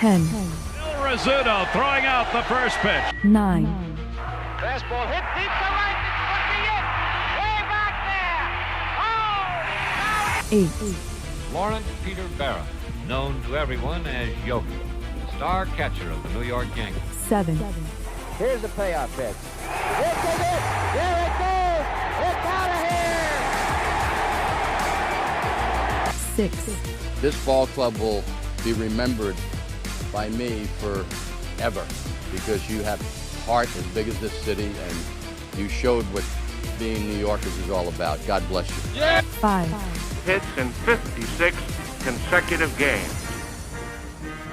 10. Bill Rizzuto throwing out the first pitch. 9. Fastball hit deep to right. This could be it. Way back there. Oh! 8. Lawrence Peter Barra, known to everyone as Yogi, star catcher of the New York Yankees. 7. Here's the payoff pitch. This is it. There it goes. It's out of here. 6. This ball club will be remembered by me forever because you have heart as big as this city and you showed what being New Yorkers is all about. God bless you. 5. Hits in 56 consecutive games.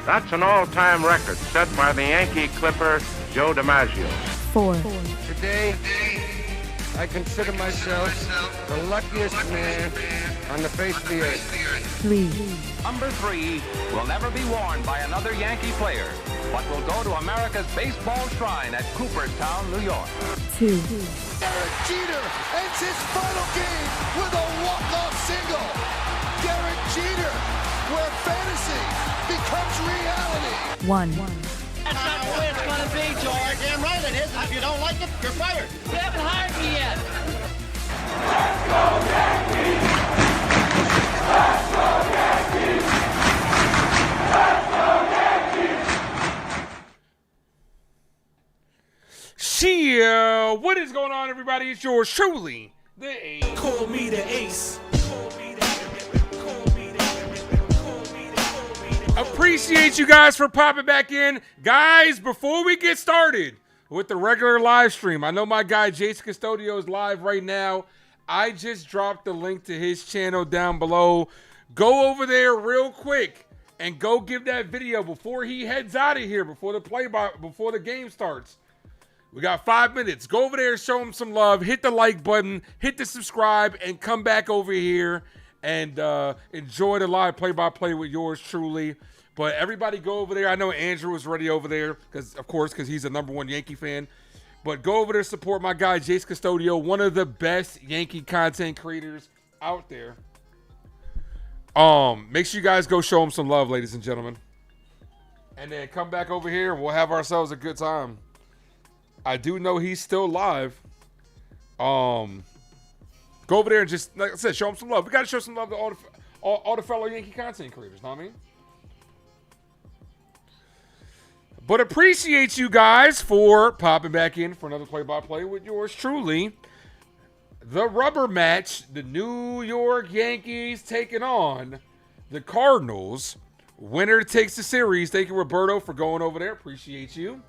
That's an all-time record set by the Yankee Clipper, Joe DiMaggio. 4. Today, I consider myself the luckiest man on the face of the earth. 3. Number 3 will never be worn by another Yankee player, but will go to America's baseball shrine at Cooperstown, New York. 2. Derek Jeter ends his final game with a walk-off single. Derek Jeter, where fantasy becomes reality. 1. That's not the way it's going to be, George. Damn right it is. And if you don't like it, you're fired. You haven't hired me yet. Let's go Yankees! Let's go Yankees! Let's go Yankees! Shia, what is going on, everybody? It's yours truly, the Ace. Call me the Ace. Appreciate you guys for popping back in. Guys, before we get started with the regular live stream, I know my guy Jason Custodio is live right now. I just dropped the link to his channel down below. Go over there real quick and go give that video before he heads out of here, before the game starts. We got 5 minutes. Go over there, show him some love, hit the like button, hit the subscribe, and come back over here and enjoy the live play-by-play with yours truly. But everybody go over there. I know Andrew was already over there because he's a #1 Yankee fan. But go over there, support my guy Jace Custodio, one of the best Yankee content creators out there. Make sure you guys go show him some love, ladies and gentlemen. And then come back over here and we'll have ourselves a good time. I do know he's still live. Go over there and just, like I said, show him some love. We got to show some love to all the fellow Yankee content creators, know what I mean? But appreciate you guys for popping back in for another play-by-play with yours truly. The rubber match, the New York Yankees taking on the Cardinals. Winner takes the series. Thank you, Roberto, for going over there. Appreciate you.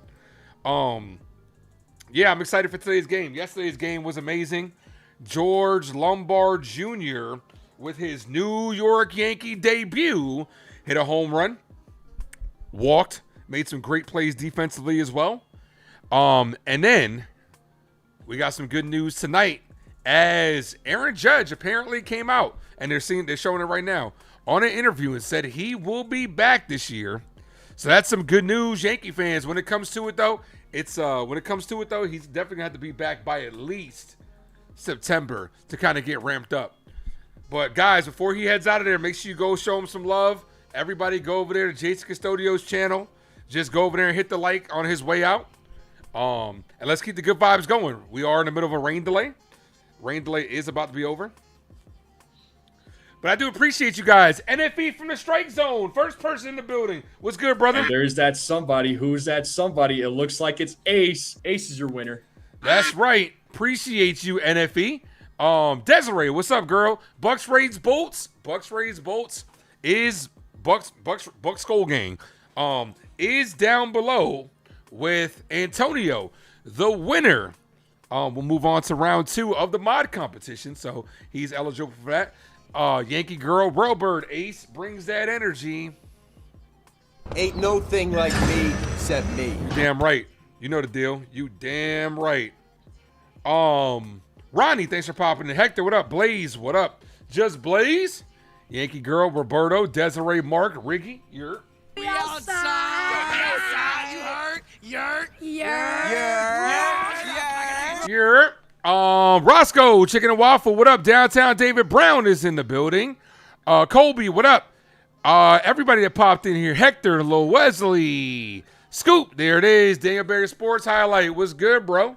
Yeah, I'm excited for today's game. Yesterday's game was amazing. George Lombard Jr., with his New York Yankee debut, hit a home run, walked, made some great plays defensively as well. And then we got some good news tonight as Aaron Judge apparently came out, and they're showing it right now, on an interview and said he will be back this year. So that's some good news, Yankee fans. When it comes to it, though, he's definitely gonna have to be back by at least September to kind of get ramped up. But guys, before he heads out of there, make sure you go show him some love. Everybody go over there to Jason Custodio's channel. Just go over there and hit the like on his way out. And let's keep the good vibes going. We are in the middle of a rain delay. Rain delay is about to be over. But I do appreciate you guys. NFE from the strike zone. First person in the building. What's good, brother? And there's that somebody. Who's that somebody? It looks like it's Ace. Ace is your winner. That's right. Appreciate you, NFE. Desiree, what's up, girl? Bucks Raised Bolts. Bucks Raised Bolts is Bucks Skull Gang. Is down below with Antonio, the winner. We'll move on to round 2 of the mod competition, so he's eligible for that. Yankee girl, Railbird Ace brings that energy. Ain't no thing like me except me. You damn right. You know the deal. You damn right. Ronnie, thanks for popping in. Hector, what up? Blaze, what up? Just Blaze, Yankee girl, Roberto, Desiree, Mark, Riggy, you're. We outside. You heard? You're. Roscoe, Chicken and Waffle, what up? Downtown David Brown is in the building. Colby, what up? Everybody that popped in here. Hector, Lil Wesley, Scoop. There it is. Daniel Berry Sports Highlight. What's good, bro?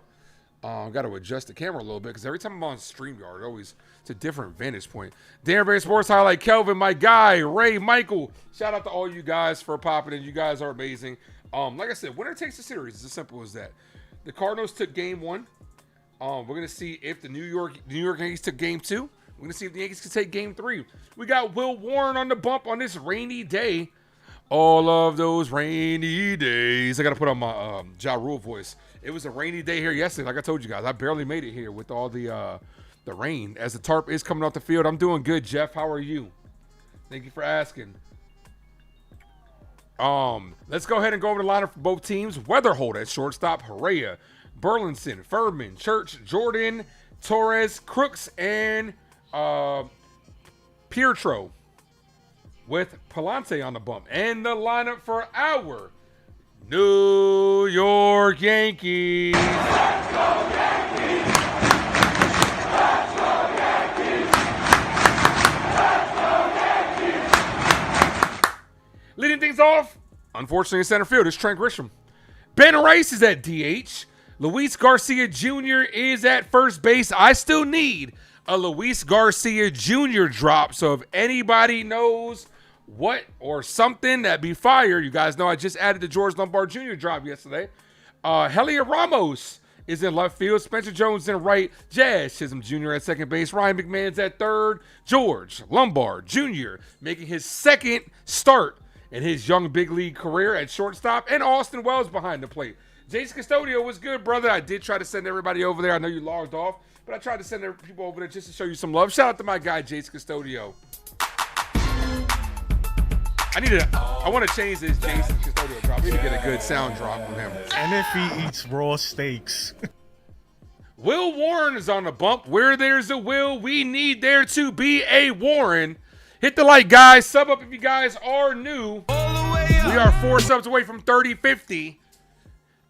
Got to adjust the camera a little bit because every time I'm on StreamYard, it's a different vantage point. Daniel Berry Sports Highlight. Kelvin, my guy. Ray, Michael. Shout out to all you guys for popping in. You guys are amazing. Like I said, winner takes the series. It's as simple as that. The Cardinals took game 1. We're gonna see if the New York Yankees took game 2. We're gonna see if the Yankees can take game 3. We got Will Warren on the bump on this rainy day. All of those rainy days. I gotta put on my Ja Rule voice. It was a rainy day here yesterday. Like I told you guys, I barely made it here with all the rain. As the tarp is coming off the field, I'm doing good. Jeff, how are you? Thank you for asking. Let's go ahead and go over the lineup for both teams. Weatherhold at shortstop, Herrera, Burleson, Furman, Church, Jordan, Torres, Crooks, and Pietro with Palante on the bump. And the lineup for our New York Yankees. Let's go Yankees! Let's go Yankees! Let's go Yankees! Leading things off, unfortunately in center field, is Trent Grisham. Ben Rice is at DH. Luis Garcia Jr. is at first base. I still need a Luis Garcia Jr. drop. So if anybody knows what or something that be fire, you guys know I just added the George Lombard Jr. drop yesterday. Helia Ramos is in left field. Spencer Jones in right. Jazz Chisholm Jr. at second base. Ryan McMahon's at third. George Lombard Jr. making his second start in his young big league career at shortstop. And Austin Wells behind the plate. Jason Custodio was good, brother. I did try to send everybody over there. I know you logged off, but I tried to send people over there just to show you some love. Shout out to my guy, Jason Custodio. I want to change this Jason Custodio drop. I need to get a good sound drop from him. And if he eats raw steaks. Will Warren is on the bump. Where there's a will, we need there to be a Warren. Hit the like, guys. Sub up if you guys are new. We are 4 subs away from 3050.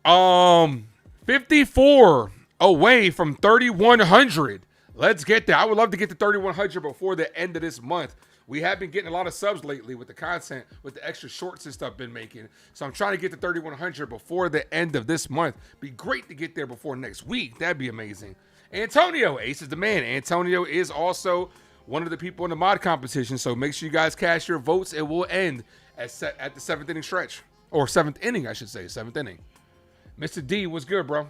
54 away from 3100. Let's get there. I would love to get to 3100 before the end of this month. We have been getting a lot of subs lately with the content, with the extra shorts and stuff been making. So I'm trying to get to 3100 before the end of this month. Be great to get there before next week. That'd be amazing. Antonio, Ace is the man. Antonio is also one of the people in the mod competition. So make sure you guys cast your votes. It will end at the 7th inning stretch. Or 7th inning, I should say. 7th inning. Mr. D, what's good, bro?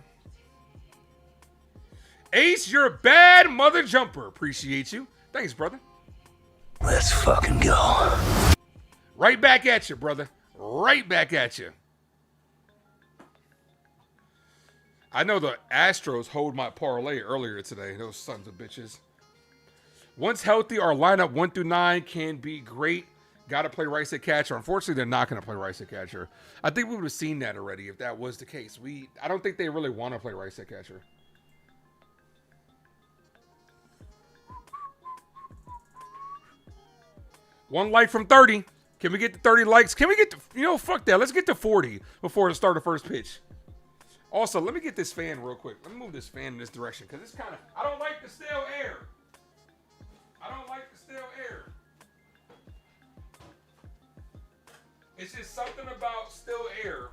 Ace, you're a bad mother jumper. Appreciate you. Thanks, brother. Let's fucking go. Right back at you, brother. Right back at you. I know the Astros hold my parlay earlier today. Those sons of bitches. Once healthy, our lineup 1 through 9 can be great. Got to play Rice at catcher. Unfortunately, they're not going to play Rice at catcher. I think we would have seen that already if that was the case. I don't think they really want to play Rice at catcher. One like from 30. Can we get to 30 likes? Can we get to, fuck that. Let's get to 40 before the start of first pitch. Also, let me get this fan real quick. Let me move this fan in this direction because it's kind of, I don't like the stale air. I don't like the stale air. It's just something about still air.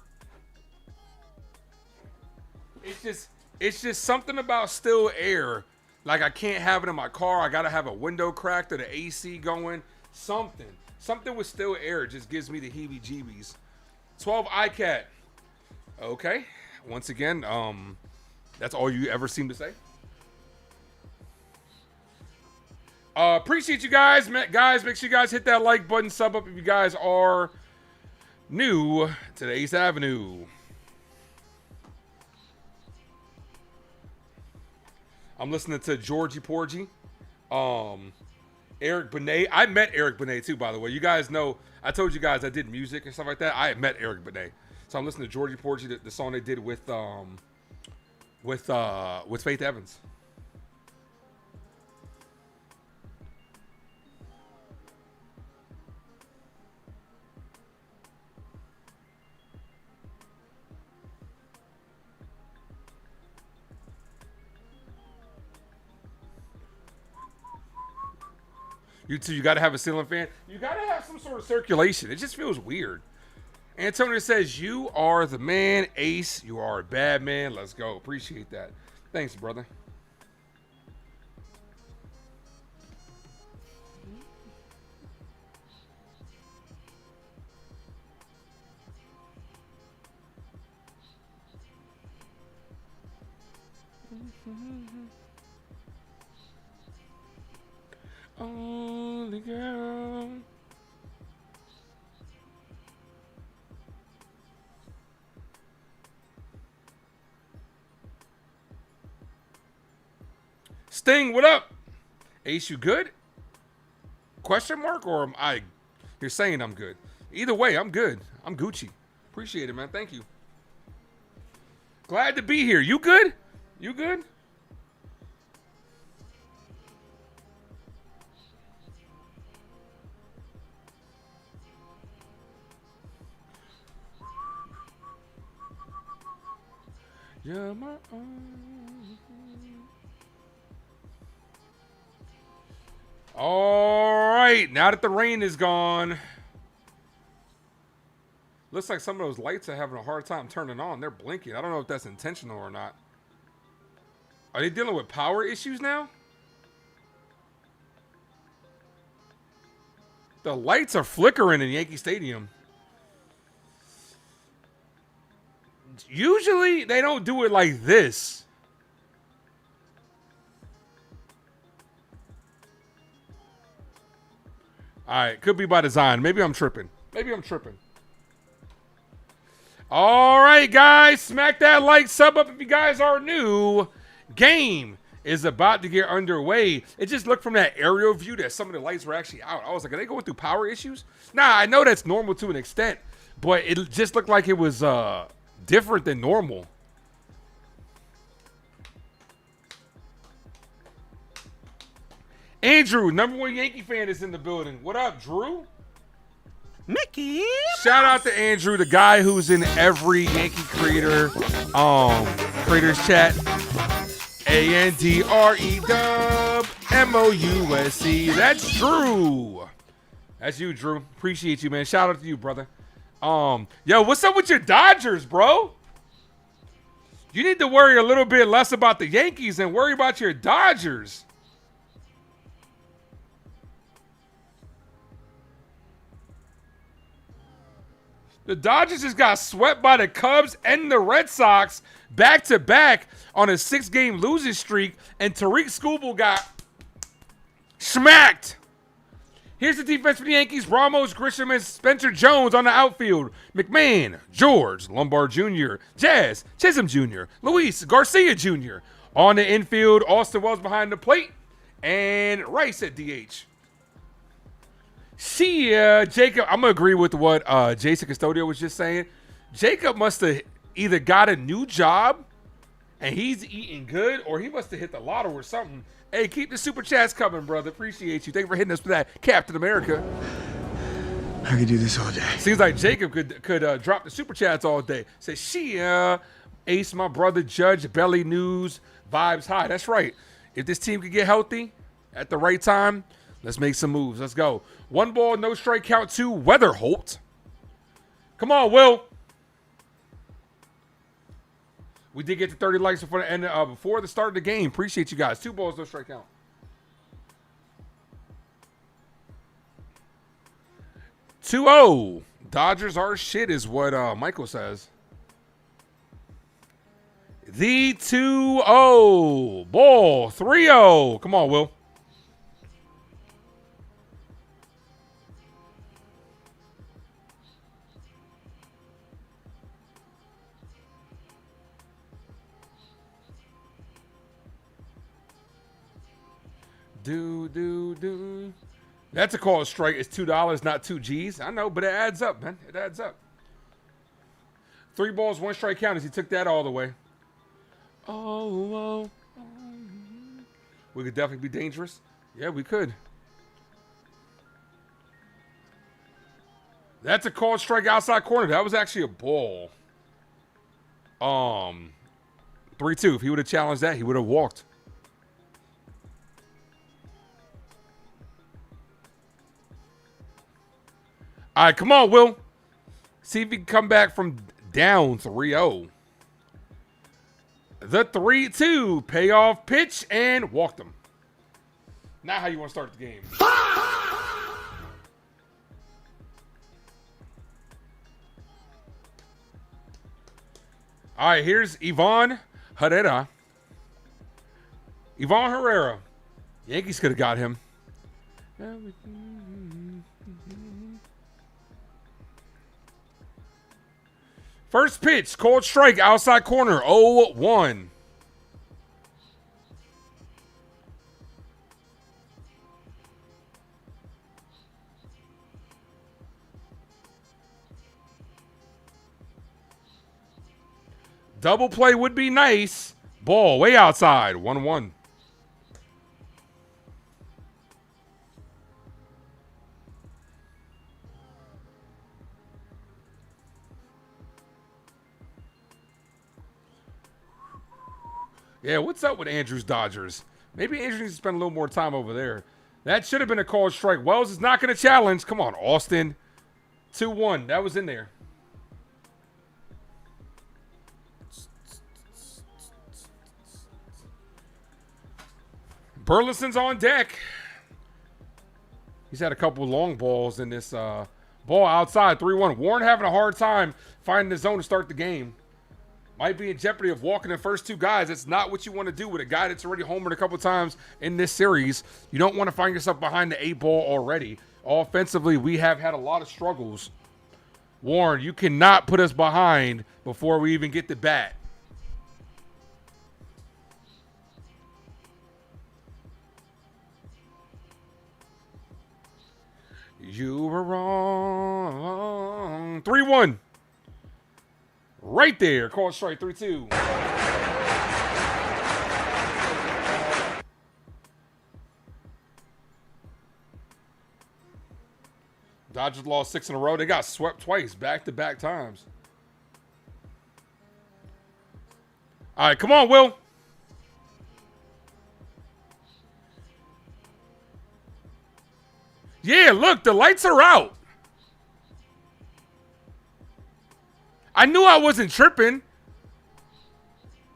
It's just something about still air. Like I can't have it in my car. I gotta have a window cracked or the AC going. Something with still air just gives me the heebie-jeebies. 12 iCat. Okay. Once again, that's all you ever seem to say. Appreciate you guys. Guys, make sure you guys hit that like button, sub up if you guys are new to the Ace Avenue. I'm listening to Georgie Porgy. Eric Benet. I met Eric Benet too, by the way. You guys know, I told you guys I did music and stuff like that. I had met Eric Benet. So I'm listening to Georgie Porgy, the song they did with Faith Evans. You too. You got to have a ceiling fan. You got to have some sort of circulation. It just feels weird. Antonio says, you are the man, Ace. You are a bad man. Let's go. Appreciate that. Thanks, brother. Only girl. Sting, what up? Ace, you good? Question mark, or am I? You're saying I'm good. Either way, I'm good. I'm Gucci. Appreciate it, man. Thank you. Glad to be here. You good? You good? You're my own. All right, now that the rain is gone, looks like some of those lights are having a hard time turning on. They're blinking. I don't know if that's intentional or not. Are they dealing with power issues now? The lights are flickering in Yankee Stadium. Usually, they don't do it like this. All right, could be by design. Maybe I'm tripping. Maybe I'm tripping. All right, guys, smack that like, sub up if you guys are new. Game is about to get underway. It just looked from that aerial view that some of the lights were actually out. I was like, are they going through power issues? Nah, I know that's normal to an extent, but it just looked like it was different than normal. Andrew, #1 Yankee fan, is in the building. What up, Drew? Mickey. Shout out to Andrew, the guy who's in every Yankee creators chat. ANDREWMOUSC. That's Drew. That's you, Drew. Appreciate you, man. Shout out to you, brother. Yo, what's up with your Dodgers, bro? You need to worry a little bit less about the Yankees and worry about your Dodgers. The Dodgers just got swept by the Cubs and the Red Sox back-to-back on a 6-game losing streak, and Tariq Skubal got smacked. Here's the defense for the Yankees. Ramos, Grisham, and Spencer Jones on the outfield. McMahon, George, Lombard Jr., Jazz, Chisholm Jr., Luis Garcia Jr. On the infield, Austin Wells behind the plate, and Rice at DH. See ya, Jacob. I'm going to agree with what Jason Custodio was just saying. Jacob must have either got a new job and he's eating good, or he must have hit the lotto or something. Hey, keep the super chats coming, brother. Appreciate you. Thank you for hitting us with that Captain America. I could do this all day. Seems like Jacob could drop the super chats all day. Say, Shia, Ace, my brother, Judge, Belly News, vibes high. That's right. If this team could get healthy at the right time, let's make some moves. Let's go. 1 ball, no strike count, 2, Weatherholt. Come on, Will. We did get to 30 likes before the end, before the start of the game. Appreciate you guys. 2 balls, no strike count. "2-0. Dodgers are shit," is what Michael says. The 2-0. Ball, 3-0. Come on, Will. Do. That's a call strike. It's $2, not 2 G's. I know, but it adds up, man. It adds up. 3 balls, 1 strike count as he took that all the way. Oh. We could definitely be dangerous. Yeah, we could. That's a called strike outside corner. That was actually a ball. 3-2. If he would have challenged that, he would have walked. All right, come on, Will. See if he can come back from down 3-0. The 3-2 payoff pitch and walked him. Not how you want to start the game. All right, here's Ivan Herrera. Yankees could have got him. First pitch, cold strike, outside corner, 0-1. Double play would be nice. Ball way outside, 1-1. Yeah, what's up with Andrews Dodgers? Maybe Andrews needs to spend a little more time over there. That should have been a called strike. Wells is not going to challenge. Come on, Austin. 2-1. That was in there. Burleson's on deck. He's had a couple of long balls in this ball outside. 3-1. Warren having a hard time finding the zone to start the game. Might be in jeopardy of walking the first two guys. That's not what you want to do with a guy that's already homered a couple times in this series. You don't want to find yourself behind the 8-ball already. Offensively, we have had a lot of struggles. Warren, you cannot put us behind before we even get the bat. You were wrong. 3-1. Right there. Call strike 3-2. Dodgers lost 6 in a row. They got swept twice, back-to-back times. All right, come on, Will. Yeah, look, the lights are out. I knew I wasn't tripping.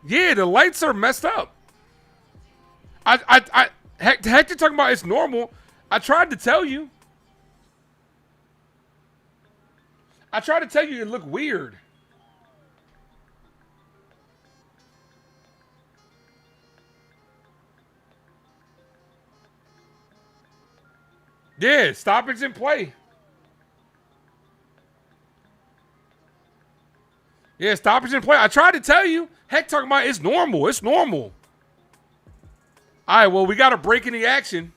Yeah, the lights are messed up. Heck, you're talking about it's normal. I tried to tell you. I tried to tell you it looked weird. Yeah, stoppage in play. Yeah, stoppage in play. I tried to tell you. Heck, talking about it's normal. It's normal. All right, well, we got a break in the action.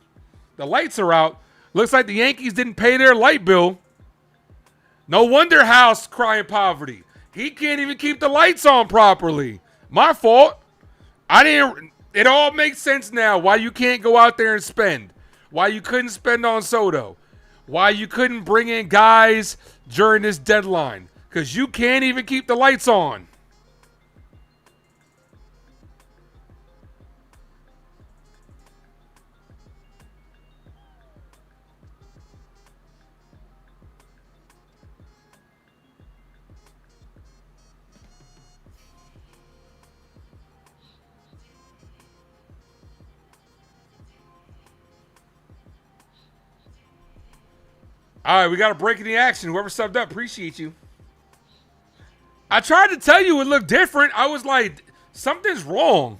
The lights are out. Looks like the Yankees didn't pay their light bill. No wonder House crying poverty. He can't even keep the lights on properly. My fault. It all makes sense now why you can't go out there and spend. Why you couldn't spend on Soto. Why you couldn't bring in guys during this deadline. Because you can't even keep the lights on. All right, we got a break in the action. Whoever subbed up, appreciate you. I tried to tell you it looked different. I was like, something's wrong.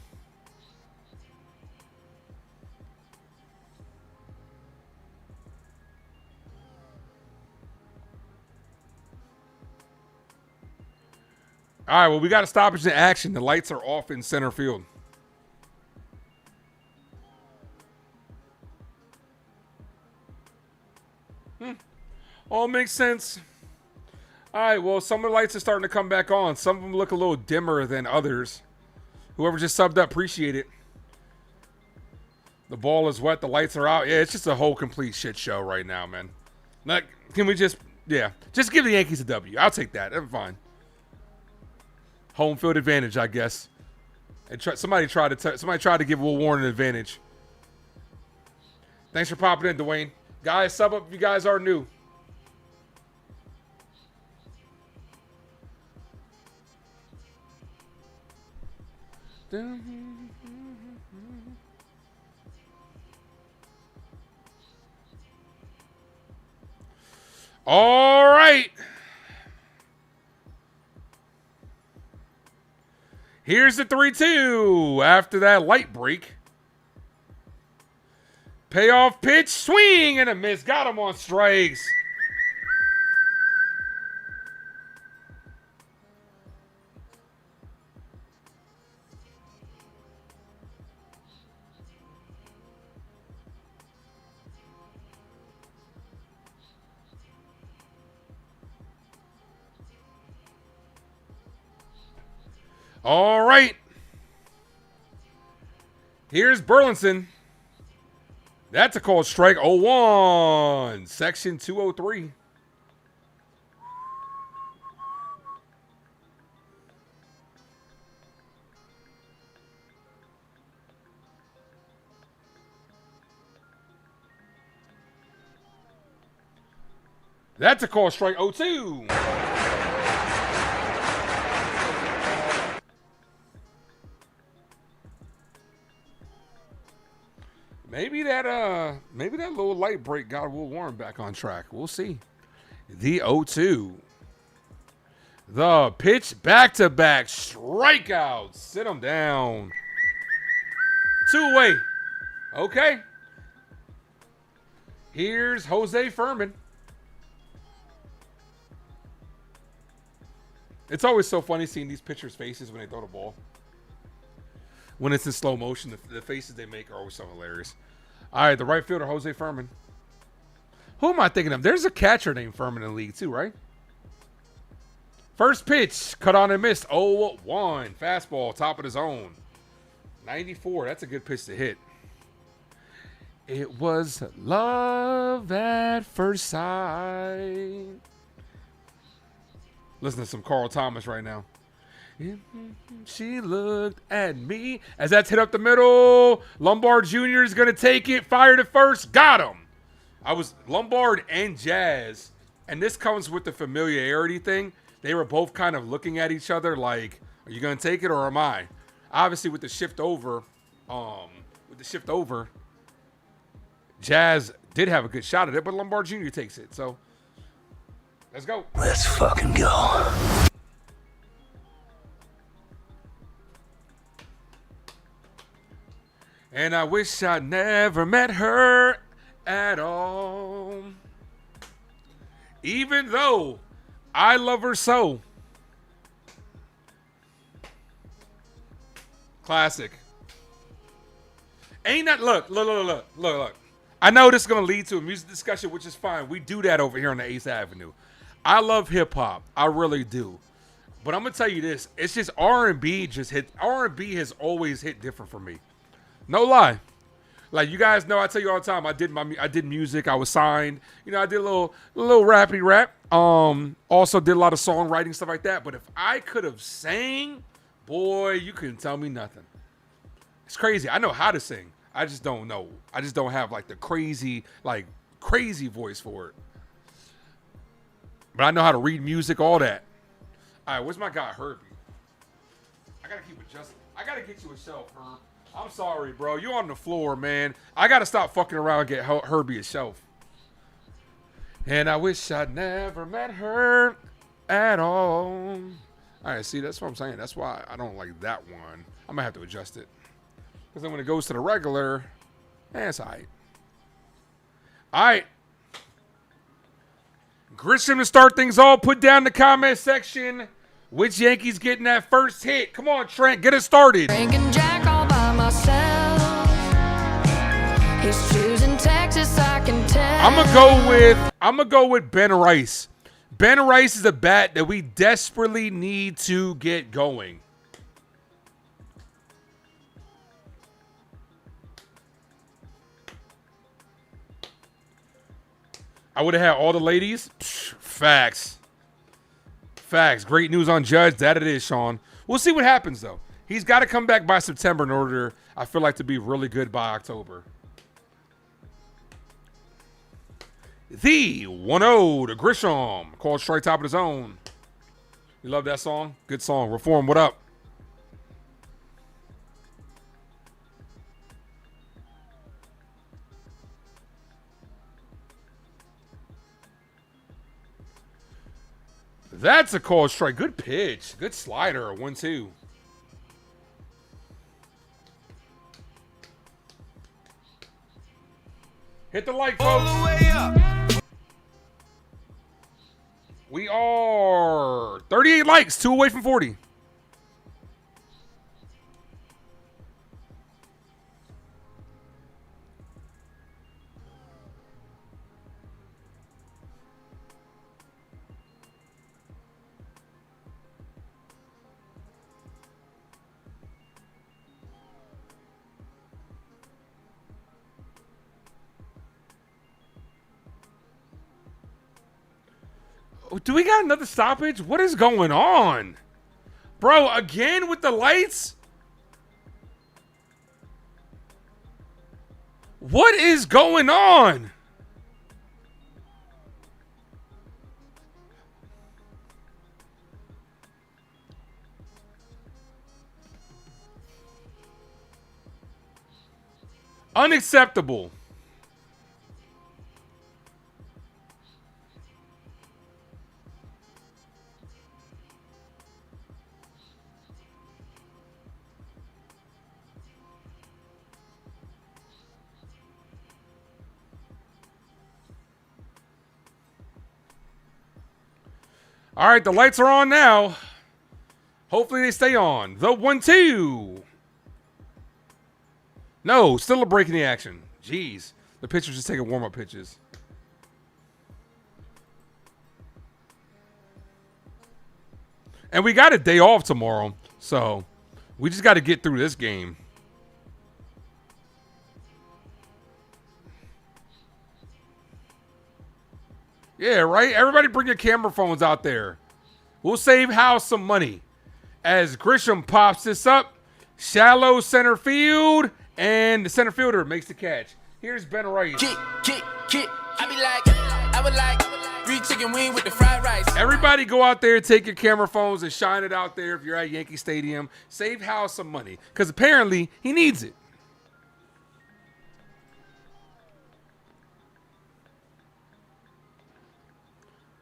All right, well, we got a stoppage in action. The lights are off in center field. All makes sense. All right, well, some of the lights are starting to come back on. Some of them look a little dimmer than others. Whoever just subbed up, appreciate it. The ball is wet. The lights are out. Yeah, it's just a whole complete shit show right now, man. Like, can we just give the Yankees a W. I'll take that. I'm fine. Home field advantage, I guess. And somebody tried to give Will Warren an advantage. Thanks for popping in, Dwayne. Guys, sub up if you guys are new. All right. Here's the 3-2 after that light break. Payoff pitch, swing and a miss. Got him on strikes. All right. Here's Burleson. That's a called strike. 0-1. Section 203. That's a called strike. 0-2. Maybe that little light break got Will Warren back on track. We'll see. The 0-2. The pitch, back-to-back strikeouts. Sit him down. 2-away. Okay. Here's Jose Furman. It's always so funny seeing these pitchers' faces when they throw the ball. When it's in slow motion, the faces they make are always so hilarious. All right, the right fielder, Jose Furman. Who am I thinking of? There's a catcher named Furman in the league too, right? First pitch, cut on and missed. 0-1. Fastball, top of the zone. 94. That's a good pitch to hit. It was love at first sight. Listen to some Carl Thomas right now. She looked at me as that's hit up the middle. Lombard Jr. is going to take it. Fired at first. Got him. I was Lombard and Jazz. And this comes with the familiarity thing. They were both kind of looking at each other like, are you going to take it or am I? Obviously with the shift over, Jazz did have a good shot at it, but Lombard Jr. takes it. So let's go. Let's fucking go. And I wish I never met her at all. Even though I love her so. Classic. Ain't that, look. I know this is going to lead to a music discussion, which is fine. We do that over here on the 8th Avenue. I love hip hop. I really do. But I'm going to tell you this. It's just R&B R&B has always hit different for me. No lie. Like you guys know, I tell you all the time, I did music. I was signed. You know, I did a little rappy rap. Also did a lot of songwriting, stuff like that. But if I could have sang, boy, you couldn't tell me nothing. It's crazy. I know how to sing. I just don't know. I just don't have like the crazy voice for it. But I know how to read music, all that. All right, where's my guy Herbie? I gotta keep adjusting. I gotta get you a shelf, Herb. I'm sorry, bro. You on the floor, man. I got to stop fucking around and get Herbie a shelf. And I wish I'd never met her at all. All right, see, that's what I'm saying. That's why I don't like that one. I might have to adjust it. Because then when it goes to the regular, it's all right. All right. Grisham to start things off. Put down in the comment section which Yankees getting that first hit. Come on, Trent. Get it started. Jack all by myself. He's choosing Texas, I can tell. I'm gonna go with Ben Rice. Ben Rice is a bat that we desperately need to get going. I would have had all the ladies. Facts. Great news on Judge. That it is, Sean. We'll see what happens, though. He's got to come back by September in order, I feel like, to be really good by October. The 1-0 to Grisham. Called straight top of the zone. You love that song? Good song. Reform, what up? That's a called strike. Good pitch. Good slider. 1-2. Hit the like, folks. All the way up. We are 38 likes, 2 away from 40. Do we got another stoppage? What is going on? Bro, again with the lights? What is going on? Unacceptable. All right, the lights are on now. Hopefully they stay on. The 1-2. No, still a break in the action. Jeez. The pitcher's just taking warm-up pitches. And we got a day off tomorrow, so we just got to get through this game. Yeah, right? Everybody bring your camera phones out there. We'll save House some money. As Grisham pops this up, shallow center field, and the center fielder makes the catch. Here's Ben Rice. Kick. I be like, I would like 3 chicken wing with the fried rice. Everybody go out there, take your camera phones, and shine it out there if you're at Yankee Stadium. Save House some money, because apparently he needs it.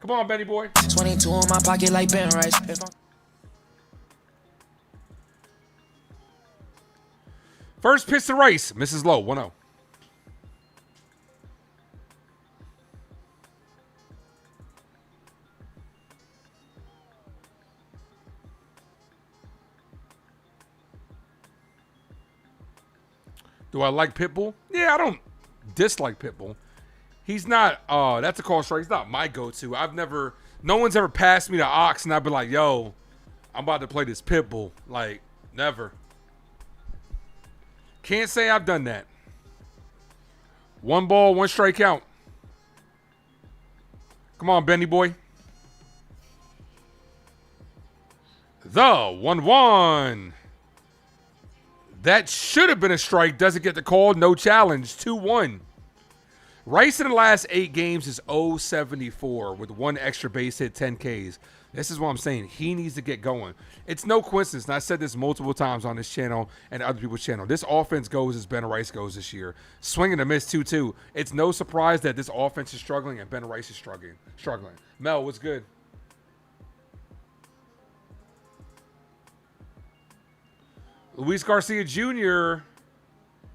Come on, Benny boy. 22 in my pocket like Ben Rice. First pitch to Rice. Misses low. 1-0. Do I like Pitbull? Yeah, I don't dislike Pitbull. He's not, that's a call strike. He's not my go-to. No one's ever passed me the ox and I've been like, yo, I'm about to play this Pitbull. Like, never. Can't say I've done that. 1 ball, 1 strike count. Come on, Benny boy. The 1-1. That should have been a strike. Doesn't get the call. No challenge. 2-1. Rice in the last 8 games is 0-74 with 1 extra base hit, 10 Ks. This is what I'm saying. He needs to get going. It's no coincidence, and I said this multiple times on this channel and other people's channel. This offense goes as Ben Rice goes this year. Swing and a miss 2-2. It's no surprise that this offense is struggling and Ben Rice is struggling. Mel, what's good? Luis Garcia Jr.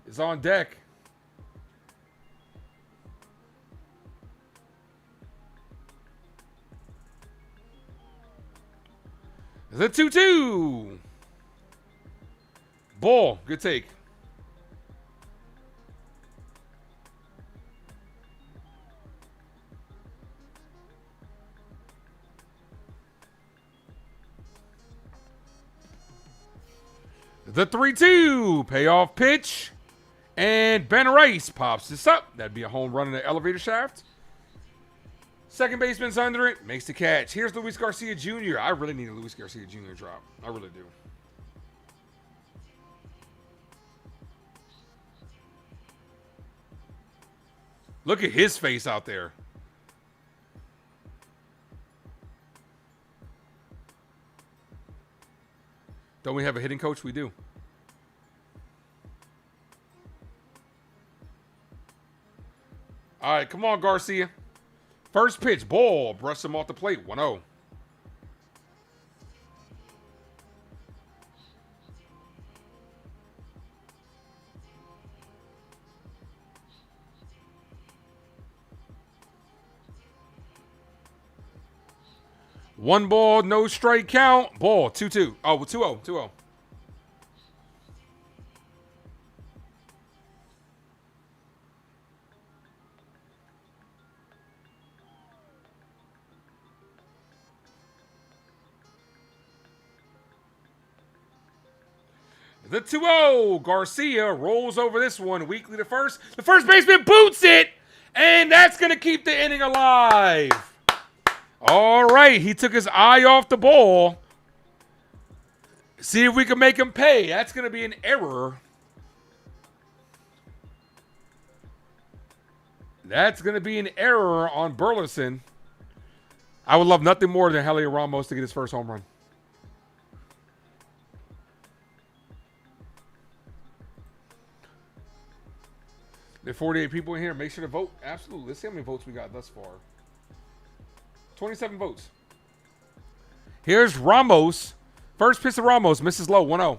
is on deck. The 2-2. Ball. Good take. The 3-2. Payoff pitch. And Ben Rice pops this up. That'd be a home run in the elevator shaft. Second baseman's under it, makes the catch. Here's Luis Garcia Jr. I really need a Luis Garcia Jr. drop. I really do. Look at his face out there. Don't we have a hitting coach? We do. All right, come on, Garcia. First pitch, ball. Brush him off the plate. 1-0. 1 ball, no strike count. Ball, 2-2. Oh, 2-0, 2-0. The 2-0. Garcia rolls over this one. Weekly to first. The first baseman boots it. And that's going to keep the inning alive. All right. He took his eye off the ball. See if we can make him pay. That's going to be an error. That's going to be an error on Burleson. I would love nothing more than Heliot Ramos to get his first home run. There are 48 people in here. Make sure to vote. Absolutely. Let's see how many votes we got thus far. 27 votes. Here's Ramos. First pitch of Ramos. Misses low. 1-0.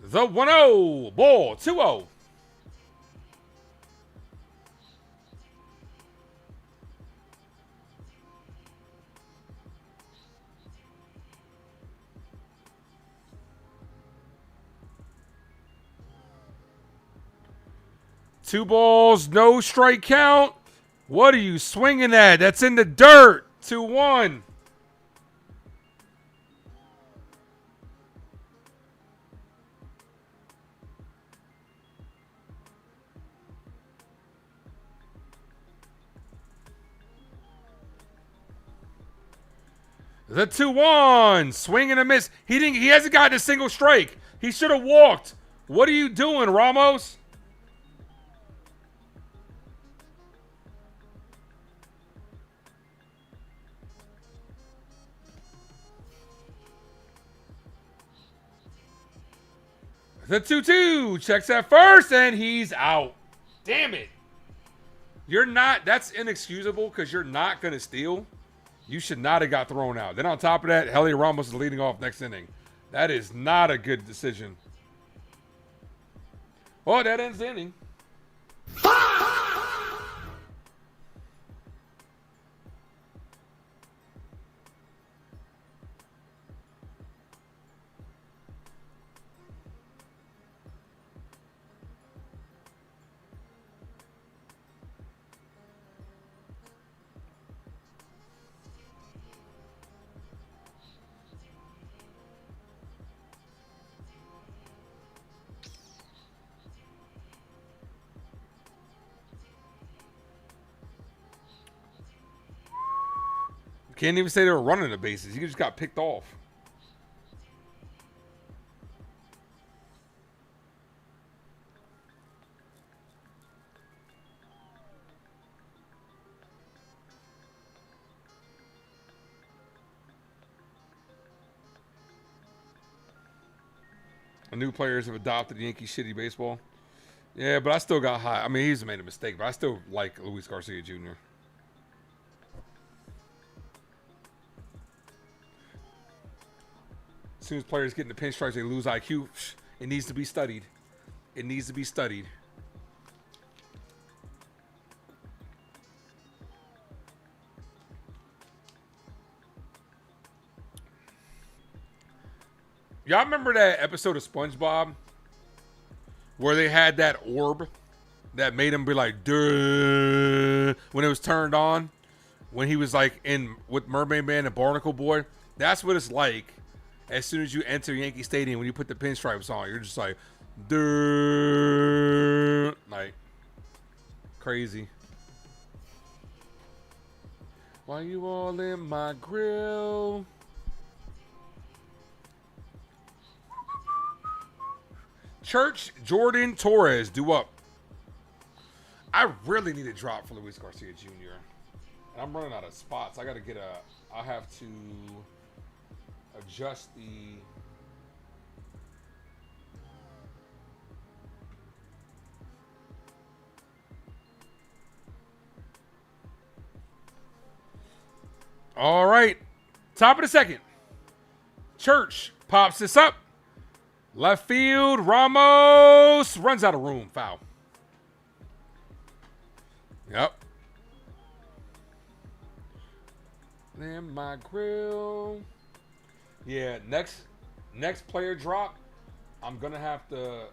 The 1-0. Ball. 2-0. Two balls, no strike count. What are you swinging at? That's in the dirt. 2-1. The 2-1. Swing and a miss. He hasn't gotten a single strike. He should have walked. What are you doing, Ramos? The 2-2 checks at first, and he's out. Damn it. You're not, that's inexcusable because you're not going to steal. You should not have got thrown out. Then on top of that, Heliot Ramos is leading off next inning. That is not a good decision. Oh, that ends the inning. Can't even say they were running the bases. He just got picked off. New players have adopted Yankee shitty baseball. Yeah, but I still got high. I mean, he's made a mistake, but I still like Luis Garcia Jr. As soon as players get into pinstripes, they lose IQ. It needs to be studied. It needs to be studied. Y'all remember that episode of SpongeBob where they had that orb that made him be like, duh, when it was turned on? When he was like in with Mermaid Man and Barnacle Boy? That's what it's like. As soon as you enter Yankee Stadium, when you put the pinstripes on, you're just like, duh, like crazy. Why you all in my grill? Church, Jordan, Torres, due up. I really need a drop for Luis Garcia Jr. And I'm running out of spots. I got to get I'll have to adjust the All right. Top of the second. Church pops this up. Left field. Ramos runs out of room. Foul. Yep. Then my grill. Yeah, next player drop. I'm going to have to...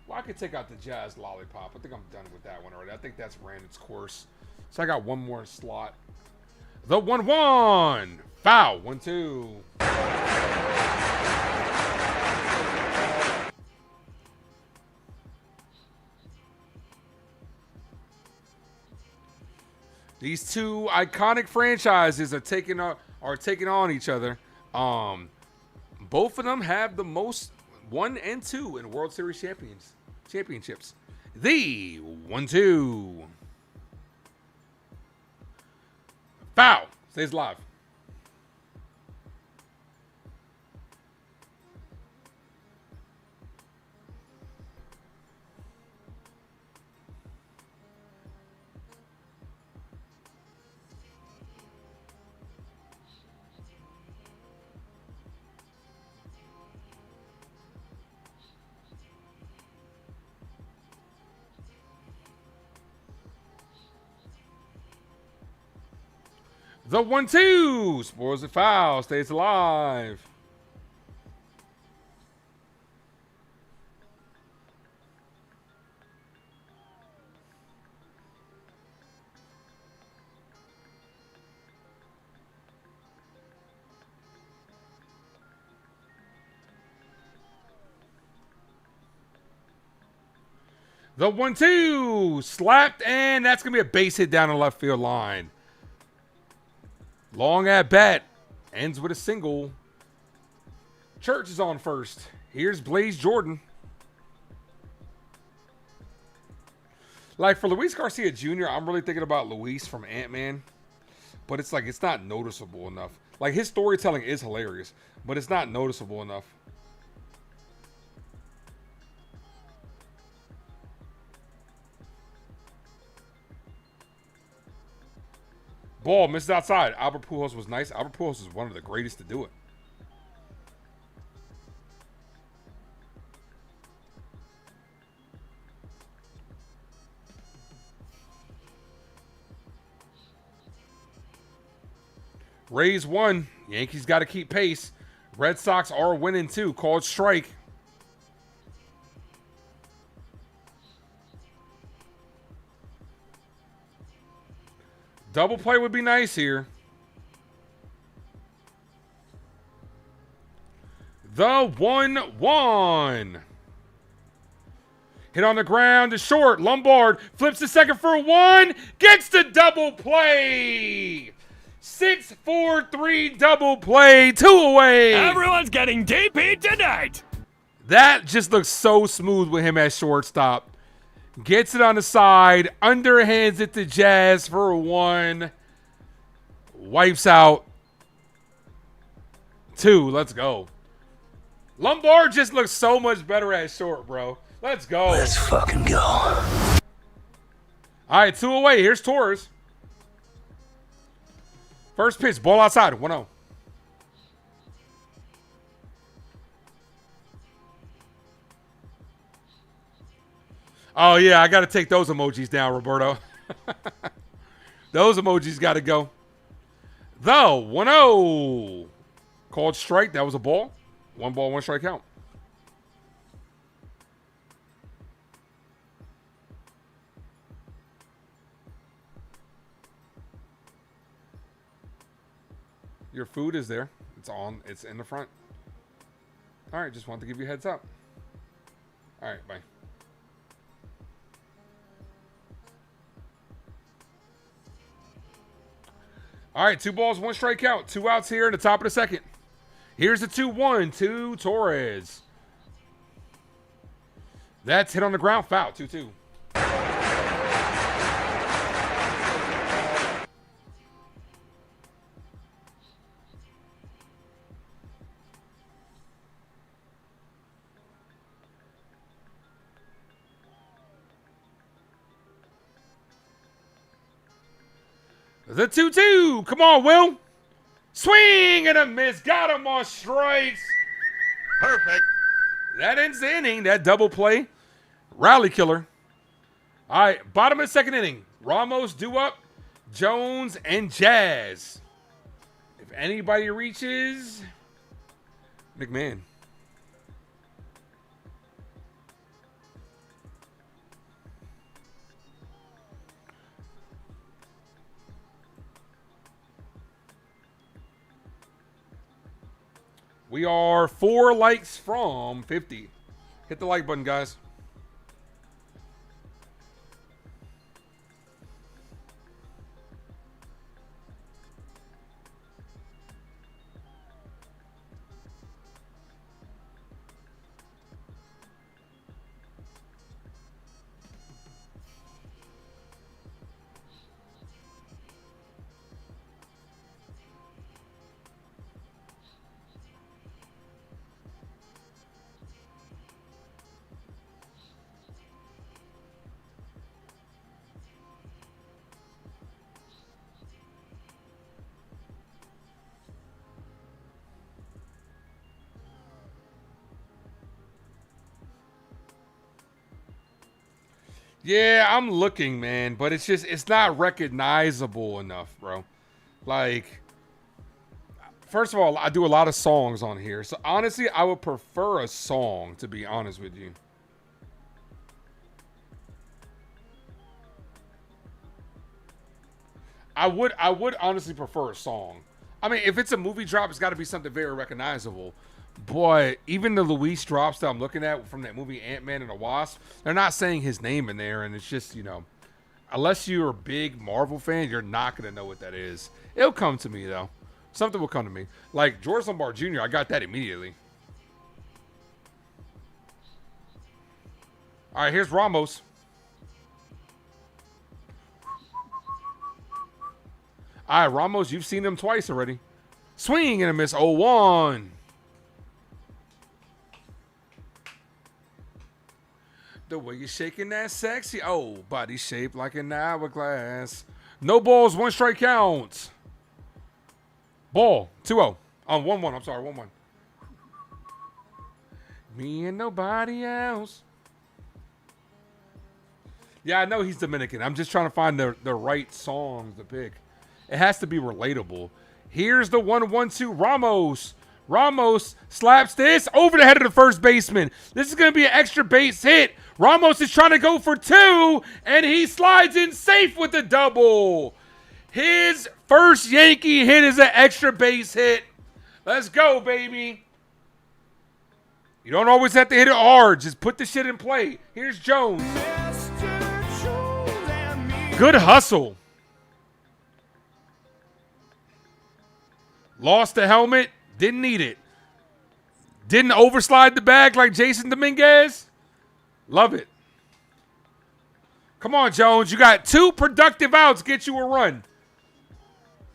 Well, I could take out the Jazz Lollipop. I think I'm done with that one already. I think that's ran its course. So I got one more slot. The 1-1. Foul. 1-2. These two iconic franchises are taking on each other. Both of them have the most 1 and 2 in World Series championships. The 1-2. Foul. Stays live. The 1-2. Spoils the foul. Stays alive. The 1-2. Slapped, and that's going to be a base hit down the left field line. Long at bat. Ends with a single. Church is on first. Here's Blaze Jordan. Like for Luis Garcia Jr., I'm really thinking about Luis from Ant-Man. But it's like, it's not noticeable enough. Like his storytelling is hilarious, but it's not noticeable enough. Ball misses outside. Albert Pujols was nice. Albert Pujols is one of the greatest to do it. Rays won. Yankees got to keep pace. Red Sox are winning too. Called strike. Double play would be nice here. The 1-1. Hit on the ground to short. Lombard flips to second for 1. Gets the double play. 6-4-3 double play. 2 away. Everyone's getting DP tonight. That just looks so smooth with him at shortstop. Gets it on the side. Underhands it to Jazz for 1. Wipes out 2. Let's go. Lombard just looks so much better at short, bro. Let's go. Let's fucking go. All right, 2 away. Here's Torres. First pitch, ball outside, 1-0. Oh, yeah, I got to take those emojis down, Roberto. Those emojis got to go. The 1-0. Called strike. That was a ball. 1 ball, 1 strike count. Your food is there. It's on. It's in the front. All right, just wanted to give you a heads up. All right, bye. All right, 2 balls, 1 strikeout. 2 outs here in the top of the second. Here's the 2-1 to Torres. That's hit on the ground. Foul. 2-2. The 2-2. Come on, Will. Swing and a miss. Got him on strikes. Perfect. That ends the inning. That double play. Rally killer. All right, bottom of the second inning. Ramos due up. Jones and Jazz. If anybody reaches, McMahon. We are 4 likes from 50. Hit the like button, guys. Yeah, I'm looking, man, but it's not recognizable enough, bro. Like, first of all, I do a lot of songs on here. So honestly, I would prefer a song, to be honest with you. I would honestly prefer a song. I mean, if it's a movie drop, it's got to be something very recognizable. But even the Luis drops that I'm looking at from that movie Ant-Man and the Wasp, they're not saying his name in there, and it's just, you know, unless you're a big Marvel fan, you're not going to know what that is. It'll come to me, though. Something will come to me. Like George Lombard Jr., I got that immediately. All right, here's Ramos. All right, Ramos, you've seen him twice already. Swing and a miss. 0-1. The way you're shaking that sexy. Oh, body shaped like an hourglass. No balls, 1 strike count. Ball, 2-0. 1-1, I'm sorry, 1-1. Me and nobody else. Yeah, I know he's Dominican. I'm just trying to find the right song to pick. It has to be relatable. Here's the 1-1-2. Ramos. Ramos slaps this over the head of the first baseman. This is going to be an extra base hit. Ramos is trying to go for 2, and he slides in safe with the double. His first Yankee hit is an extra base hit. Let's go, baby. You don't always have to hit it hard. Just put the shit in play. Here's Jones. Good hustle. Lost the helmet. Didn't need it. Didn't overslide the bag like Jason Dominguez. Love it. Come on, Jones. You got 2 productive outs. Get you a run.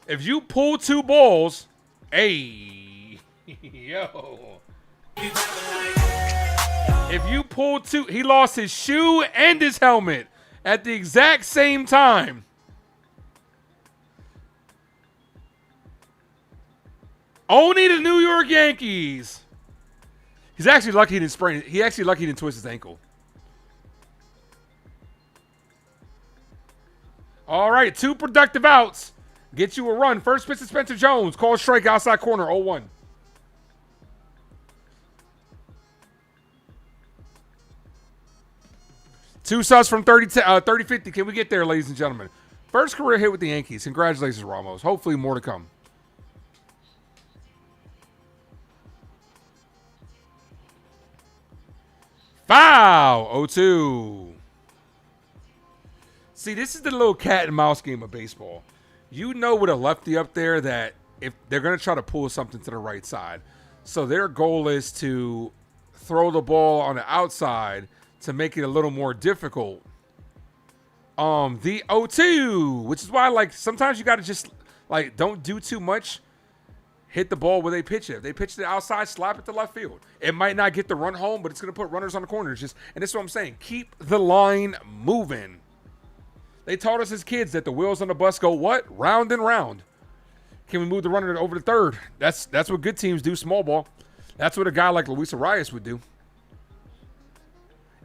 If you pull 2 balls, hey, yo. If you pull 2, he lost his shoe and his helmet at the exact same time. Only the New York Yankees. He's actually lucky he didn't sprain. He actually lucky he didn't twist his ankle. All right, 2 productive outs. Get you a run. First pitch to Spencer Jones. Call strike outside corner, 0-1. Two subs from 30-50. Can we get there, ladies and gentlemen? First career hit with the Yankees. Congratulations, Ramos. Hopefully more to come. Foul. 0-2. See, this is the little cat and mouse game of baseball. You know with a lefty up there that if they're going to try to pull something to the right side. So their goal is to throw the ball on the outside to make it a little more difficult. The 0-2, which is why, like, sometimes you got to just, like, don't do too much. Hit the ball where they pitch it. If they pitch it outside, slap it to left field. It might not get the run home, but it's going to put runners on the corners. And this is what I'm saying. Keep the line moving. They taught us as kids that the wheels on the bus go what? Round and round. Can we move the runner over to third? That's what good teams do, small ball. That's what a guy like Luis Arias would do.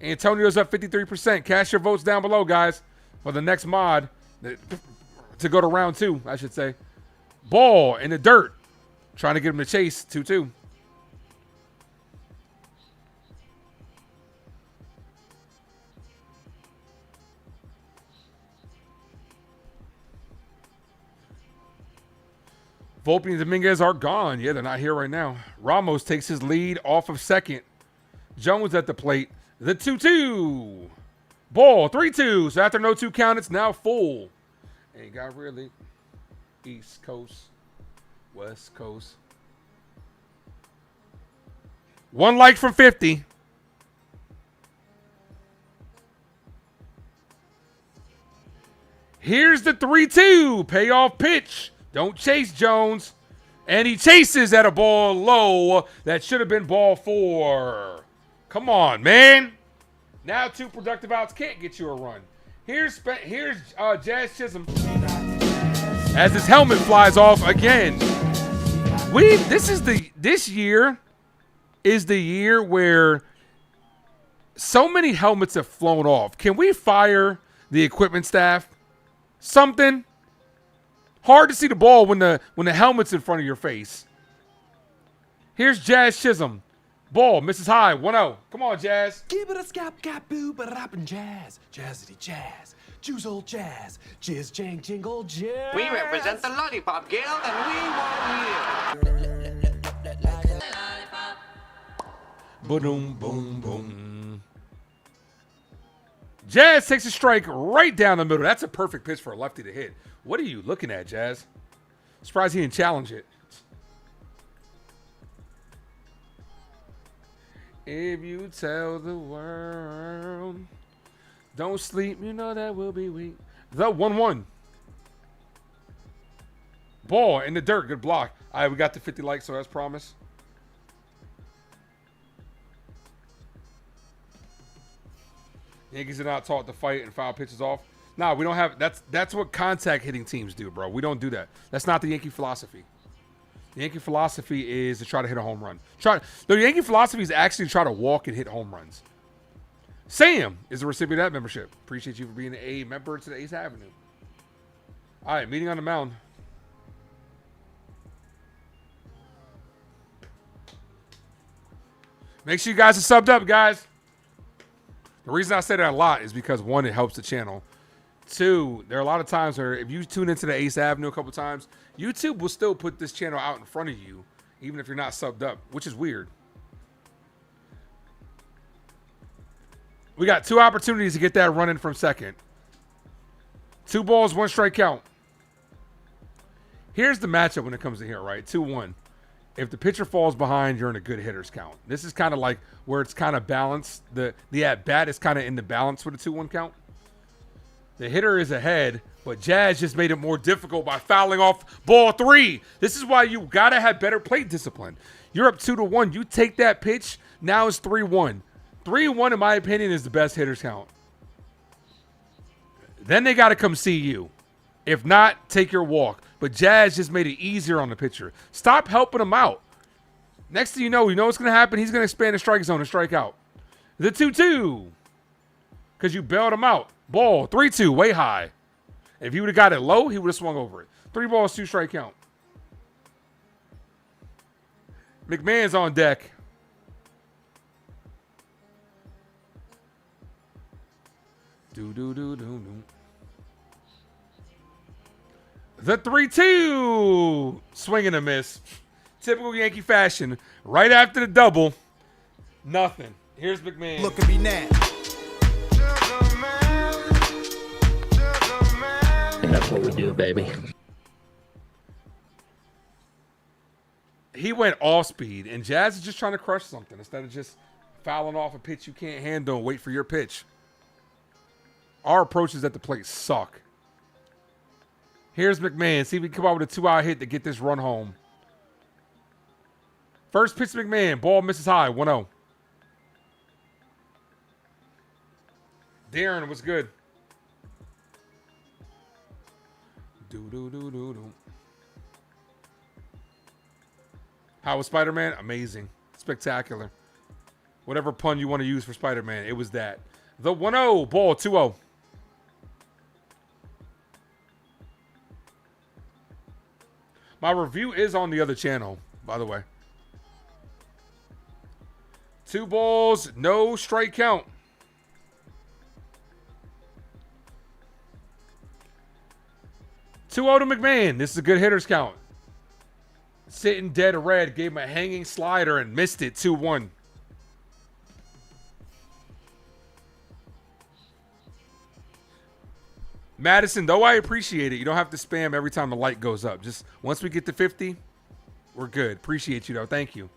Antonio's up 53%. Cast your votes down below, guys, for the next mod to go to round 2, I should say. Ball in the dirt. Trying to get him to chase 2-2. Volpe and Dominguez are gone. Yeah, they're not here right now. Ramos takes his lead off of second. Jones at the plate. The 2-2. Ball, 3-2. So after no 2 count, it's now full. Ain't got really. East Coast. West Coast. 1 like from 50. Here's the 3-2. Payoff pitch. Don't chase, Jones. And he chases at a ball low. That should have been ball 4. Come on, man. Now 2 productive outs can't get you a run. Here's Jazz Chisholm as his helmet flies off again. This year is the year where so many helmets have flown off. Can we fire the equipment staff? Something. Hard to see the ball when the helmet's in front of your face. Here's Jazz Chisholm. Ball misses high. 1-0. Come on, Jazz. Give it a scap, cap, boo, but rapping jazz. Jazzity jazz. Juice old jazz. Jizz, jang, jingle, jazz. We represent the Lollipop Guild, and we want you. Boom, boom, boom. Jazz takes a strike right down the middle. That's a perfect pitch for a lefty to hit. What are you looking at, Jazz? Surprised he didn't challenge it. If you tell the world, don't sleep, you know that we'll be weak. The 1-1. Ball in the dirt. Good block. All right, we got the 50 likes, so as promised. Yankees are not taught to fight and foul pitches off. Nah, we don't have. That's what contact hitting teams do, bro. We don't do that. That's not the Yankee philosophy. The Yankee philosophy is to try to hit a home run. The Yankee philosophy is actually to try to walk and hit home runs. Sam is a recipient of that membership. Appreciate you for being a member to the 8th Avenue. All right, meeting on the mound. Make sure you guys are subbed up, guys. The reason I say that a lot is because, 1, it helps the channel. 2, there are a lot of times where if you tune into the 8th Avenue a couple times, YouTube will still put this channel out in front of you, even if you're not subbed up, which is weird. We got 2 opportunities to get that running from second. 2 balls, 1 strike count. Here's the matchup when it comes to here, right? 2-1. If the pitcher falls behind, you're in a good hitter's count. This is kind of like where it's kind of balanced. The at-bat is kind of in the balance with the 2-1 count. The hitter is ahead, but Jazz just made it more difficult by fouling off ball 3. This is why you got to have better plate discipline. You're up 2-1. You take that pitch, now it's 3-1. 3-1, in my opinion, is the best hitter's count. Then they got to come see you. If not, take your walk. But Jazz just made it easier on the pitcher. Stop helping him out. Next thing you know what's going to happen? He's going to expand the strike zone and strike out. The 2-2. Because you bailed him out. Ball, 3-2, way high. If he would have got it low, he would have swung over it. 3 balls, 2 strike count. McMahon's on deck. Do. The 3-2. Swing and a miss. Typical Yankee fashion. Right after the double, nothing. Here's McMahon. Look at me now. And that's what we do, baby. He went off speed, and Jazz is just trying to crush something instead of just fouling off a pitch you can't handle and wait for your pitch. Our approaches at the plate suck. Here's McMahon. See if we can come out with a 2-out hit to get this run home. First pitch, McMahon. Ball misses high. 1-0. Darren was good. Do. How was Spider-Man? Amazing. Spectacular. Whatever pun you want to use for Spider-Man, it was that. The 1-0, ball 2-0. My review is on the other channel, by the way. 2 balls, no strike count. Two 0 to McMahon. This is a good hitter's count. Sitting dead red, gave him a hanging slider and missed it. 2-1. Madison, though I appreciate it, you don't have to spam every time the light goes up. Just once we get to 50, we're good. Appreciate you, though. Thank you.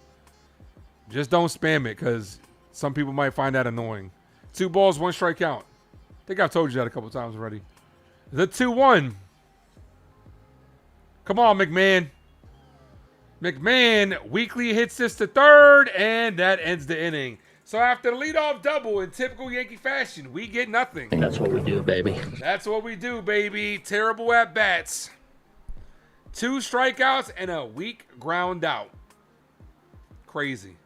Just don't spam it because some people might find that annoying. 2 balls, 1 strike count. I think I've told you that a couple times already. The 2-1. Come on, McMahon. McMahon weakly hits this to third, and that ends the inning. So after the leadoff double in typical Yankee fashion, we get nothing. That's what we do, baby. That's what we do, baby. Terrible at bats. 2 strikeouts and a weak ground out. Crazy.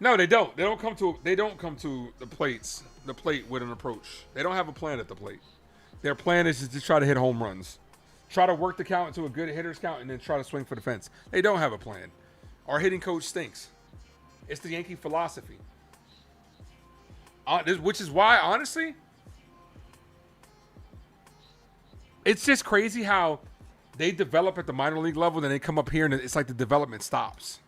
No, they don't. They don't come to the plate with an approach. They don't have a plan at the plate. Their plan is just to try to hit home runs. Try to work the count into a good hitter's count and then try to swing for the fence. They don't have a plan. Our hitting coach stinks. It's the Yankee philosophy. Which is why, honestly, it's just crazy how they develop at the minor league level, then they come up here and it's like the development stops.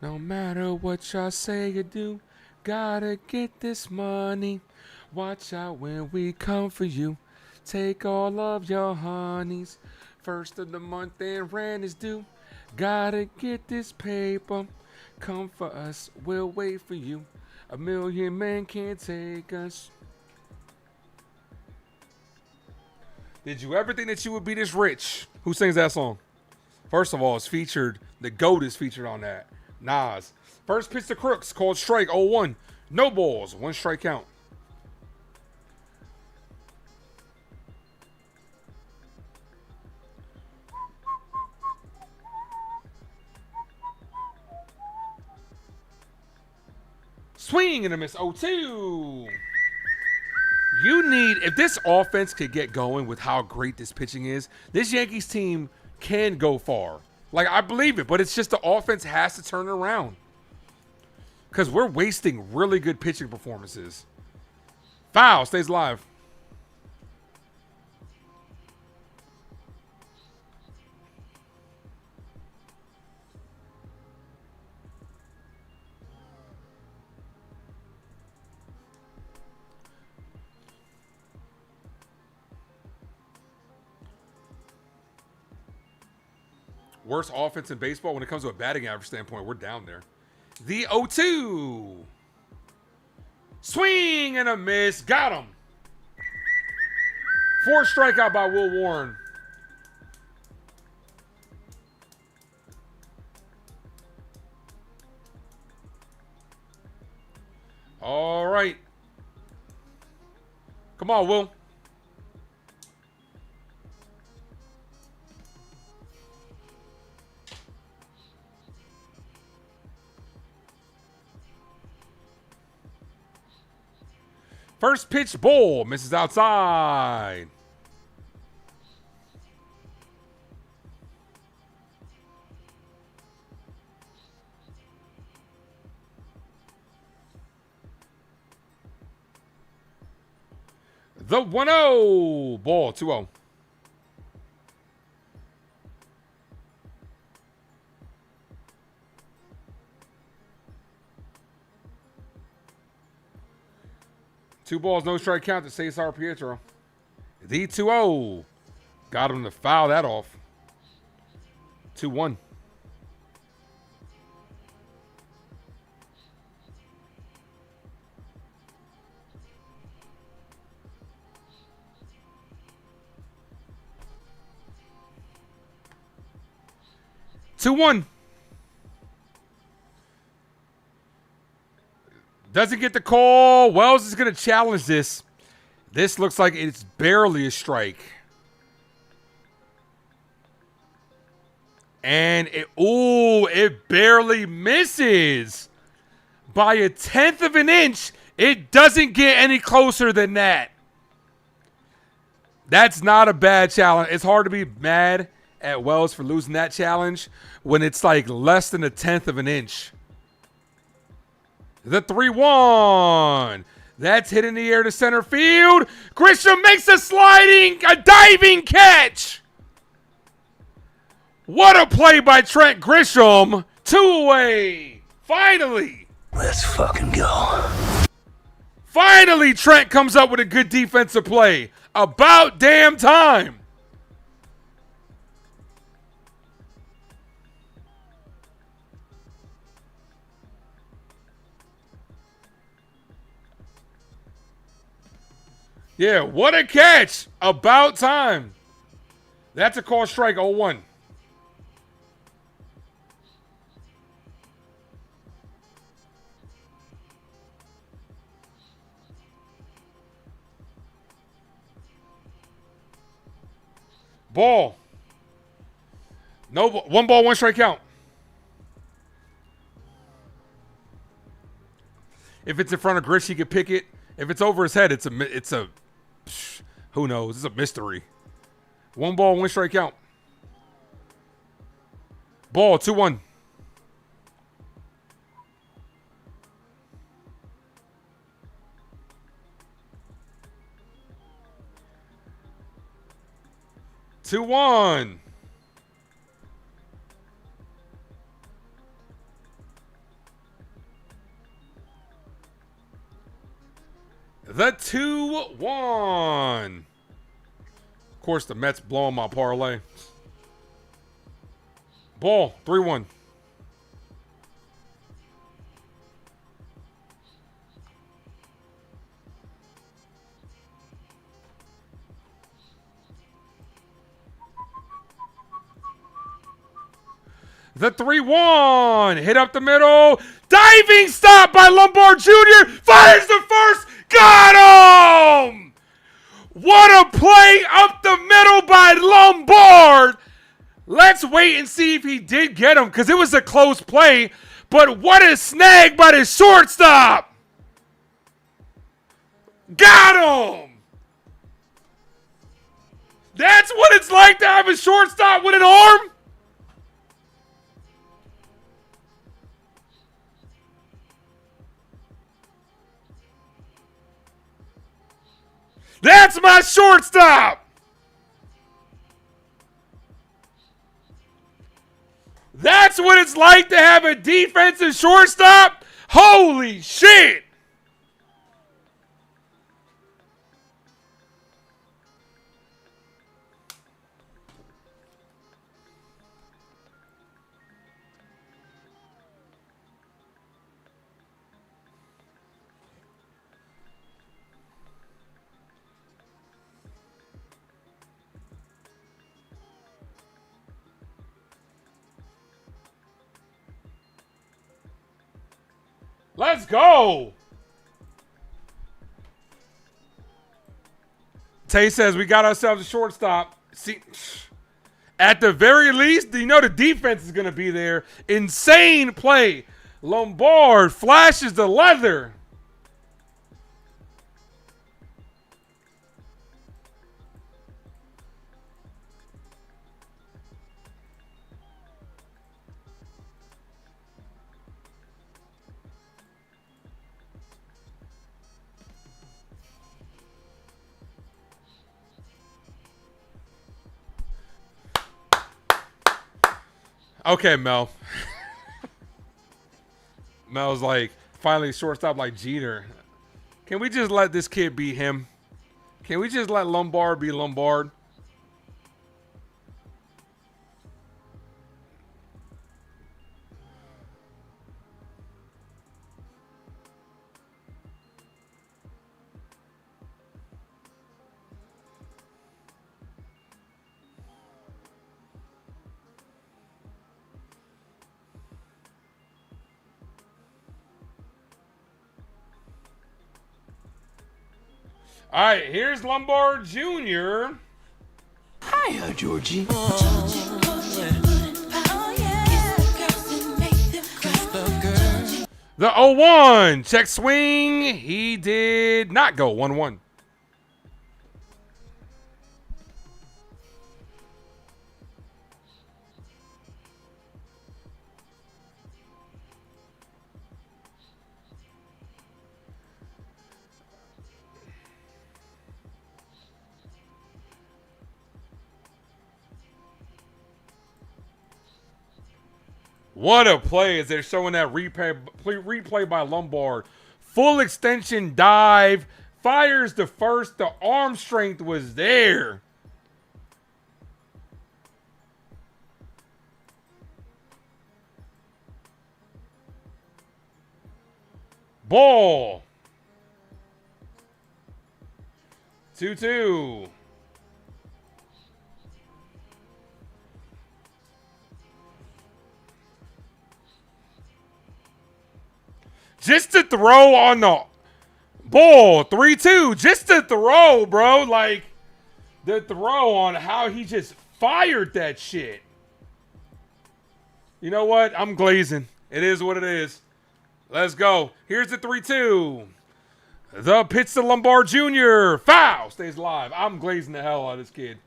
No matter what y'all say you do, gotta get this money. Watch out when we come for you. Take all of your honeys. First of the month and rent is due. Gotta get this paper. Come for us, we'll wait for you. 1,000,000 men can't take us. Did you ever think that you would be this rich? Who sings that song? First of all, it's featured. The GOAT is featured on that. Nas. First pitch to Crooks, called strike, 0-1. No balls, 1 strike count. Swing and a miss, 0-2. You need, if this offense could get going with how great this pitching is, this Yankees team can go far. Like, I believe it, but it's just the offense has to turn it around. Because we're wasting really good pitching performances. Foul, stays alive. Worst offense in baseball when it comes to a batting average standpoint, we're down there. The 0-2. Swing and a miss. Got him. 4th strikeout by Will Warren. All right. Come on, Will. First pitch, ball, misses outside. The 1-0, ball, 2-0. Two balls, no strike count to Cesar Pietro. The 2-0. Got him to foul that off. 2-1. Doesn't get the call. Wells is going to challenge this. This looks like it's barely a strike. And it barely misses. By 1/10 of an inch, it doesn't get any closer than that. That's not a bad challenge. It's hard to be mad at Wells for losing that challenge when it's like less than 1/10 of an inch. The 3-1. That's hit in the air to center field. Grisham makes a diving catch. What a play by Trent Grisham. 2 away. Finally. Let's fucking go. Finally, Trent comes up with a good defensive play. About damn time. Yeah, what a catch. About time. That's a call strike, 0-1. Ball. No, 1 ball, 1 strike count. If it's in front of Grish, he could pick it. If it's over his head, it's a who knows? It's a mystery. 1 ball, 1 strike count. Ball, 2-1. Two one. The 2-1. Of course, the Mets blowing my parlay. Ball, 3-1. The 3-1. Hit up the middle. Diving stop by Lombard Jr. Fires the first. Got him! What a play up the middle by Lombard. Let's wait and see if he did get him because it was a close play. But what a snag by the shortstop. Got him! That's what it's like to have a shortstop with an arm. That's my shortstop. That's what it's like to have a defensive shortstop. Holy shit. Let's go. Tay says we got ourselves a shortstop. See, at the very least, you know the defense is going to be there. Insane play. Lombard flashes the leather. Okay, Mel. Mel's like, finally shortstop like Jeter. Can we just let this kid be him? Can we just let Lombard be Lombard? All right, here's Lombard Jr. Hiya, Georgie. The 0-1. Check swing. He did not go 1-1. What a play as they're showing that replay by Lombard. Full extension dive. Fires the first. The arm strength was there. Ball. 2-2. Just to throw on the ball. 3-2. Just to throw, bro. Like, the throw on how he just fired that shit. You know what? I'm glazing. It is what it is. Let's go. Here's the 3-2. The pitch to Lombard Jr. Foul. Stays alive. I'm glazing the hell out of this kid.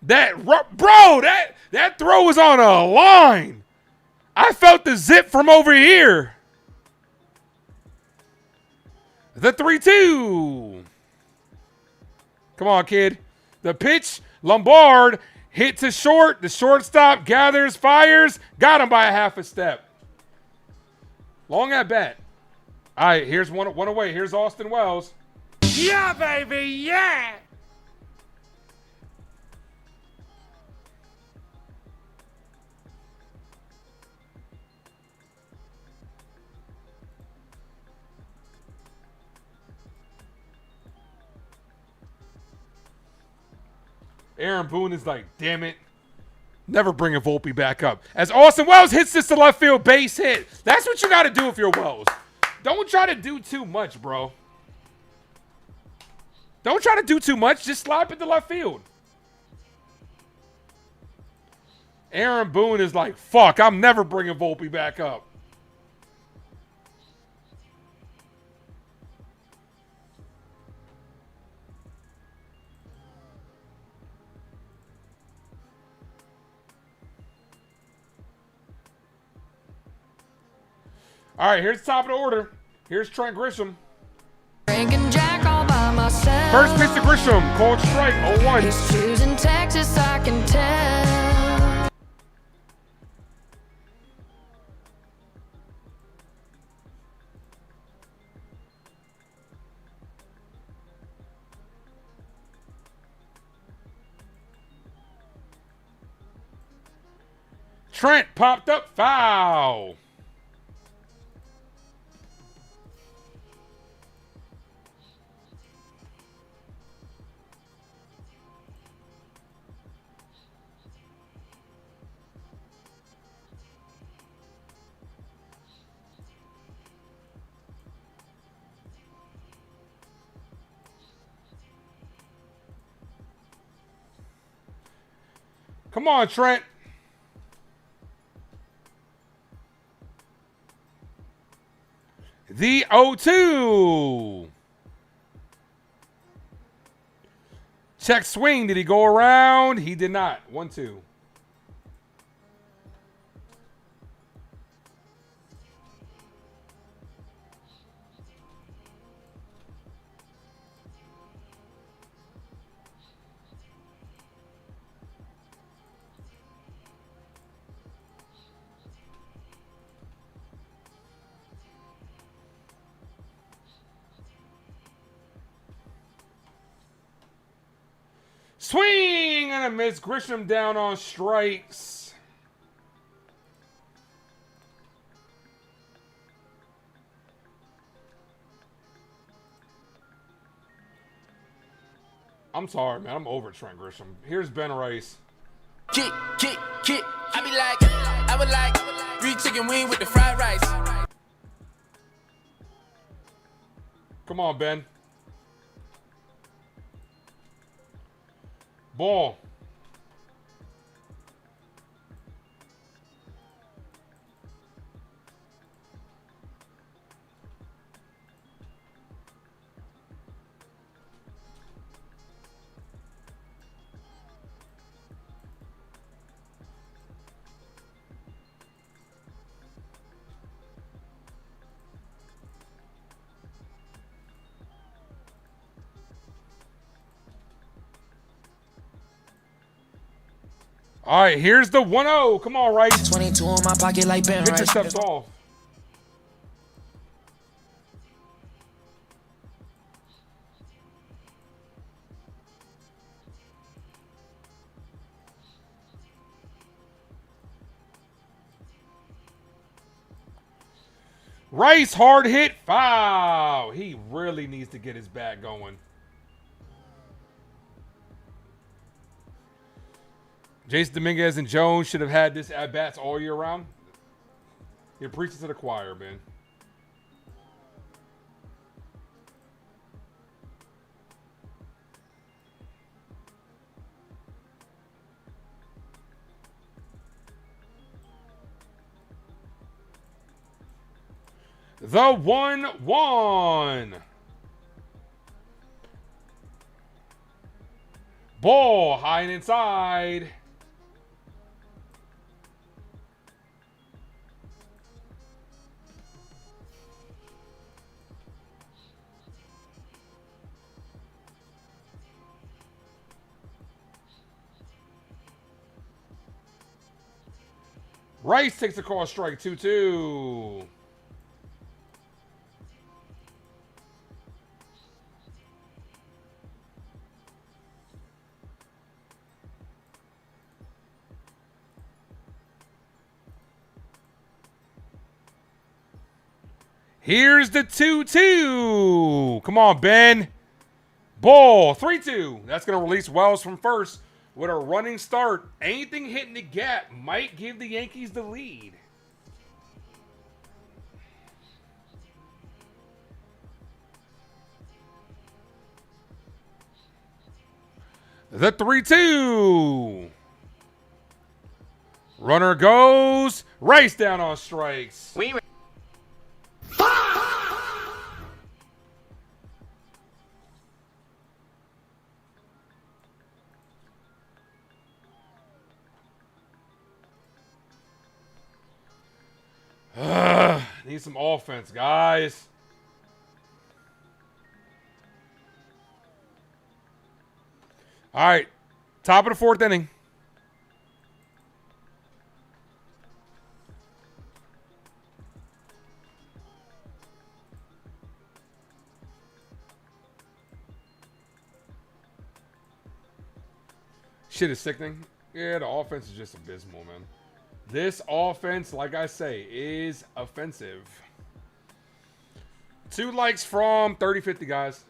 That throw was on a line. I felt the zip from over here. The 3-2. Come on, kid. The pitch, Lombard hit to short. The shortstop gathers, fires. Got him by a half a step. Long at bat. All right, here's one away. Here's Austin Wells. Yeah, baby, yeah. Aaron Boone is like, damn it. Never bringing Volpe back up. As Austin Wells hits this to left field, base hit. That's what you got to do if you're Wells. Don't try to do too much, bro. Don't try to do too much. Just slap it to left field. Aaron Boone is like, fuck, I'm never bringing Volpe back up. All right, here's the top of the order. Here's Trent Grisham. Jack all by myself. First pitch to Grisham, called strike, 0-1. He's choosing Texas, I can tell. Trent popped up, foul. Come on, Trent. The 0-2. Check swing. Did he go around? He did not. 1-2. Swing and a miss. Grisham down on strikes. I'm sorry, man. I'm over Trent Grisham. Here's Ben Rice. Kick. I be like, I would like free chicken wing with the fried rice. Come on, Ben. Ball. All right, here's the 1-0. Come on, Rice. 22 in my pocket like Ben Victor Rice. steps off. Rice, hard hit, foul. He really needs to get his bat going. Jason Dominguez and Jones should have had this at bats all year round. You're preaching to the choir, man. The 1-1. Ball high and inside. Rice takes a call, strike 2-2. Here's the 2-2. Come on, Ben. Ball, 3-2. That's going to release Wells from first with a running start. Anything hitting the gap might give the Yankees the lead. The 3-2. Runner goes. Rice down on strikes. Need some offense, guys. All right, top of the fourth inning. Shit is sickening. Yeah, the offense is just abysmal, man. This offense, like I say, is offensive. 2 likes from 30-50, guys.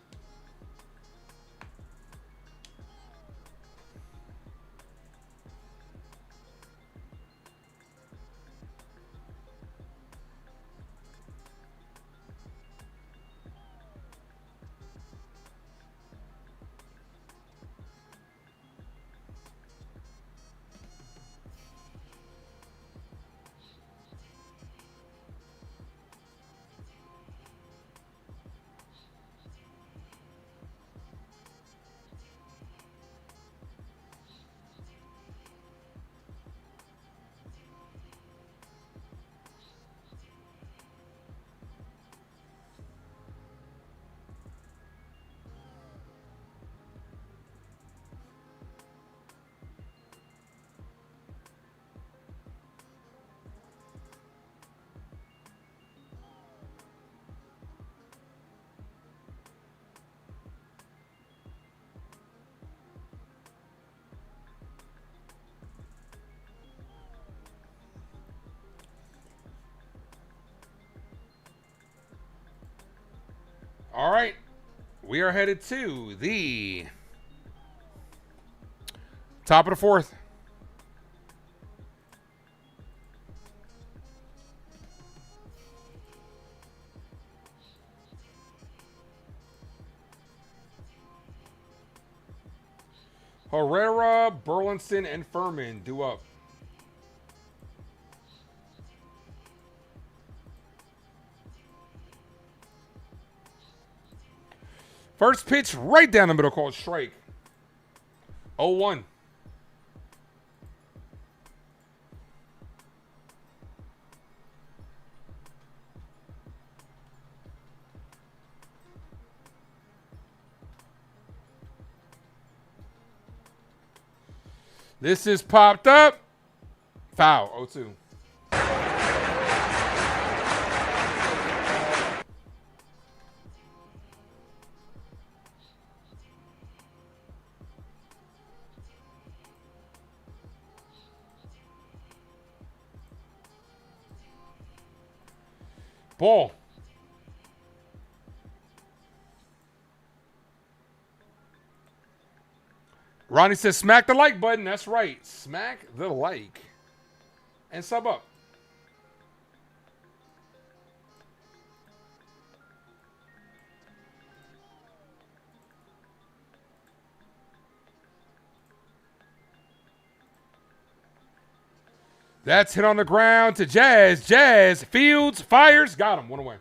All right. We are headed to the top of the fourth. Herrera, Burleson, and Furman due up. First pitch right down the middle called strike. 0-1. This is popped up. Foul. 0-2. Ball. Ronnie says, smack the like button. That's right. Smack the like. And sub up. That's hit on the ground to Jazz. Jazz, Fields, fires. Got him. 1 away.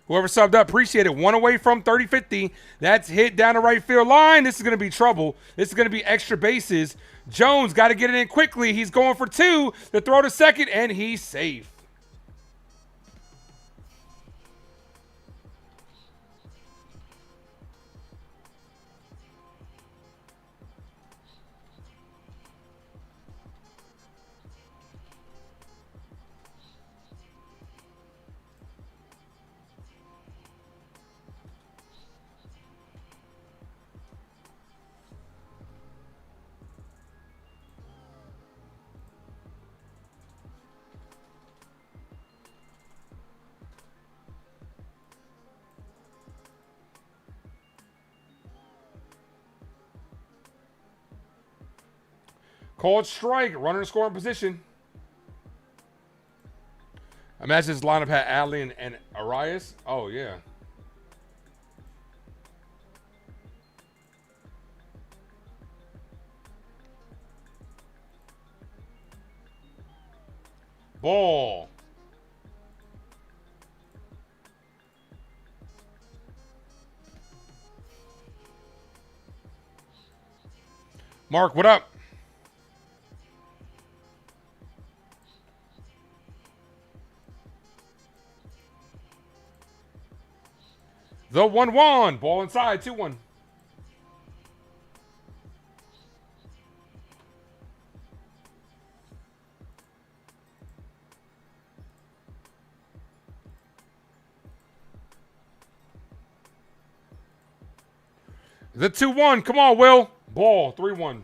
Whoever subbed up, appreciate it. 1 away from 30-50. That's hit down the right field line. This is going to be trouble. This is going to be extra bases. Jones got to get it in quickly. He's going for 2. The throw to second, and he's safe. Called strike. Runner in scoring position. Imagine this lineup had Adley and Arias. Oh, yeah. Ball. Mark, what up? The 1-1. Ball inside. 2-1. The 2-1. Come on, Will. Ball. 3-1.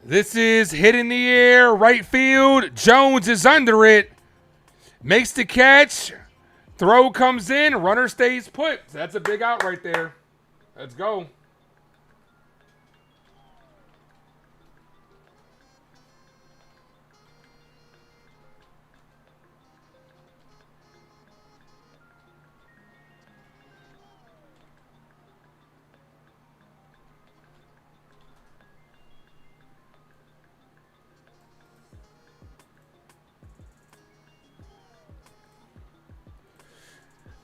This is hit in the air, right field. Jones is under it. Makes the catch. Throw comes in. Runner stays put. That's a big out right there. Let's go.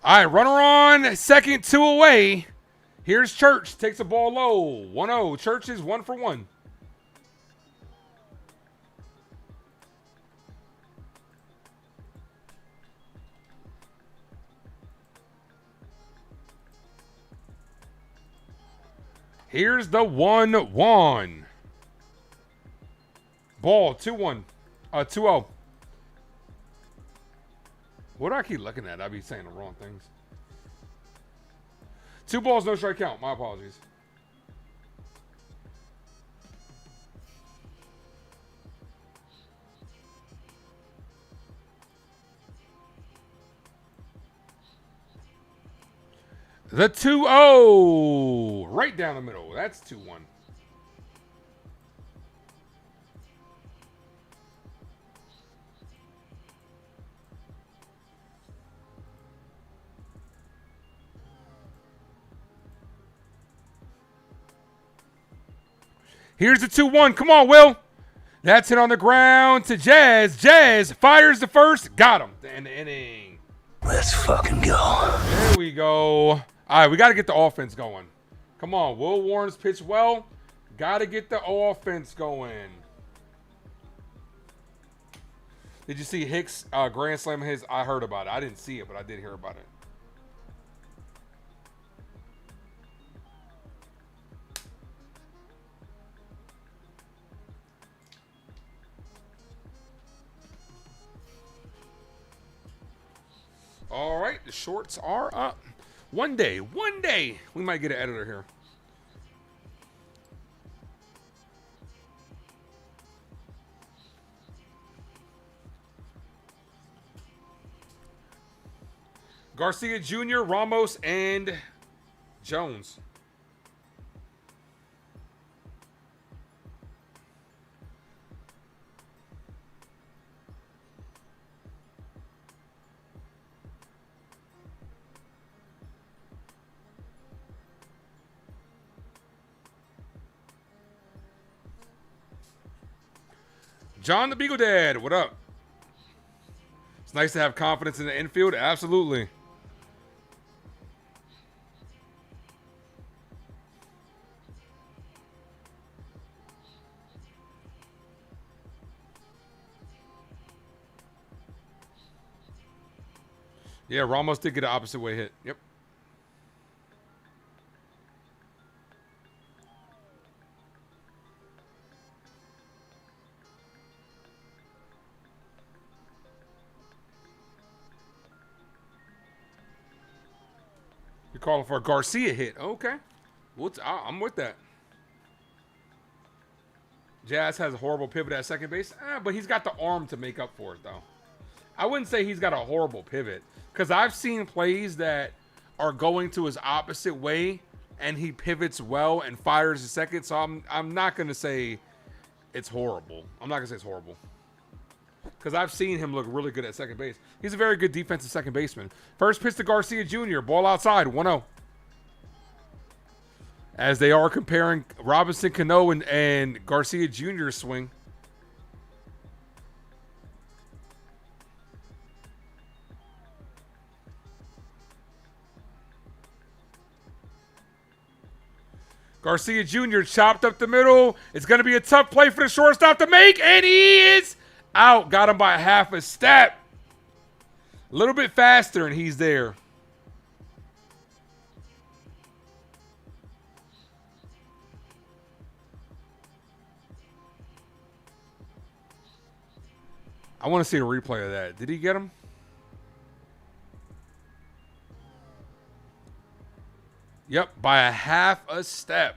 All right, runner on second, 2 away. Here's Church. Takes the ball low. 1-0. Church is 1 for 1. Here's the 1-1. Ball, 2-1. 2-0. What do I keep looking at? I be saying the wrong things. 2 balls, no strike count. My apologies. The 2-0. Right down the middle. That's 2-1. Here's the 2-1. Come on, Will. That's it on the ground to Jazz. Jazz fires the first. Got him. And the inning. Let's fucking go. There we go. All right, we got to get the offense going. Come on. Will Warren's pitched well. Got to get the offense going. Did you see Hicks grand slam his? I heard about it. I didn't see it, but I did hear about it. All right, the shorts are up. One day, we might get an editor here. Garcia Jr., Ramos, and Jones. John the Beagle Dad, what up? It's nice to have confidence in the infield. Absolutely. Yeah, Ramos did get an opposite way hit. Yep. You're calling for a Garcia hit. Okay. I'm with that. Jazz has a horrible pivot at second base. But he's got the arm to make up for it, though. I wouldn't say he's got a horrible pivot. Because I've seen plays that are going to his opposite way, and he pivots well and fires a second. So I'm not going to say it's horrible. I'm not going to say it's horrible. Because I've seen him look really good at second base. He's a very good defensive second baseman. First pitch to Garcia Jr. Ball outside, 1-0. As they are comparing Robinson Cano and Garcia Jr.'s swing. Garcia Jr. chopped up the middle. It's going to be a tough play for the shortstop to make, and he is out. Got him by half a step. A little bit faster, and he's there. I want to see a replay of that. Did he get him? Yep, by a half a step.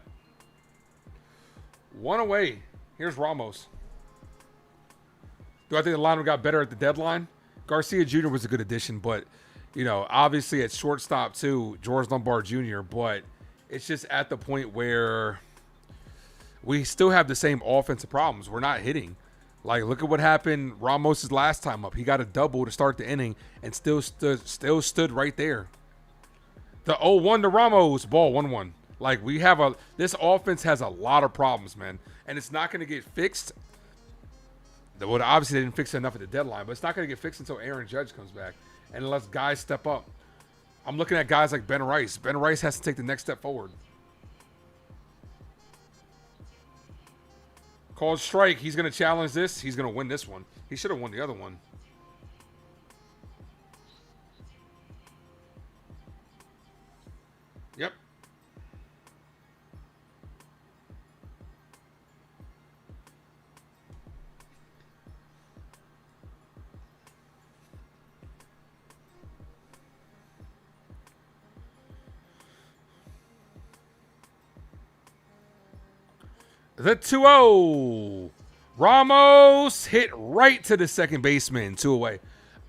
1 away. Here's Ramos. Do I think the lineup got better at the deadline? Garcia Jr. was a good addition, but, you know, obviously at shortstop too, George Lombard Jr., but it's just at the point where we still have the same offensive problems. We're not hitting. Like, look at what happened Ramos' last time up. He got a double to start the inning and still stood right there. The 0-1 to Ramos, ball 1-1. Like, this offense has a lot of problems, man. And it's not going to get fixed. Well, obviously they didn't fix it enough at the deadline, but it's not going to get fixed until Aaron Judge comes back. And unless guys step up. I'm looking at guys like Ben Rice. Ben Rice has to take the next step forward. Called strike. He's going to challenge this. He's going to win this one. He should have won the other one. Yep. The 2-0. Ramos hit right to the second baseman. 2 away.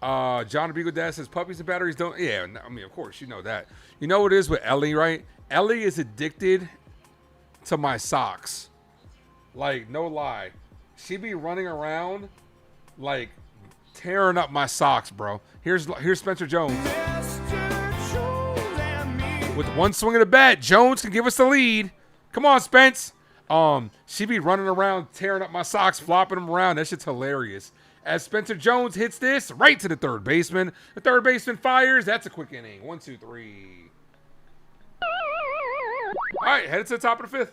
John Beagle Dad says puppies and batteries don't. Yeah, I mean, of course, you know that. You know what it is with Ellie, right? Ellie is addicted to my socks. Like, no lie. She be running around, like, tearing up my socks, bro. Here's Spencer Jones. With one swing of the bat, Jones can give us the lead. Come on, Spence. She be running around, tearing up my socks, flopping them around. That shit's hilarious. As Spencer Jones hits this right to the third baseman. The third baseman fires. That's a quick inning. 1, 2, 3. All right, headed to the top of the 5th.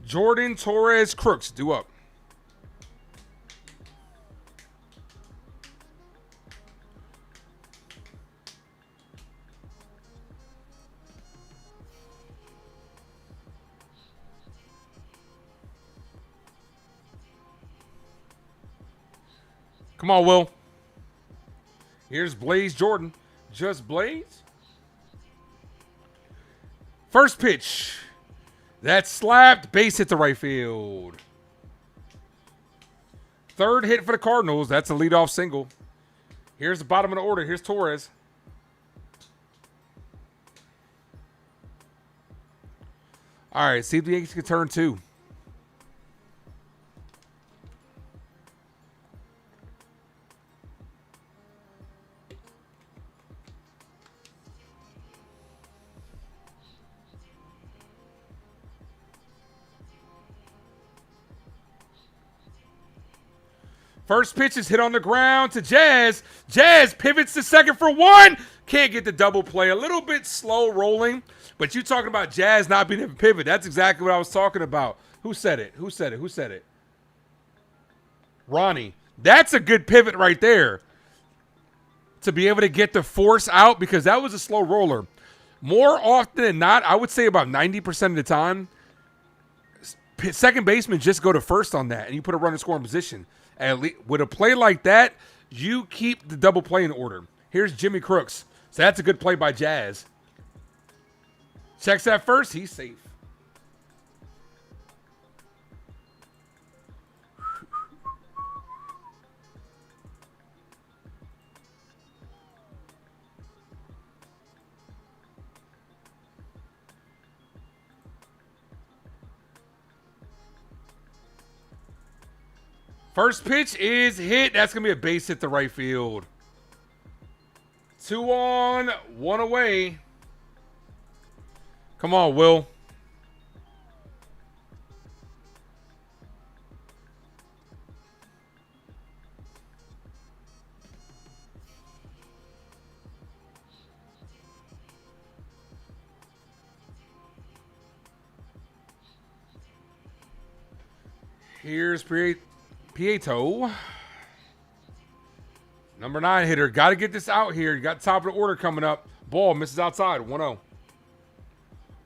Jordan Torres Crooks, due up. Come on, Will. Here's Blaze Jordan. Just Blaze. First pitch. That slapped. Base hit to right field. Third hit for the Cardinals. That's a leadoff single. Here's the bottom of the order. Here's Torres. All right, see if the Yankees can turn 2. First pitch is hit on the ground to Jazz. Jazz pivots to second for 1. Can't get the double play. A little bit slow rolling, but you talking about Jazz not being able to pivot. That's exactly what I was talking about. Who said it? Who said it? Who said it? Ronnie. That's a good pivot right there. To be able to get the force out, because that was a slow roller. More often than not, I would say about 90% of the time, second baseman just go to first on that, and you put a runner scoring position. At least, with a play like that, you keep the double play in order. Here's Jimmy Crooks. So that's a good play by Jazz. Checks that first. He's safe. First pitch is hit. That's going to be a base hit to right field. 2 on, 1 away. Come on, Will. Here's Prieto. Number 9 hitter. Got to get this out here. You got top of the order coming up. Ball misses outside. 1-0.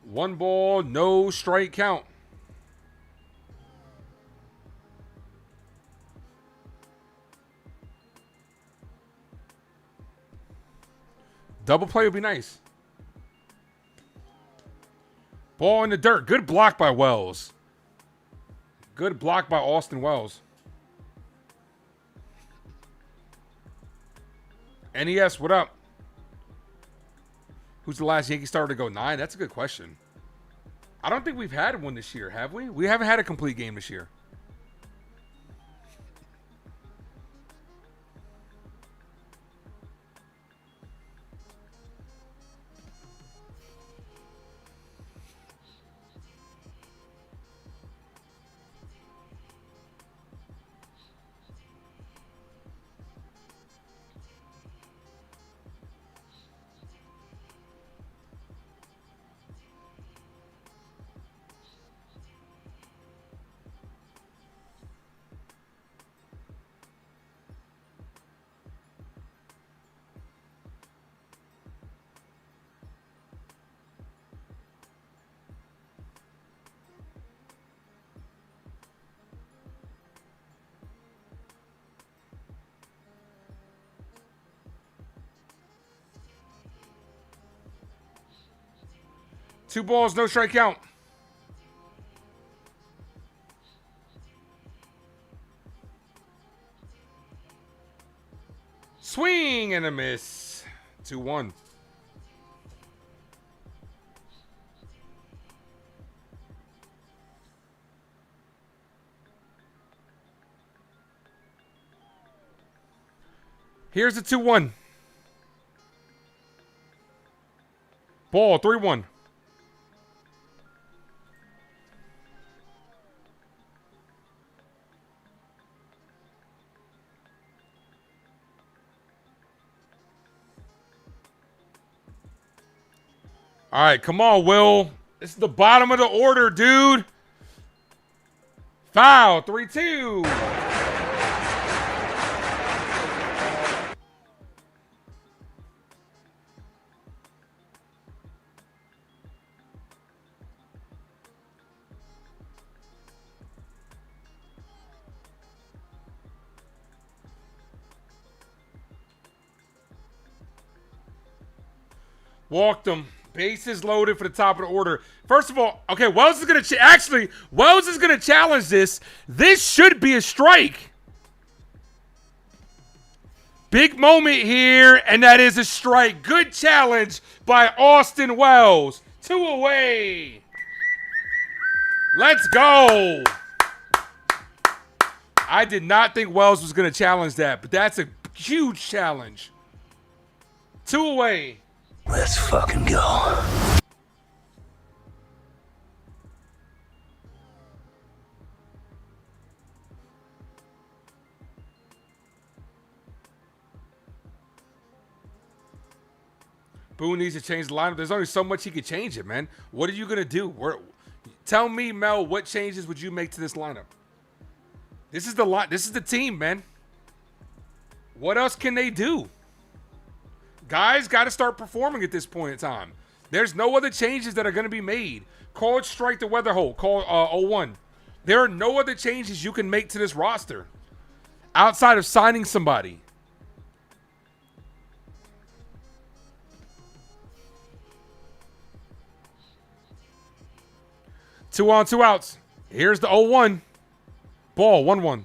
1 ball, no strike count. Double play would be nice. Ball in the dirt. Good block by Wells. Good block by Austin Wells. NES, what up? Who's the last Yankee starter to go 9? That's a good question. I don't think we've had one this year, have we? We haven't had a complete game this year. Two balls, no strike count. Swing and a miss. 2-1. Here's the 2-1. Ball, 3-1. All right, come on, Will. This is the bottom of the order, dude. Foul, 3-2. Walked him. Bases loaded for the top of the order. First of all, okay, Wells is going to Wells is going to challenge this. This should be a strike. Big moment here, and that is a strike. Good challenge by Austin Wells. 2 away. Let's go. I did not think Wells was going to challenge that, but that's a huge challenge. 2 away. Let's fucking go. Boone needs to change the lineup. There's only so much he could change it, man. What are you going to do? Tell me, Mel, what changes would you make to this lineup? This is the team, man. What else can they do? Guys got to start performing at this point in time. There's no other changes that are going to be made. Call it strike the weather hole. Call 0-1. There are no other changes you can make to this roster outside of signing somebody. Two on, 2 outs. Here's the 0-1. Ball, 1-1.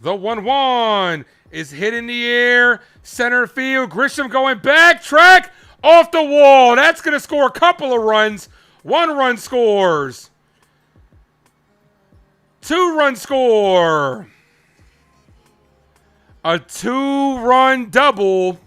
The 1-1 is hit in the air. Center field. Grisham going back. Track off the wall. That's going to score a couple of runs. 1 run scores. 2 run score. A 2-run double.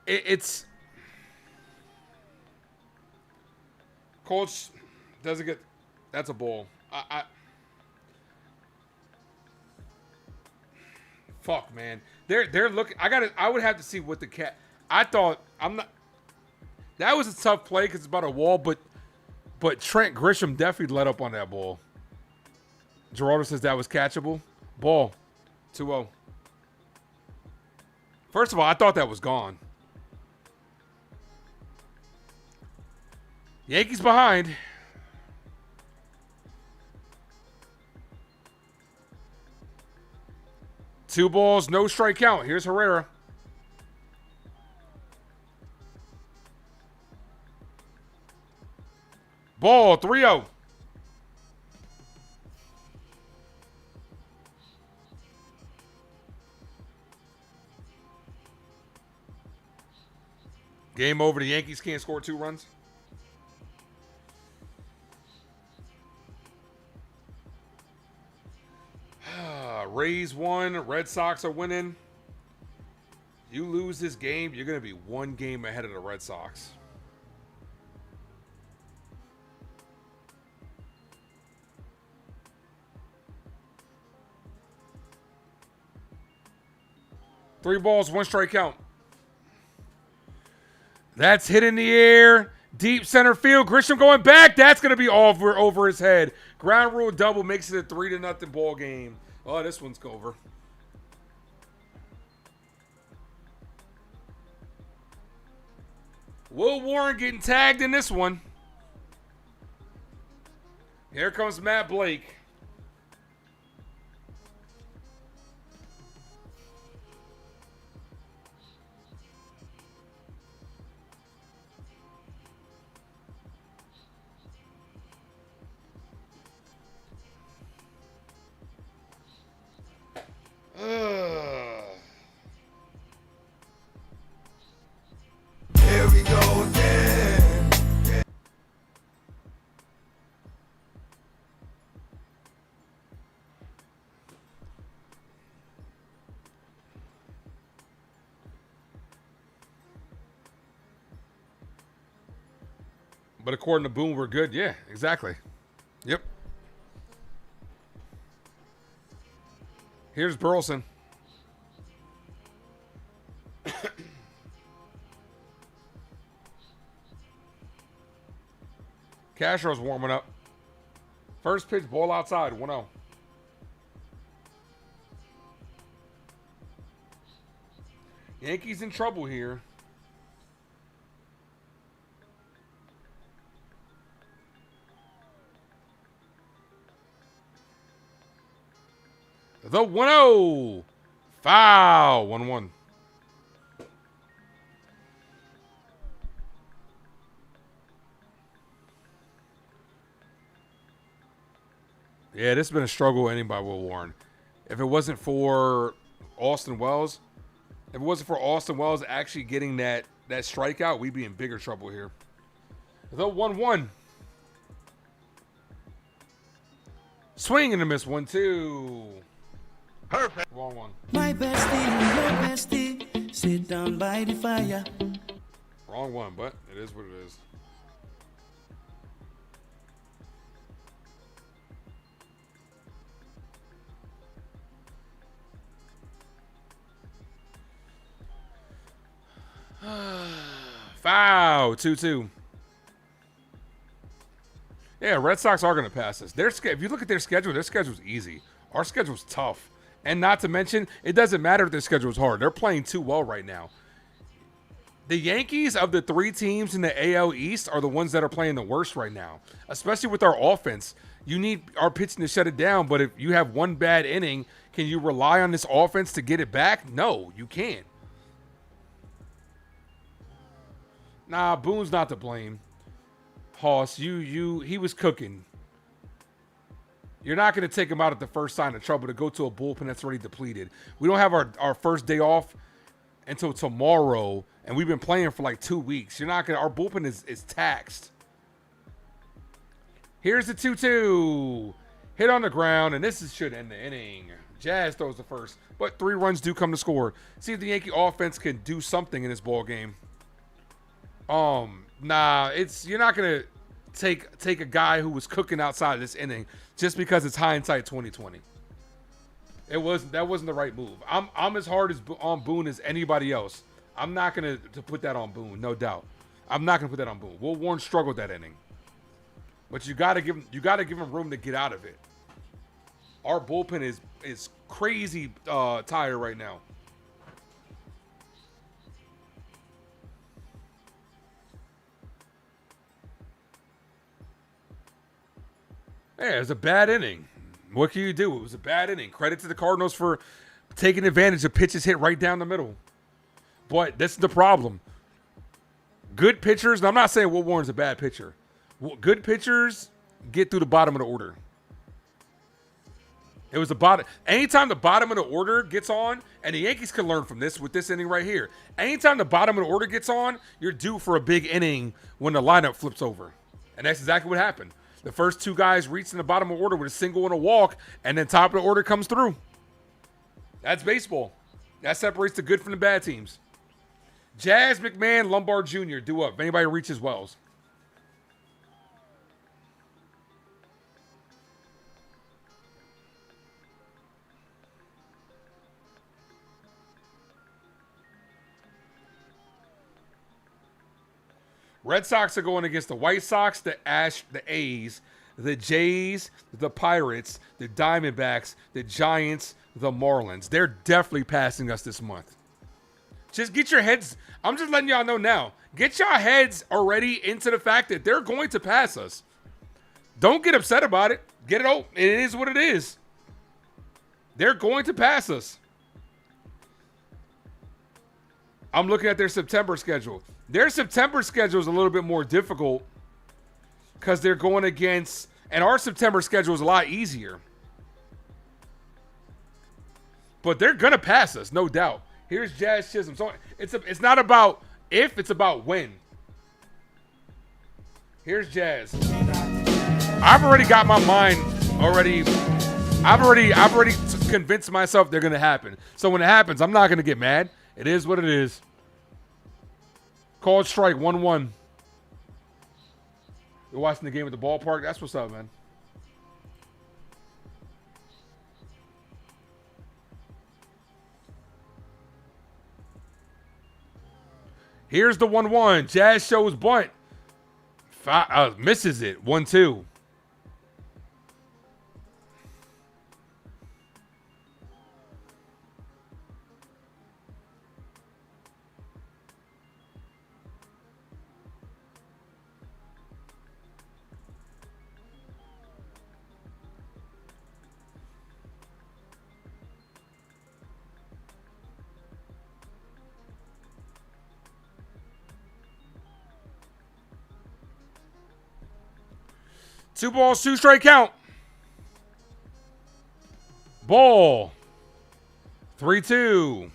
It's Colts doesn't get. That's a ball. Fuck, man. They're looking. I would have to see what the cat. I thought I'm not. That was a tough play because it's about a wall, but Trent Grisham definitely let up on that ball. Gerardo says that was catchable. Ball, 2-0. First of all, I thought that was gone. Yankees behind. Two balls, no strike count. Here's Herrera. Ball, 3-0. Game over. The Yankees can't score 2 runs. Rays won. Red Sox are winning. You lose this game, you're going to be 1 game ahead of the Red Sox. Three balls, 1 strike count. That's hit in the air. Deep center field. Grisham going back. That's going to be over his head. Ground rule double makes it a 3-0 ball game. Oh, this one's over. Will Warren getting tagged in this one. Here comes Matt Blake. Here we go again. But according to Boone, we're good. Yeah, exactly. Yep. Here's Burleson. Castro's warming up. First pitch, ball outside, 1-0. Yankees in trouble here. The 1-0. Foul. 1-1. Yeah, this has been a struggle ending by Will Warren. If it wasn't for Austin Wells, actually getting that strikeout, we'd be in bigger trouble here. The 1-1. Swing and a miss. 1-2. Perfect. Wrong one. My bestie, your bestie, sit down by the fire. Wrong one, but it is what it is. Foul. 2-2. Yeah, Red Sox are going to pass us. If you look at their schedule's easy. Our schedule's tough. And not to mention, it doesn't matter if their schedule is hard. They're playing too well right now. The Yankees of the 3 teams in the AL East are the ones that are playing the worst right now, especially with our offense. You need our pitching to shut it down, but if you have one bad inning, can you rely on this offense to get it back? No, you can't. Nah, Boone's not to blame. Hoss, he was cooking. You're not going to take him out at the first sign of trouble to go to a bullpen that's already depleted. We don't have our first day off until tomorrow, and we've been playing for like 2 weeks. You're not going to. Our bullpen is taxed. Here's the 2-2. Hit on the ground, and should end the inning. Jazz throws the first, but 3 runs do come to score. See if the Yankee offense can do something in this ball game. Nah, you're not gonna take a guy who was cooking outside of this inning just because it's hindsight 2020. That wasn't the right move. I'm as hard on Boone as anybody else. I'm not gonna put that on Boone, no doubt. I'm not gonna put that on Boone. Will Warren struggled that inning, but you gotta give him room to get out of it. Our bullpen is crazy tired right now. Yeah, it was a bad inning. What can you do? It was a bad inning. Credit to the Cardinals for taking advantage of pitches hit right down the middle. But this is the problem. Good pitchers, and I'm not saying Will Warren's a bad pitcher. Good pitchers get through the bottom of the order. It was the bottom. Anytime the bottom of the order gets on, and the Yankees can learn from this with this inning right here. Anytime the bottom of the order gets on, you're due for a big inning when the lineup flips over. And that's exactly what happened. The first 2 guys reached in the bottom of the order with a single and a walk, and then top of the order comes through. That's baseball. That separates the good from the bad teams. Jazz, McMahon, Lombard Jr. due up. If anybody reaches Wells. Red Sox are going against the White Sox, the A's, the Jays, the Pirates, the Diamondbacks, the Giants, the Marlins. They're definitely passing us this month. Just get your heads. I'm just letting y'all know now. Get your heads already into the fact that they're going to pass us. Don't get upset about it. Get it out. It is what it is. They're going to pass us. I'm looking at their September schedule. Their September schedule is a little bit more difficult because they're going against, and our September schedule is a lot easier. But they're going to pass us, no doubt. Here's Jazz Chisholm. So it's not about if, it's about when. Here's Jazz. I've already got my mind already. I've already convinced myself they're going to happen. So when it happens, I'm not going to get mad. It is what it is. Called strike, 1-1. You're watching the game at the ballpark? That's what's up, man. Here's the 1-1. Jazz shows bunt. Misses it. 1-2. Two balls, 2 strike count. Ball. 3-2.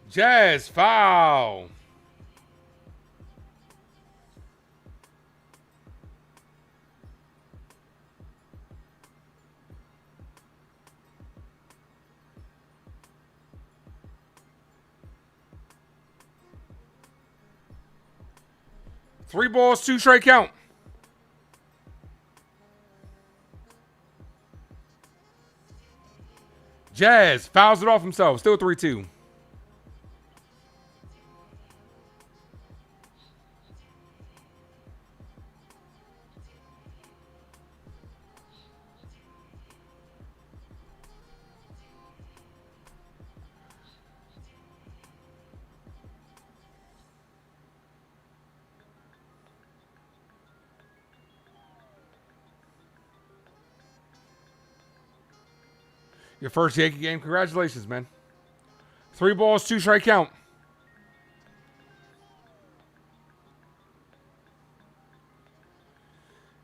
Jazz foul. Three balls, 2 strike count. Jazz fouls it off himself. Still 3-2. Your first Yankee game. Congratulations, man. 3 balls, 2 strike count.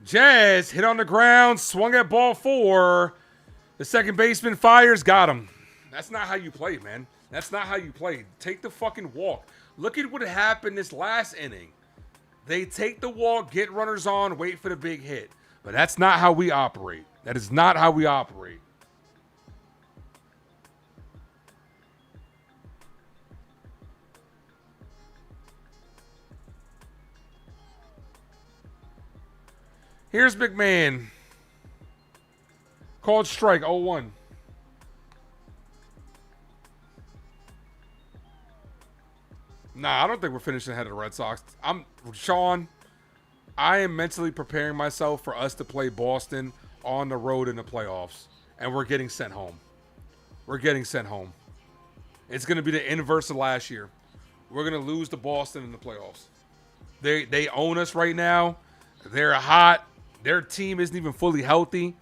Jazz hit on the ground, swung at ball 4. The second baseman fires, got him. That's not how you play, man. That's not how you play. Take the fucking walk. Look at what happened this last inning. They take the walk, get runners on, wait for the big hit. But that's not how we operate. That is not how we operate. Here's McMahon. Called strike, 0-1. Nah, I don't think we're finishing ahead of the Red Sox. Sean, I am mentally preparing myself for us to play Boston on the road in the playoffs. And we're getting sent home. We're getting sent home. It's going to be the inverse of last year. We're going to lose to Boston in the playoffs. They own us right now. They're hot. Their team isn't even fully healthy.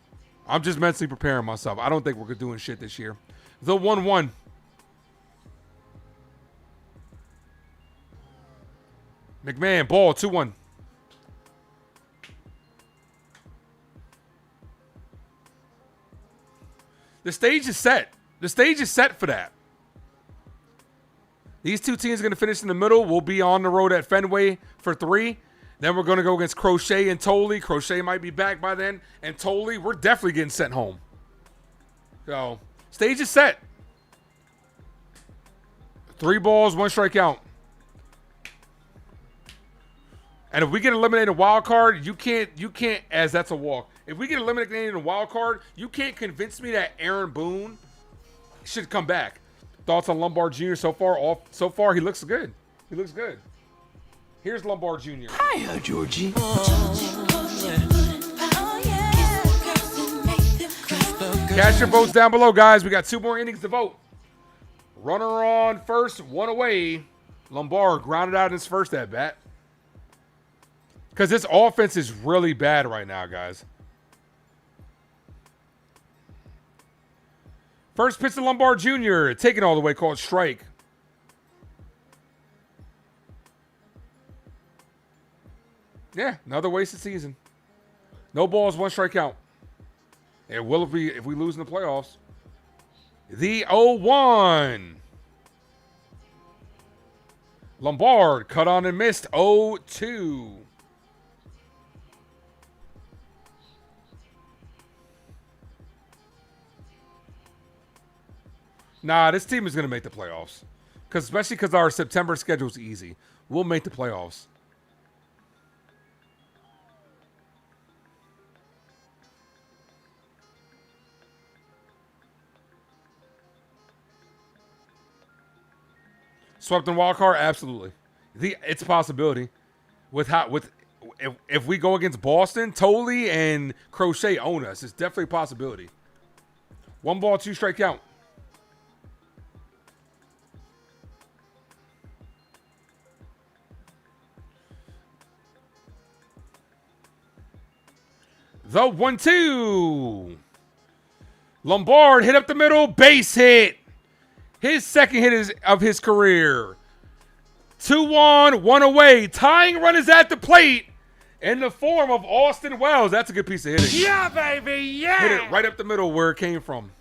I'm just mentally preparing myself. I don't think we're doing shit this year. The 1-1. McMahon, ball, 2-1. The stage is set. The stage is set for that. These two teams are going to finish in the middle. We'll be on the road at Fenway for 3. Then we're going to go against Crochet and Tolley. Crochet might be back by then. And Tolley, we're definitely getting sent home. So, stage is set. 3 balls, 1 strikeout. And if we get eliminated in wild card, you can't, as that's a walk. If we get eliminated in wild card, you can't convince me that Aaron Boone should come back. Thoughts on Lombard Jr. so far? He looks good. He looks good. Here's Lombard Jr. Hiya, Georgie. Cast your votes down below, guys. We got 2 more innings to vote. Runner on first, 1 away. Lombard grounded out in his first at bat. Because this offense is really bad right now, guys. First pitch to Lombard Jr. Taken all the way, called strike. Yeah, another wasted season. No balls, 1 strikeout. It will be if we lose in the playoffs. The 0-1. Lombard cut on and missed. 0-2. Nah, this team is going to make the playoffs. Especially because our September schedule is easy. We'll make the playoffs. Swept in wild card? Absolutely. It's a possibility. If we go against Boston, Tolley and Crochet own us. It's definitely a possibility. 1 ball, 2 strike count. The 1-2. Lombard hit up the middle, base hit. His second hit of his career. 2 on, 1 away. Tying run is at the plate in the form of Austin Wells. That's a good piece of hitting. Yeah, baby, yeah. Hit it right up the middle where it came from.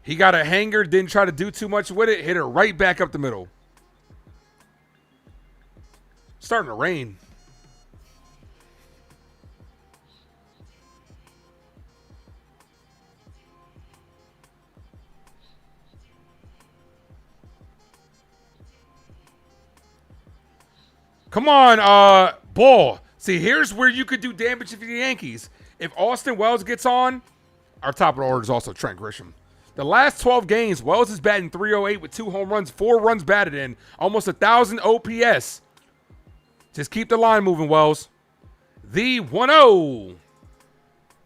He got a hanger, didn't try to do too much with it. Hit it right back up the middle. Starting to rain. Come on, Ball. See, here's where you could do damage for the Yankees. If Austin Wells gets on, our top of the order is also Trent Grisham. The last 12 games, Wells is batting .308 with 2 home runs, 4 runs batted in, almost 1,000 OPS. Just keep the line moving, Wells. The 1-0.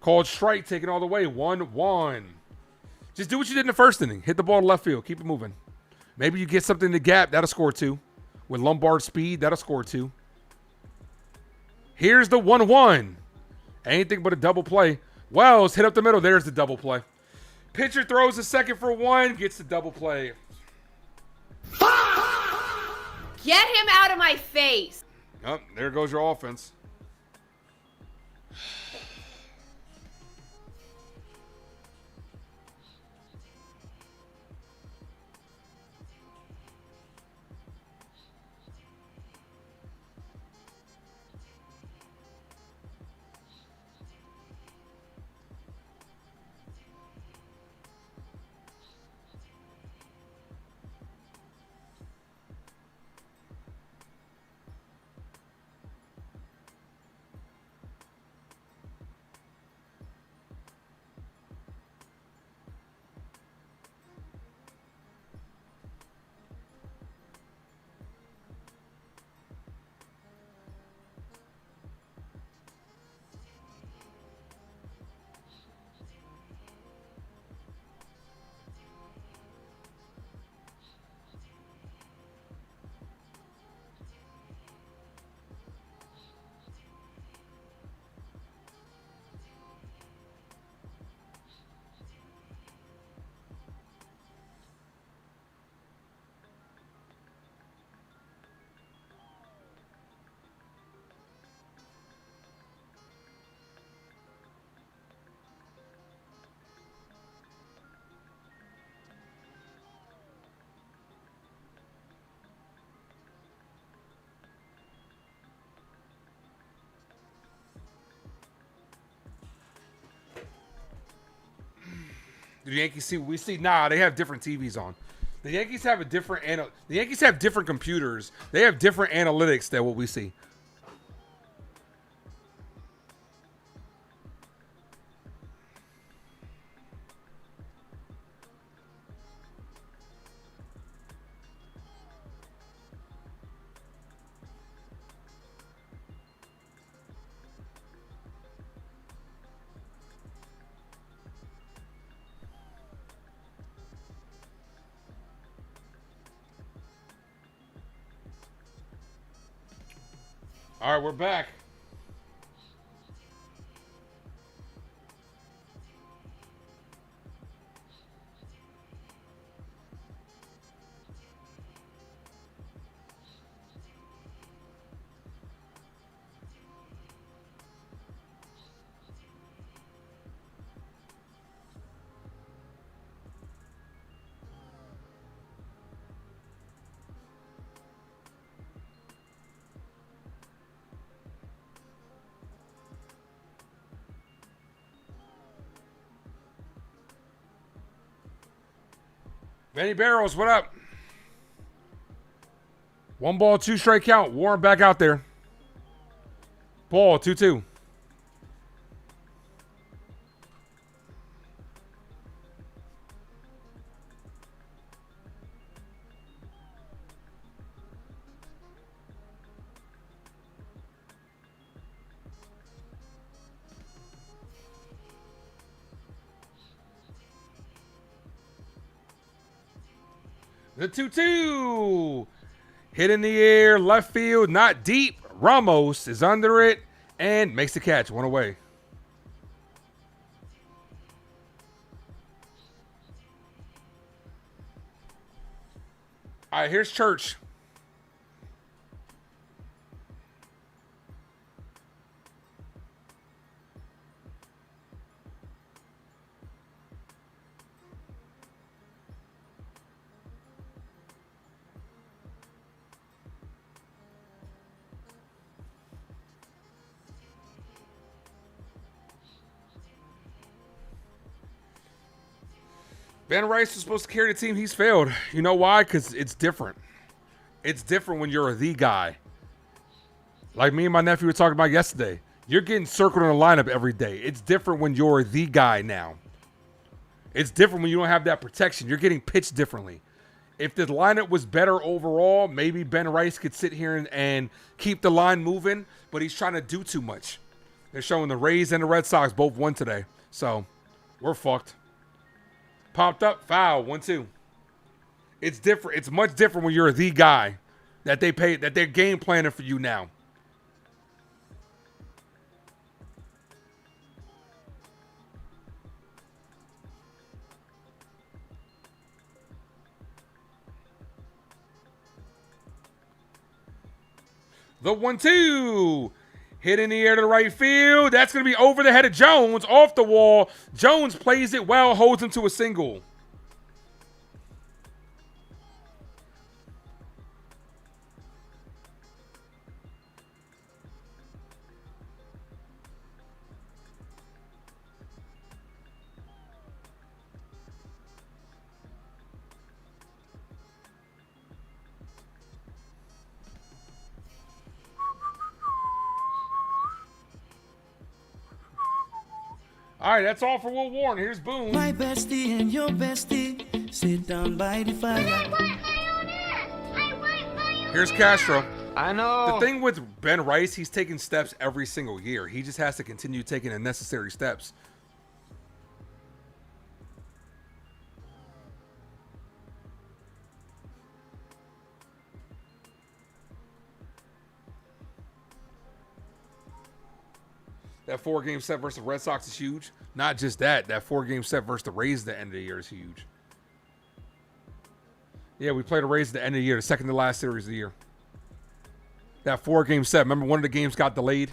Called strike, taken all the way. 1-1. Just do what you did in the first inning. Hit the ball to left field. Keep it moving. Maybe you get something in the gap. That'll score 2. With Lombard speed, that'll score 2. Here's the 1-1. Anything but a double play. Wells hit up the middle. There's the double play. Pitcher throws a second for 1. Gets the double play. Get him out of my face. Oh, there goes your offense. Do the Yankees see what we see? Nah, they have different TVs on. The Yankees have the Yankees have different computers. They have different analytics than what we see. All right, we're back. Benny Barrows, what up? 1 ball, 2 strike count. Warren back out there. Ball, 2-2. The 2-2. Hit in the air, left field, not deep. Ramos is under it and makes the catch. 1 away. All right, here's Church. Van Rice was supposed to carry the team. He's failed. You know why? Because it's different. It's different when you're the guy. Like me and my nephew were talking about yesterday. You're getting circled in the lineup every day. It's different when you're the guy now. It's different when you don't have that protection. You're getting pitched differently. If the lineup was better overall, maybe Ben Rice could sit here and keep the line moving, but he's trying to do too much. They're showing the Rays and the Red Sox both won today. So, we're fucked. Popped up, foul, 1-2. It's different. It's much different when you're the guy that they pay, that they're game planning for you now. The 1-2. Hit in the air to the right field. That's going to be over the head of Jones, off the wall. Jones plays it well, holds him to a single. All right, that's all for Will Warren. Here's Boone. My bestie and your bestie sit down by the fire. Here's Castro. I know. The thing with Ben Rice, he's taking steps every single year. He just has to continue taking the necessary steps. That 4-game set versus the Red Sox is huge. Not just that. That 4-game set versus the Rays at the end of the year is huge. Yeah, we played the Rays at the end of the year, the second to last series of the year. That 4-game set. Remember one of the games got delayed?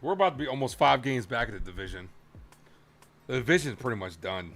We're about to be almost 5 games back in the division. The division's pretty much done.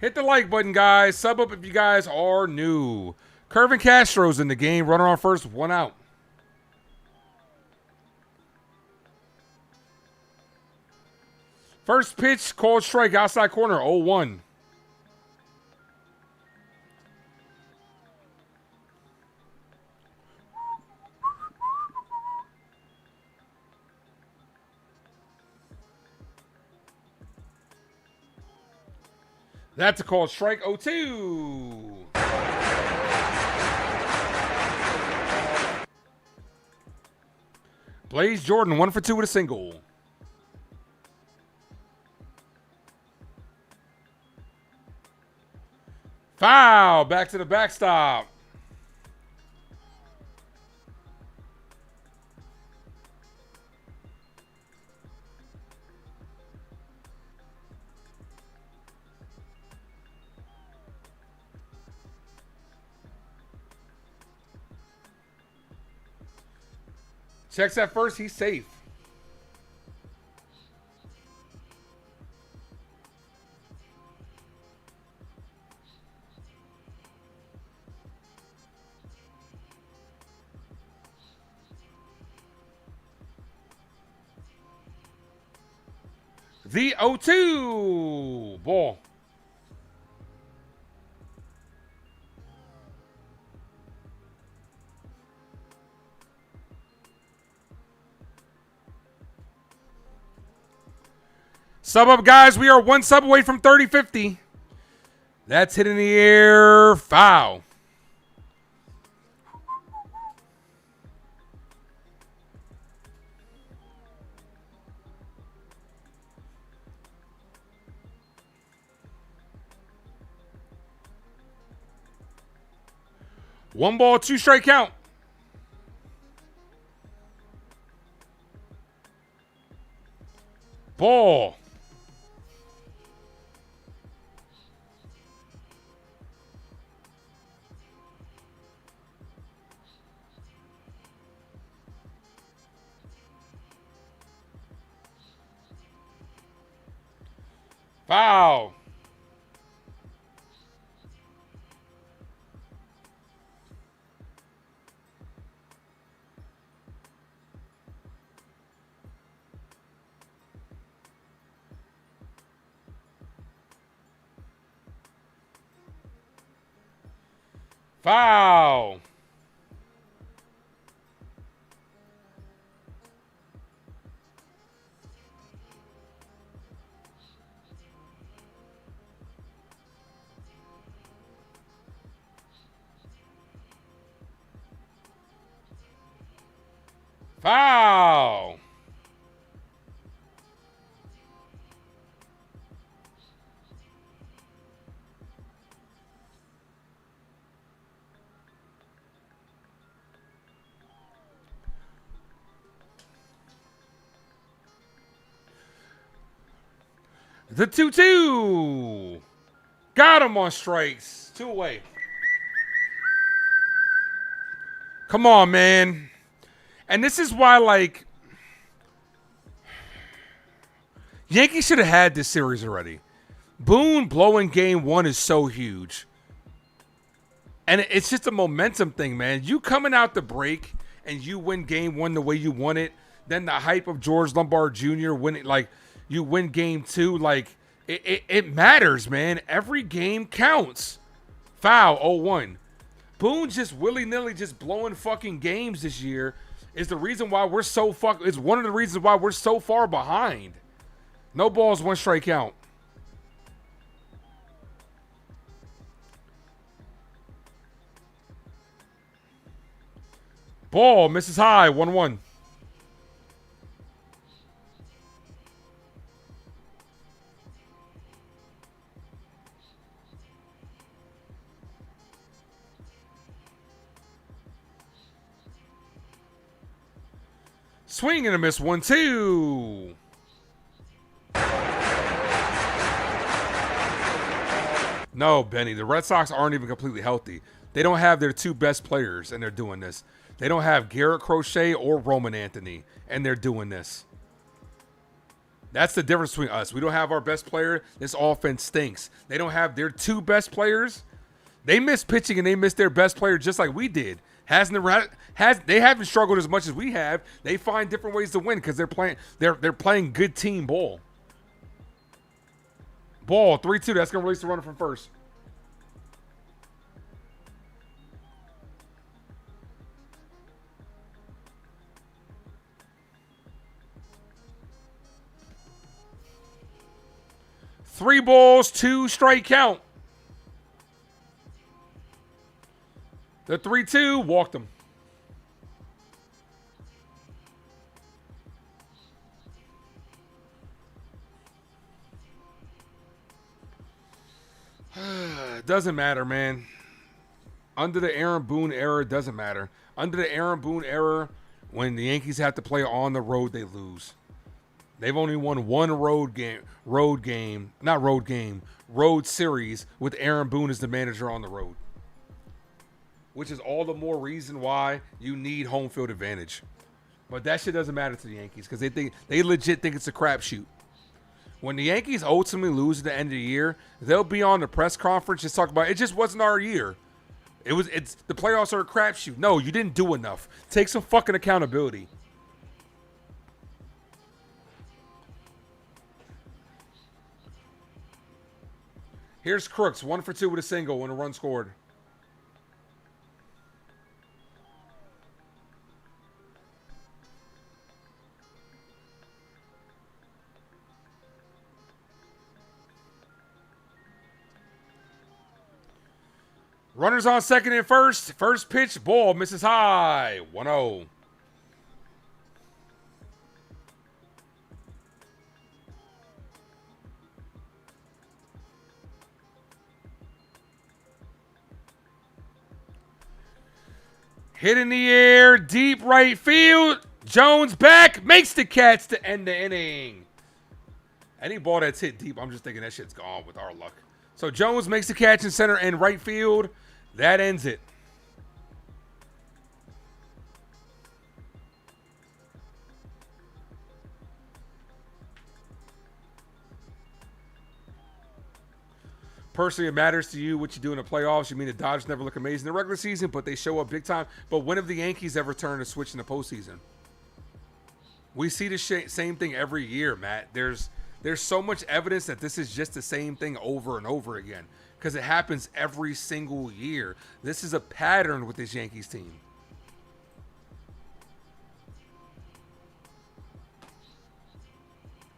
Hit the like button, guys. Sub up if you guys are new. Curvin Castro's in the game. Runner on first, 1 out. First pitch, called strike, outside corner, 0-1. That's a called strike, 0-2. Blaze Jordan, 1 for 2 with a single. Foul, back to the backstop. Checks at first, he's safe. The 0-2 ball. Sub up, guys. We are 1 sub away from 30-50. That's hit in the air. Foul. One ball, two strike count. Ball. Foul. Foul. Foul. The 2-2. Got him on strikes. 2 away. Come on, man. And this is why, like, Yankees should have had this series already. Boone blowing game 1 is so huge. And it's just a momentum thing, man. You coming out the break and you win game 1 the way you won it, then the hype of George Lombard Jr. winning, like, you win game 2, like, it matters, man. Every game counts. Foul, 0-1. Boone just willy-nilly just blowing fucking games this year is the reason why we're so is one of the reasons why we're so far behind. No balls, 1 strike count. Ball misses high, 1-1. Swing and a miss, 1-2. No, Benny, the Red Sox aren't even completely healthy. They don't have their 2 best players, and they're doing this. They don't have Garrett Crochet or Roman Anthony, and they're doing this. That's the difference between us. We don't have our best player. This offense stinks. They don't have their 2 best players. They miss pitching, and they miss their best player just like we did. They haven't struggled as much as we have. They find different ways to win because they're playing good team ball. Ball 3-2. That's gonna release the runner from first. Three balls, 2 strike count. The 3-2 walked him. Doesn't matter, man. Under the Aaron Boone era, it doesn't matter. Under the Aaron Boone era, when the Yankees have to play on the road, they lose. They've only won 1 road series with Aaron Boone as the manager on the road. Which is all the more reason why you need home field advantage. But that shit doesn't matter to the Yankees because they legit think it's a crapshoot. When the Yankees ultimately lose at the end of the year, they'll be on the press conference just talk about it just wasn't our year. It's the playoffs are a crapshoot. No, you didn't do enough. Take some fucking accountability. Here's Crooks, 1 for 2 with a single when a run scored. Runners on second and first. First pitch, ball misses high. 1-0. Hit in the air, deep right field. Jones back, makes the catch to end the inning. Any ball that's hit deep, I'm just thinking that shit's gone with our luck. So Jones makes the catch in center and right field. That ends it. Personally, it matters to you what you do in the playoffs. You mean the Dodgers never look amazing in the regular season, but they show up big time. But when have the Yankees ever turned a switch in the postseason? We see the same thing every year, Matt. There's so much evidence that this is just the same thing over and over again because it happens every single year. This is a pattern with this Yankees team.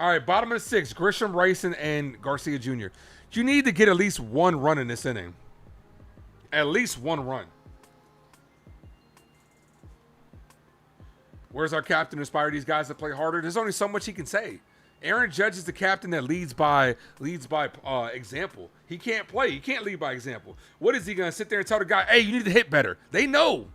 All right, bottom of the sixth, Grisham, Ricin, and Garcia Jr. You need to get at least one run in this inning. At least one run. Where's our captain to inspire these guys to play harder? There's only so much he can say. Aaron Judge is the captain that leads by example. He can't play. He can't lead by example. What is he going to sit there and tell the guy, hey, you need to hit better? They know.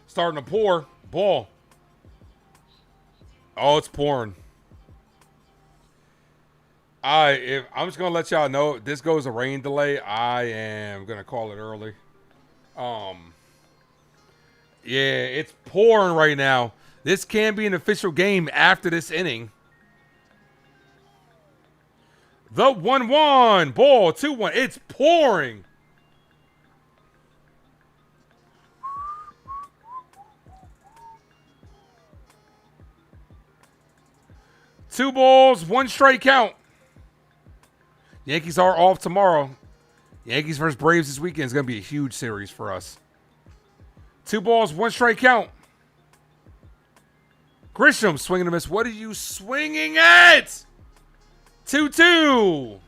Starting to pour. Ball. Oh, it's pouring. I'm just going to let y'all know, if this goes a rain delay, I am going to call it early. Yeah, it's pouring right now. This can be an official game after this inning. The 1-1. Ball, 2-1. It's pouring. Two balls, one strike count. Yankees are off tomorrow. Yankees versus Braves this weekend is going to be a huge series for us. Two balls, one strike count. Grisham swinging a miss. What are you swinging at? 2-2.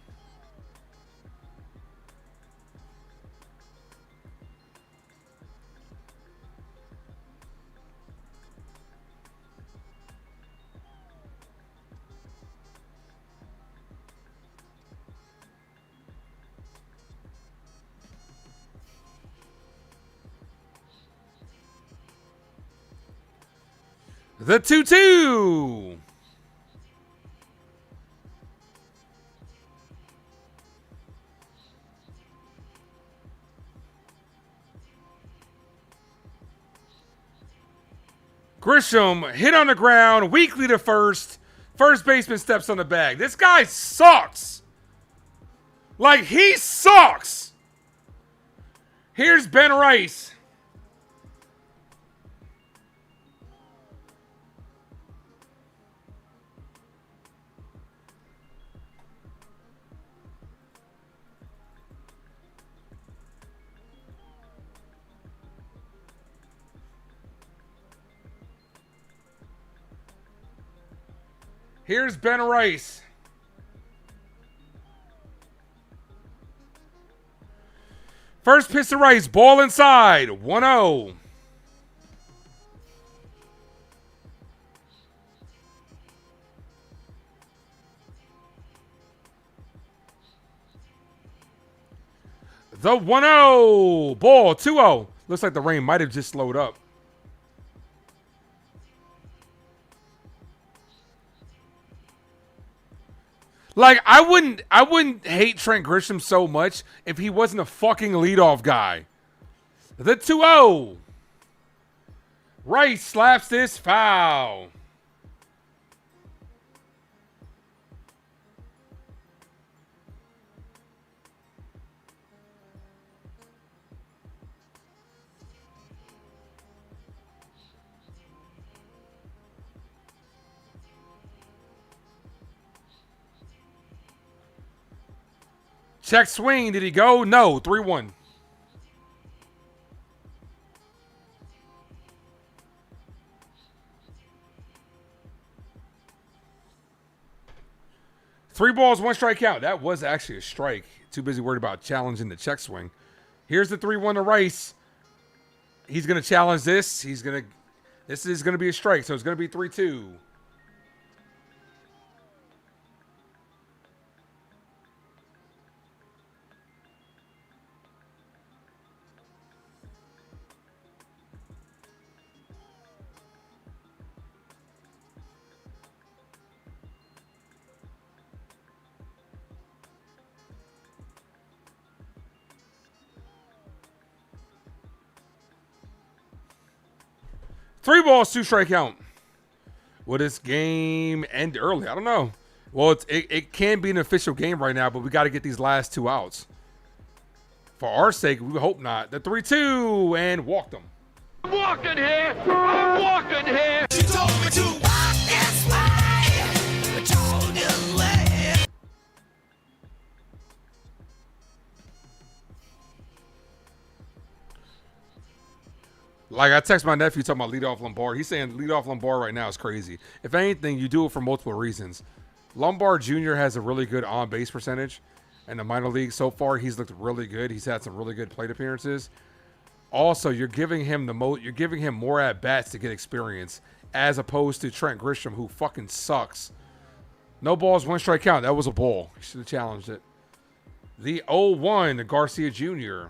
The 2-2. Grisham hit on the ground, weakly to first. First baseman steps on the bag. This guy sucks. Like, he sucks. Here's Ben Rice. Here's Ben Rice. First pitch to Rice, ball inside, 1-0. The 1-0, ball, 2-0. Looks like the rain might have just slowed up. Like, I wouldn't hate Trent Grisham so much if he wasn't a fucking leadoff guy. The 2-0. Rice slaps this foul. Check swing. Did he go? No. 3-1. Three balls, one strike count. That was actually a strike. Too busy worried about challenging the check swing. Here's the 3-1 to Rice. He's going to challenge this. This is going to be a strike, so it's going to be 3-2. Three balls, two strike count. Will this game end early? I don't know. Well, it can be an official game right now, but we got to get these last two outs. For our sake, we hope not. The 3-2 and walked them. I'm walking here. I'm walking here. She told me to walk this way. I told you late. Like, I text my nephew talking about leadoff Lombard. He's saying leadoff Lombard right now is crazy. If anything, you do it for multiple reasons. Lombard Jr. has a really good on-base percentage. In the minor league so far, he's looked really good. He's had some really good plate appearances. Also, you're giving him more at-bats to get experience, as opposed to Trent Grisham, who fucking sucks. No balls, one strike count. That was a ball. He should have challenged it. The 0-1 to Garcia Jr.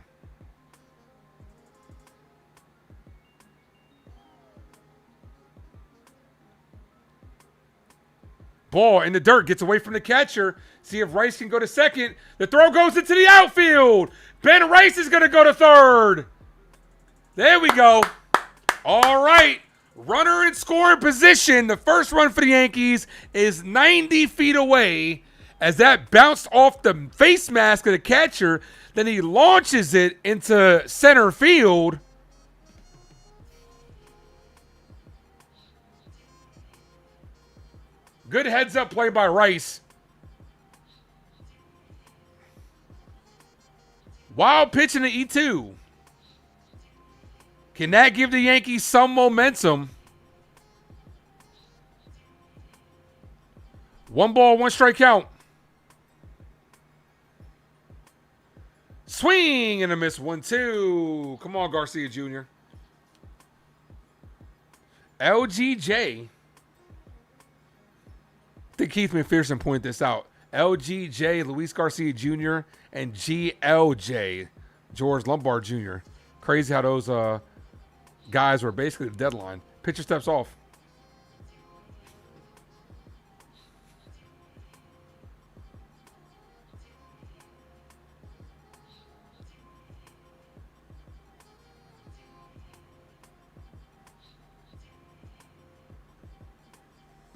Ball in the dirt, gets away from the catcher. See if Rice can go to second. The throw goes into the outfield. Ben Rice is going to go to third. There we go. All right. Runner in scoring position. The first run for the Yankees is 90 feet away as that bounced off the face mask of the catcher. Then he launches it into center field. Good heads-up play by Rice. Wild pitch in the E2. Can that give the Yankees some momentum? One ball, one strike count. Swing and a miss. 1-2. Come on, Garcia Jr. LGJ. I think Keith McPherson pointed this out. LGJ, Luis Garcia Jr., and GLJ, George Lombard Jr. Crazy how those guys were basically the deadline. Pitcher steps off.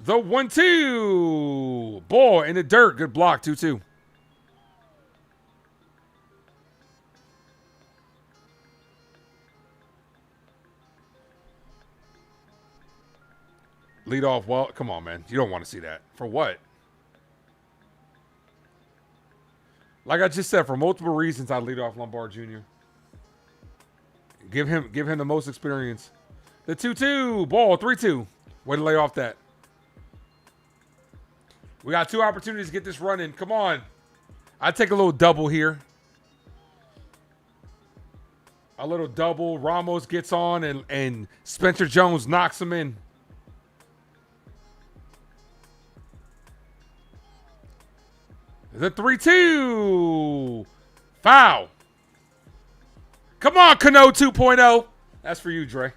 The 1-2. Ball in the dirt. Good block. 2-2. Lead off. Well, come on, man. You don't want to see that. For what? Like I just said, for multiple reasons, I lead off Lombard Jr. Give him the most experience. The 2-2. Ball. 3-2. Way to lay off that. We got two opportunities to get this running. Come on. I'd take a little double here. A little double. Ramos gets on, and Spencer Jones knocks him in. The 3-2. Foul. Come on, Cano 2.0. That's for you, Dre.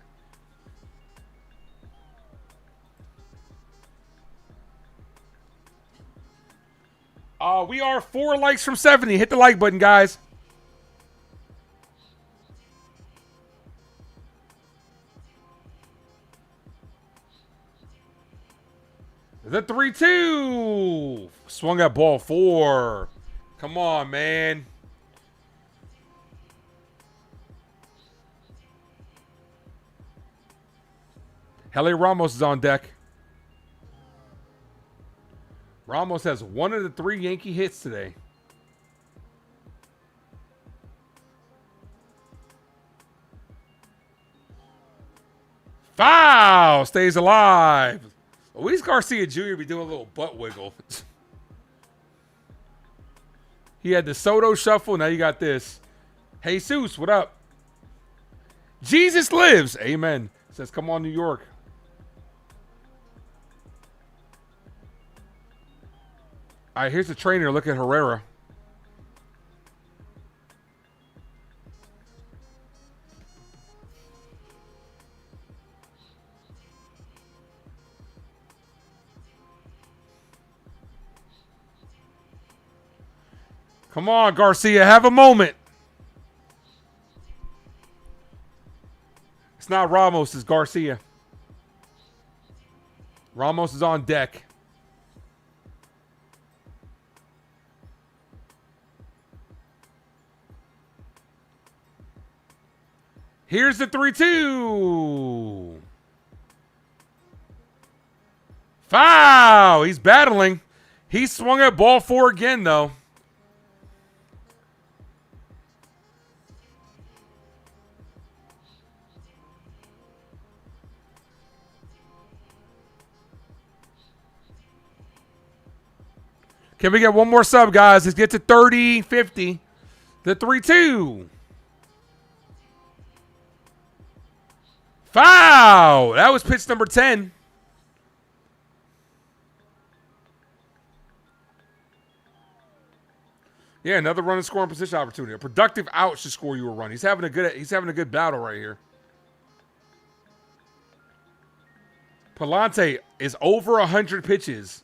We are 4 likes from 70. Hit the like button, guys. The 3-2. Swung at ball 4. Come on, man. Heli Ramos is on deck. Ramos has 1 of the 3 Yankee hits today. Foul! Stays alive. Luis Garcia Jr. be doing a little butt wiggle. He had the Soto shuffle. Now you got this. Jesus, what up? Jesus lives. Amen. Says, come on, New York. All right, here's the trainer. Look at Herrera. Come on, Garcia. Have a moment. It's not Ramos. It's Garcia. Ramos is on deck. Here's the 3-2. Foul. He's battling. He swung at ball 4 again, though. Can we get one more sub, guys? Let's get to 30, 50. The 3-2. Foul. That was pitch number 10. Yeah, another run and scoring position opportunity. A productive out should score you a run. He's having a good battle right here. Palante is over 100 pitches.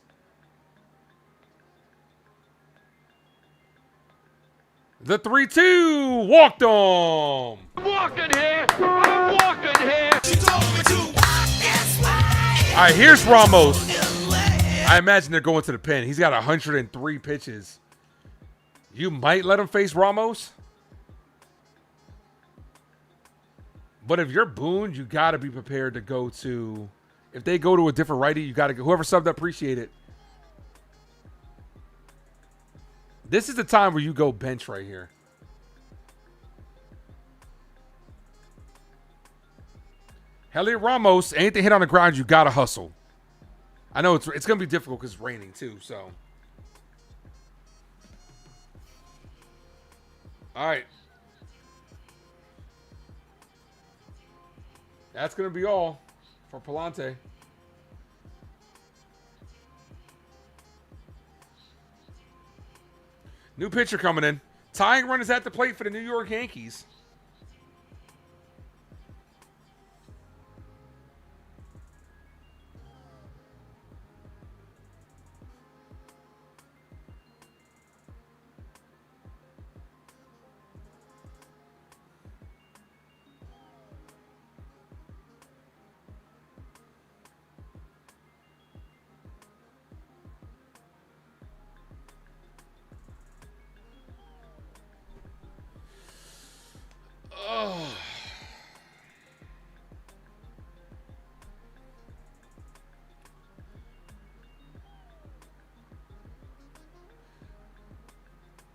The 3-2 walked on. I'm walking here. I'm walking here. She told me to walk this way. All right, here's Ramos. I imagine they're going to the pen. He's got 103 pitches. You might let him face Ramos. But if you're Boone, you got to be prepared to go to... If they go to a different righty, you got to go. Whoever subbed, appreciate it. This is the time where you go bench right here. Heli Ramos, anything hit on the ground, you got to hustle. I know it's going to be difficult because it's raining too, so. All right. That's going to be all for Palante. New pitcher coming in. Tying run is at the plate for the New York Yankees.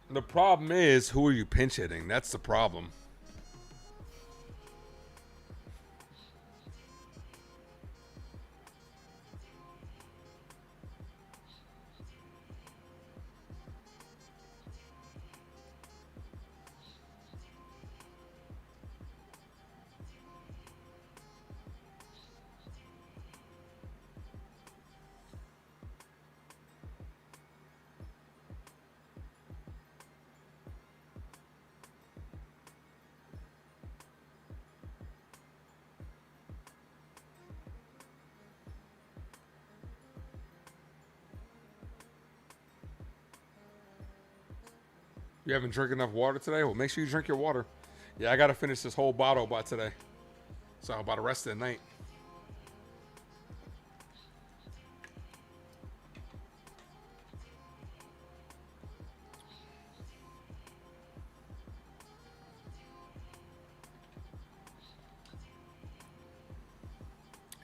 The problem is, who are you pinch hitting? That's the problem. You haven't drank enough water today? Well, make sure you drink your water. Yeah, I got to finish this whole bottle by today. So by the rest of the night.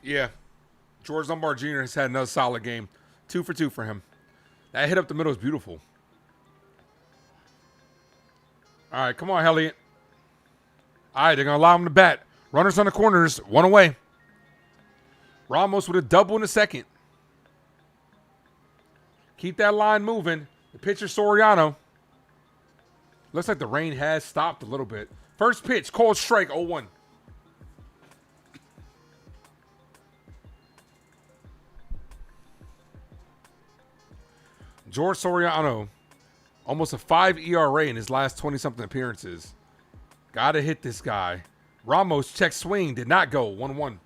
Yeah. George Lombard Jr. has had another solid game. 2 for 2 for him. That hit up the middle is beautiful. All right, come on, Elliott. All right, they're going to allow him to bat. Runners on the corners, 1 away. Ramos with a double in the second. Keep that line moving. The pitcher, Soriano. Looks like the rain has stopped a little bit. First pitch, called strike, 0-1. George Soriano, almost a 5 ERA in his last 20-something appearances. Got to hit this guy. Ramos check swing, did not go, 1-1.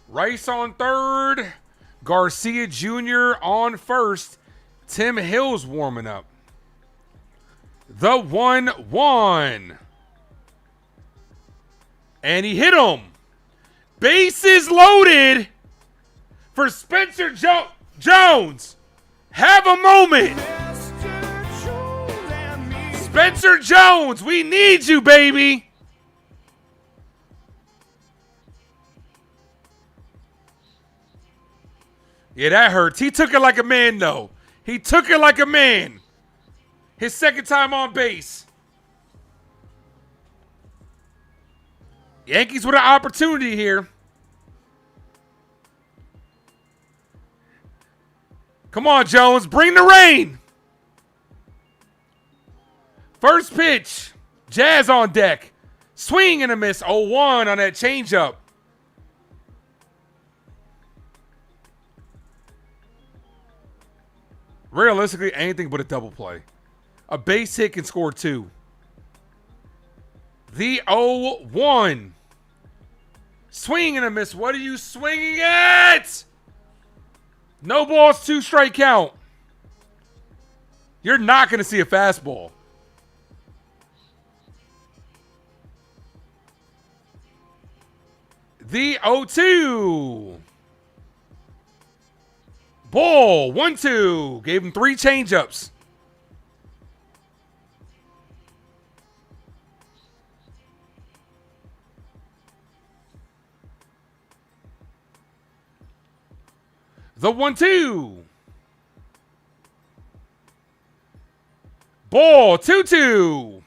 Rice on third. Garcia Jr. on first. Tim Hill's warming up. The 1-1. And he hit him. Bases loaded for Spencer Jones. Have a moment. Spencer Jones, we need you, baby. Yeah, that hurts. He took it like a man, though. He took it like a man. His second time on base. Yankees with an opportunity here. Come on, Jones. Bring the rain. First pitch. Jazz on deck. Swing and a miss. 0-1 on that changeup. Realistically, anything but a double play. A base hit can score 2. The 0-1. Swing and a miss. What are you swinging at? No balls, 2 strike count. You're not going to see a fastball. The 0-2. Ball, 1-2. Gave him 3 changeups. The 1-2. Ball, 2-2.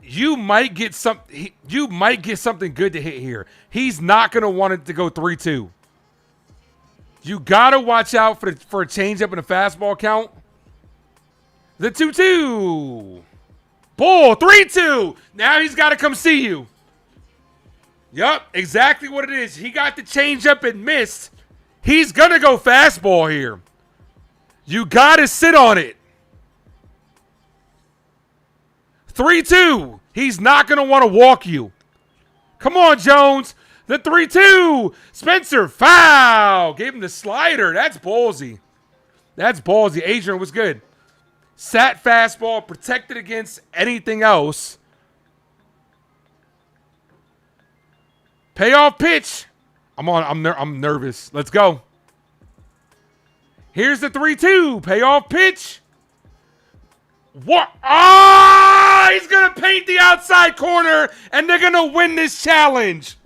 You might get something good to hit here. He's not going to want it to go 3-2. You got to watch out for a changeup and a fastball count. The 2-2. Ball, 3-2. Now he's got to come see you. Yup, exactly what it is. He got the changeup and missed. He's going to go fastball here. You got to sit on it. 3-2. He's not going to want to walk you. Come on, Jones. The 3-2. Spencer, foul. Gave him the slider. That's ballsy. That's ballsy. Adrian was good. Sat fastball, protected against anything else. Payoff pitch. I'm nervous. Let's go. Here's the 3-2. Payoff pitch. What? Ah! He's going to paint the outside corner, and they're going to win this challenge.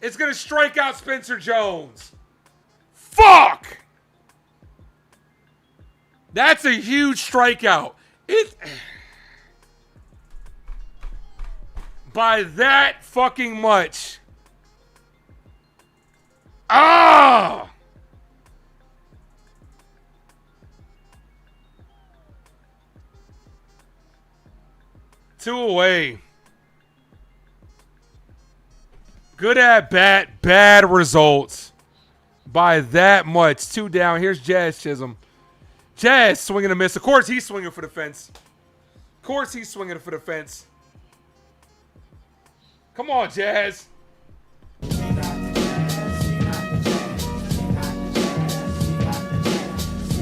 It's going to strike out Spencer Jones. Fuck! That's a huge strikeout. By that fucking much. Ah! 2 away. Good at bat, bad results. By that much. 2 down. Here's Jazz Chisholm. Jazz swinging a miss. Of course he's swinging for the fence. Of course he's swinging for the fence. Come on, Jazz.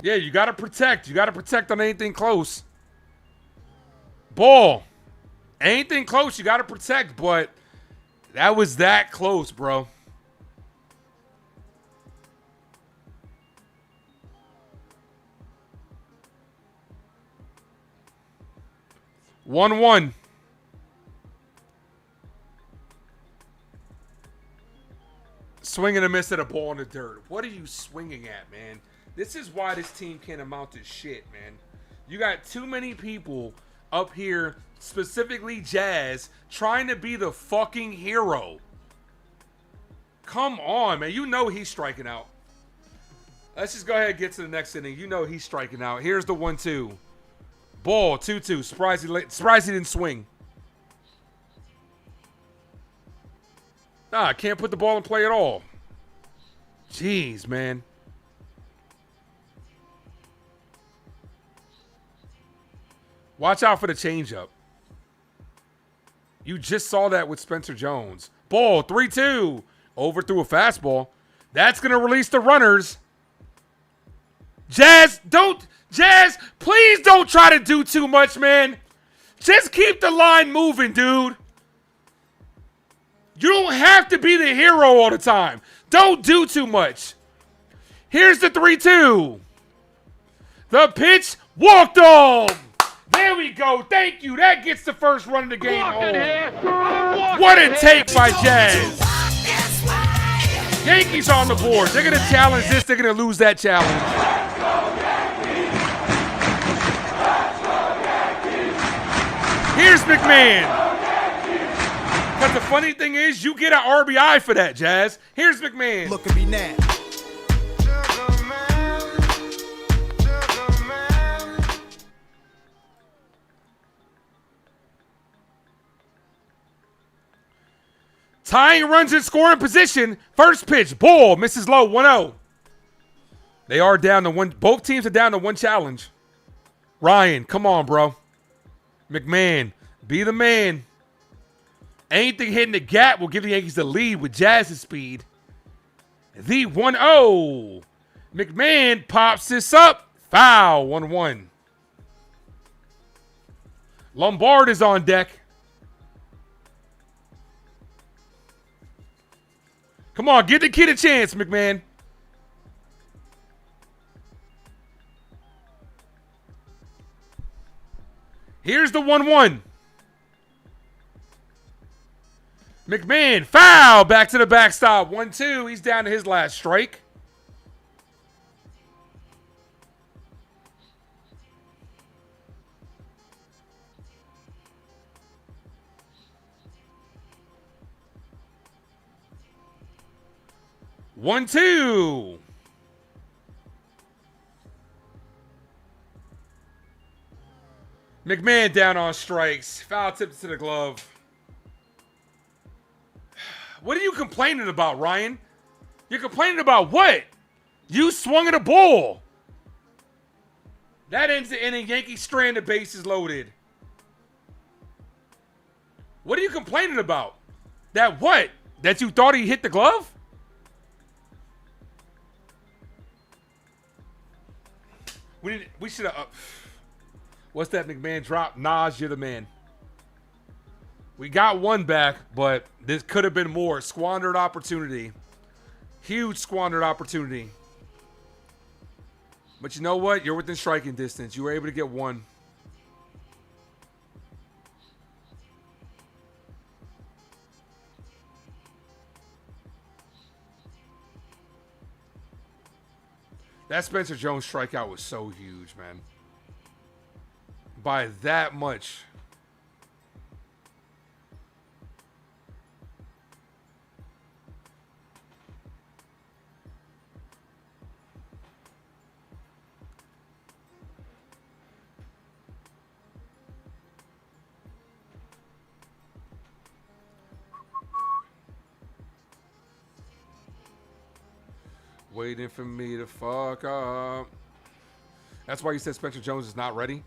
Yeah, you got to protect. You got to protect on anything close. Ball. Anything close, you got to protect, but that was that close, bro. One. Swing and a miss at a ball in the dirt. What are you swinging at, man? This is why this team can't amount to shit, man. You got too many people up here, specifically Jazz, trying to be the fucking hero. Come on, man. You know he's striking out. Let's just go ahead and get to the next inning. You know he's striking out. Here's the 1-2. Ball, 2-2. Surprised he didn't swing. Nah, can't put the ball in play at all. Jeez, man. Watch out for the changeup. You just saw that with Spencer Jones. Ball, 3-2. Overthrew a fastball. That's going to release the runners. Jazz, please don't try to do too much, man. Just keep the line moving, dude. You don't have to be the hero all the time. Don't do too much. Here's the 3-2. The pitch walked off. There we go. Thank you. That gets the first run of the game home. What a take by Jazz. Yankees on the board. They're going to challenge this. They're going to lose that challenge. Here's McMahon. Because the funny thing is, you get an RBI for that, Jazz. Here's McMahon. Look at me now. Tying runs in scoring position. First pitch, ball, misses low, 1-0. They are down to one. Both teams are down to one challenge. Ryan, come on, bro. McMahon, be the man. Anything hitting the gap will give the Yankees the lead with Jazz's speed. The 1-0. McMahon pops this up. Foul, 1-1. Lombard is on deck. Come on, give the kid a chance, McMahon. Here's the 1-1. McMahon, foul, back to the backstop. 1-2, he's down to his last strike. One, two. McMahon down on strikes. Foul tipped to the glove. What are you complaining about, Ryan? You're complaining about what? You swung at a ball. That ends the inning. Yankees strand, the bases loaded. What are you complaining about? That what? That you thought he hit the glove? We should have. What's that McMahon drop? Nas, you're the man. We got one back, but this could have been more. Squandered opportunity. Huge squandered opportunity. But you know what? You're within striking distance. You were able to get one. That Spencer Jones strikeout was so huge, man. By that much. Waiting for me to fuck up. That's why you said Spencer Jones is not ready.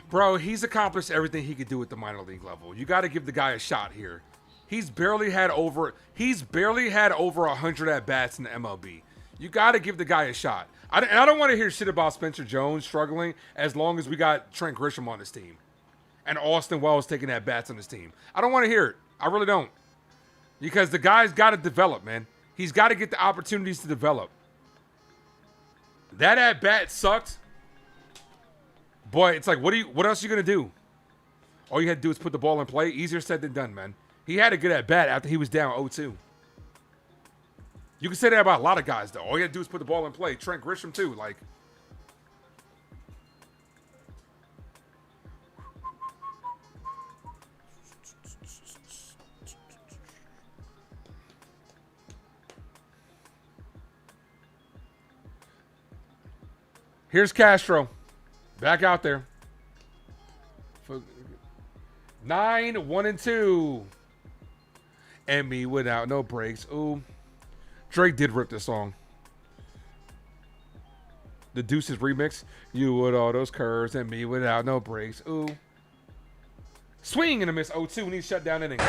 Bro, he's accomplished everything he could do at the minor league level. You got to give the guy a shot here. He's barely had over 100 at bats in the MLB. You got to give the guy a shot. I don't want to hear shit about Spencer Jones struggling as long as we got Trent Grisham on this team and Austin Wells taking at bats on this team. I don't want to hear it. I really don't. Because the guy's got to develop, man. He's got to get the opportunities to develop. That at bat sucked. Boy, it's like, what else are you going to do? All you had to do is put the ball in play. Easier said than done, man. He had a good at bat after he was down 0-2. You can say that about a lot of guys, though. All you got to do is put the ball in play. Trent Grisham, too. Like, here's Castro. Back out there. 9, 1 and 2. And me without no breaks. Ooh. Drake did rip this song. The Deuces remix. You with all those curves and me without no breaks. Ooh. Swing and a miss 0-2 and he's shut down inning.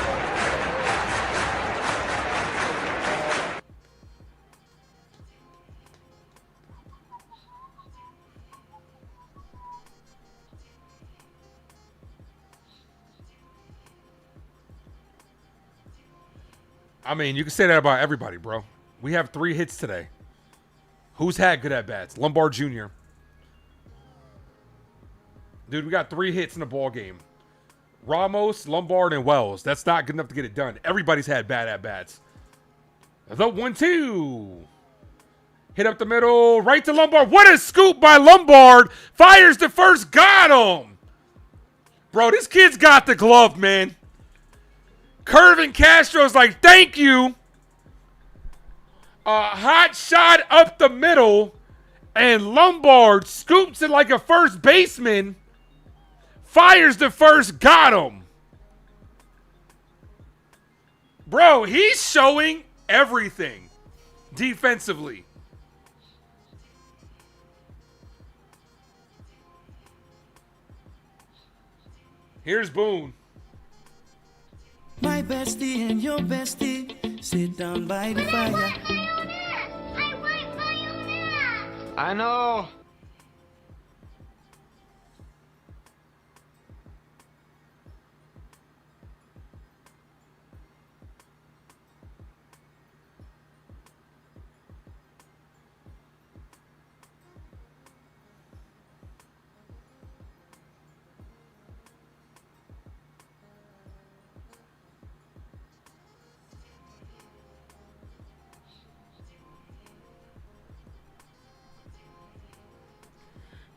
I mean, you can say that about everybody, bro. We have 3 hits today. Who's had good at bats? Lombard Jr. Dude, we got 3 hits in the ball game. Ramos, Lombard, and Wells. That's not good enough to get it done. Everybody's had bad at bats. The 1-2. Hit up the middle, right to Lombard. What a scoop by Lombard. Fires to first. Got him. Bro, this kid's got the glove, man. Curvin Castro's like, thank you. A hot shot up the middle. And Lombard scoops it like a first baseman. Fires the first. Got him. Bro, he's showing everything defensively. Here's Boone. My bestie and your bestie sit down by the fire. I know.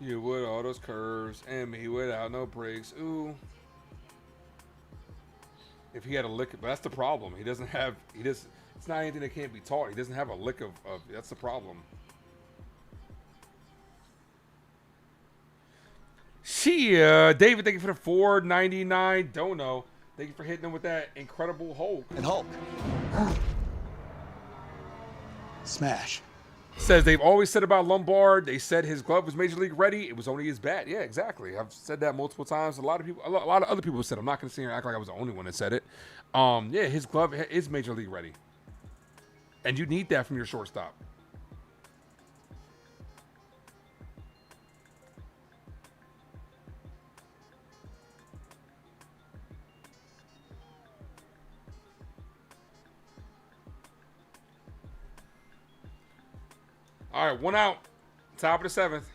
You with all those curves and me without no breaks. Ooh. If he had a lick, but that's the problem. He doesn't have, it's not anything that can't be taught. He doesn't have a lick of that's the problem. David, thank you for the $4.99 dono. Thank you for hitting him with that incredible Hulk. And Hulk. Smash. Says they've always said about Lombard. They said his glove was major league ready. It was only his bat. Yeah, exactly. I've said that multiple times. A lot of other people have said. I'm not going to sit here and act like I was the only one that said it. Yeah, his glove is major league ready, and you need that from your shortstop. All right, 1 out. Top of the 7th.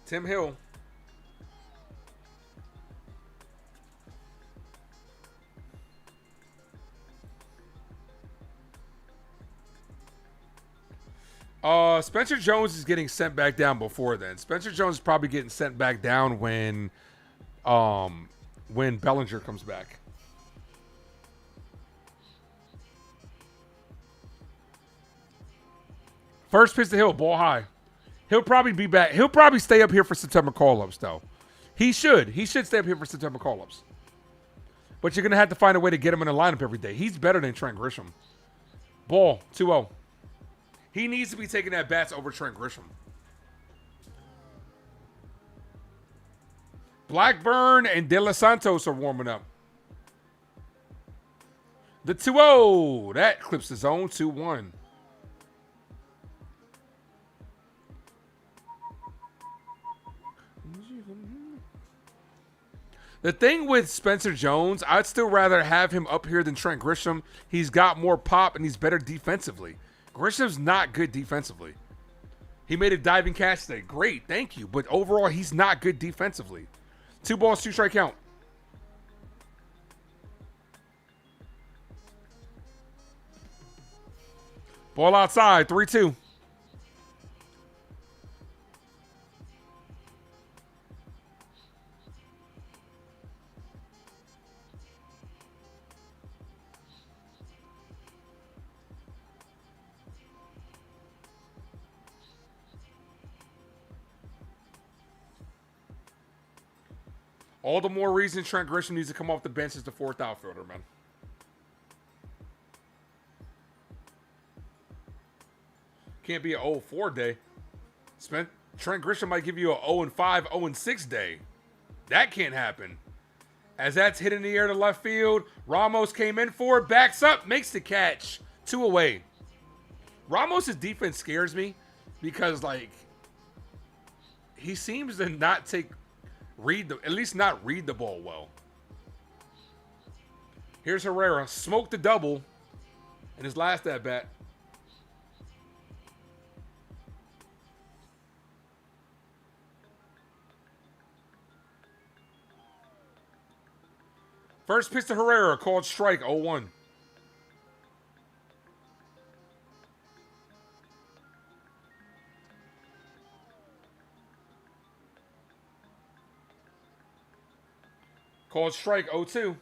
Tim Hill. Spencer Jones is getting sent back down before then. Spencer Jones is probably getting sent back down when Bellinger comes back. First pitch to Hill, ball high. He'll probably be back. He'll probably stay up here for September call-ups, though. He should. He should stay up here for September call-ups. But you're going to have to find a way to get him in the lineup every day. He's better than Trent Grisham. Ball, 2-0. He needs to be taking at bats over Trent Grisham. Blackburn and De Los Santos are warming up. The 2-0. That clips the zone, 2-1. The thing with Spencer Jones, I'd still rather have him up here than Trent Grisham. He's got more pop and he's better defensively. Grisham's not good defensively. He made a diving catch today. Great, thank you. But overall, he's not good defensively. 2 balls, 2 strike count. Ball outside, 3-2. All the more reason Trent Grisham needs to come off the bench as the 4th outfielder, man. Can't be an 0-4 day. Trent Grisham might give you a 0-5, 0-6 day. That can't happen. As that's hit in the air to left field, Ramos came in for it, backs up, makes the catch. 2 away. Ramos' defense scares me because, like, he seems to not at least not read the ball well. Here's Herrera, smoked the double in his last at bat. First pitch to Herrera, called strike, 0-1. Called strike, 0-2.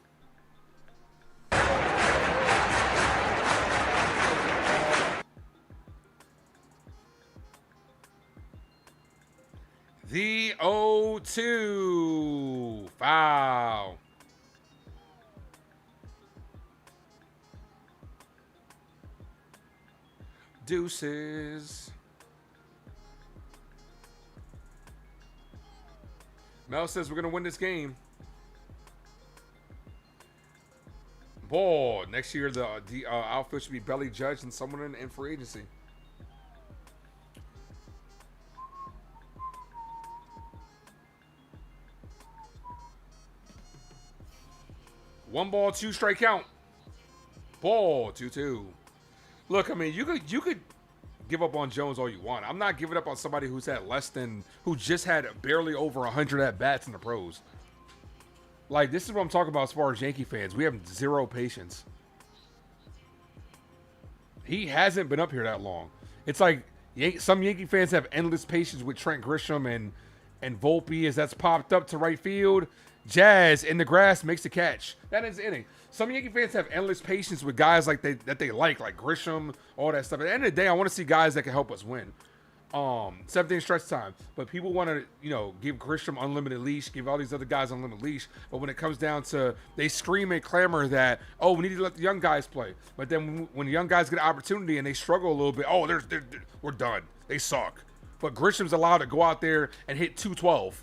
The 0-2. Foul. Deuces. Mel says we're going to win this game. Ball. Next year, the outfield should be Belly Judge and someone in free agency. One ball, 2 strike count. Ball, 2-2. Look, I mean, you could give up on Jones all you want. I'm not giving up on somebody who just had barely over 100 at bats in the pros. Like, this is what I'm talking about as far as Yankee fans. We have zero patience. He hasn't been up here that long. It's like some Yankee fans have endless patience with Trent Grisham and Volpe as that's popped up to right field. Jazz in the grass makes the catch. That is the inning. Some Yankee fans have endless patience with guys like like Grisham, all that stuff. At the end of the day, I want to see guys that can help us win. 7th stretch time. But people want to, give Grisham unlimited leash, give all these other guys unlimited leash. But when it comes down to, they scream and clamor that, oh, we need to let the young guys play. But then when the young guys get an opportunity and they struggle a little bit, oh, we're done. They suck. But Grisham's allowed to go out there and hit 212.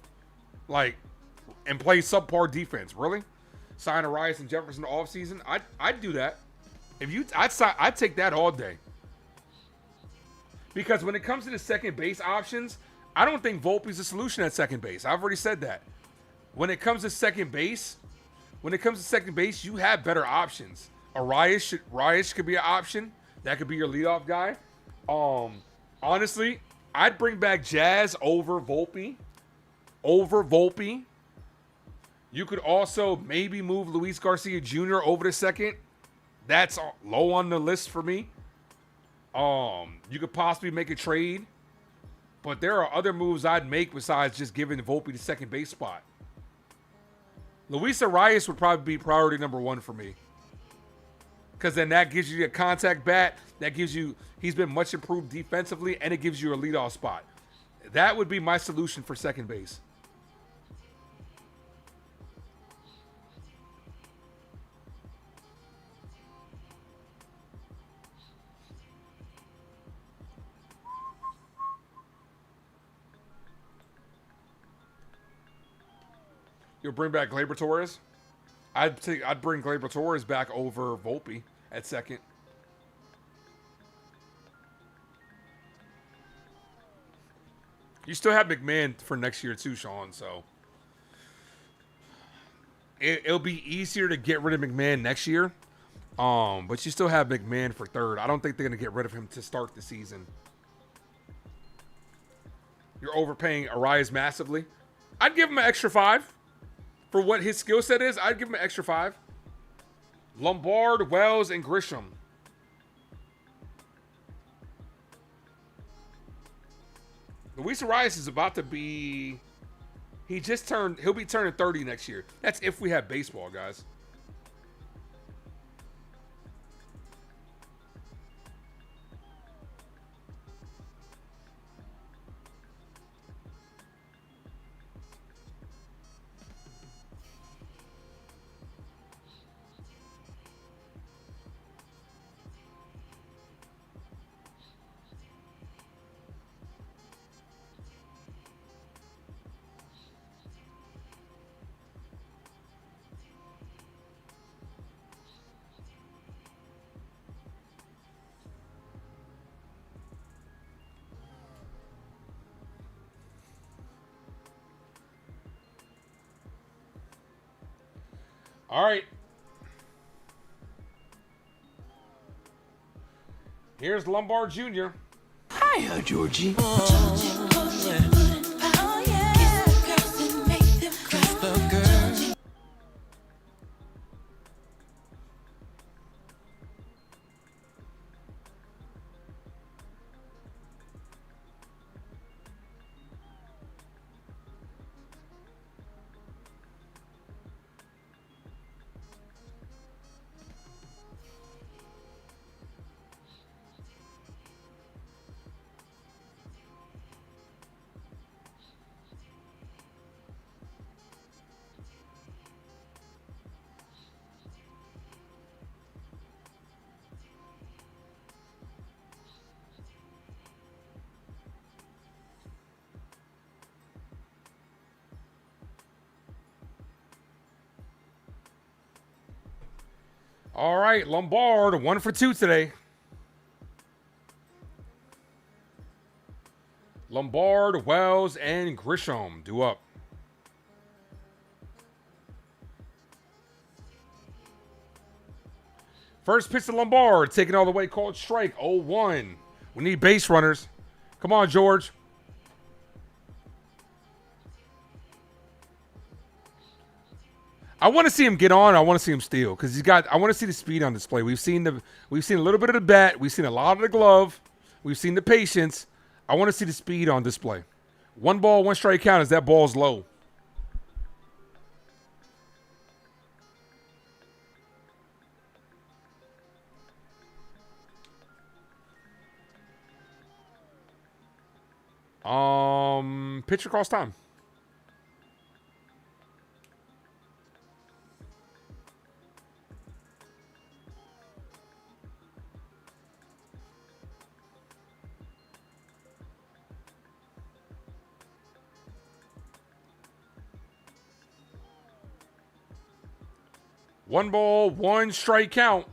And play subpar defense. Really? Sign Arias and Jefferson in the offseason? I'd do that. I'd take that all day. Because when it comes to the second base options, I don't think Volpe's the solution at second base. I've already said that. When it comes to second base, you have better options. Arias could be an option. That could be your leadoff guy. Honestly, I'd bring back Jazz over Volpe. You could also maybe move Luis Garcia Jr. over to second. That's low on the list for me. You could possibly make a trade. But there are other moves I'd make besides just giving Volpe the second base spot. Luis Arias would probably be priority number 1 for me. Because then that gives you a contact bat. He's been much improved defensively, and it gives you a leadoff spot. That would be my solution for second base. You'll bring back Gleyber Torres? I'd bring Gleyber Torres back over Volpe at second. You still have McMahon for next year too, Sean, so. it'll be easier to get rid of McMahon next year. But you still have McMahon for third. I don't think they're going to get rid of him to start the season. You're overpaying Arias massively. I'd give him an extra 5 for what his skill set is. I'd give him an extra 5. Lombard, Wells, and Grisham. Luis Arias is about to be... He'll be turning 30 next year. That's if we have baseball, guys. All right. Here's Lombard Jr. Hiya, Georgie. All right, Lombard, 1 for 2 today. Lombard, Wells, and Grisham due up. First pitch to Lombard, taking all the way, called strike, 0-1. We need base runners. Come on, George. I want to see him get on. I want to see him steal because I want to see the speed on display. We've seen a little bit of the bat. We've seen a lot of the glove. We've seen the patience. I want to see the speed on display. 1 ball, 1 strike count as that ball's low. Pitch across time. One ball, 1 strike count.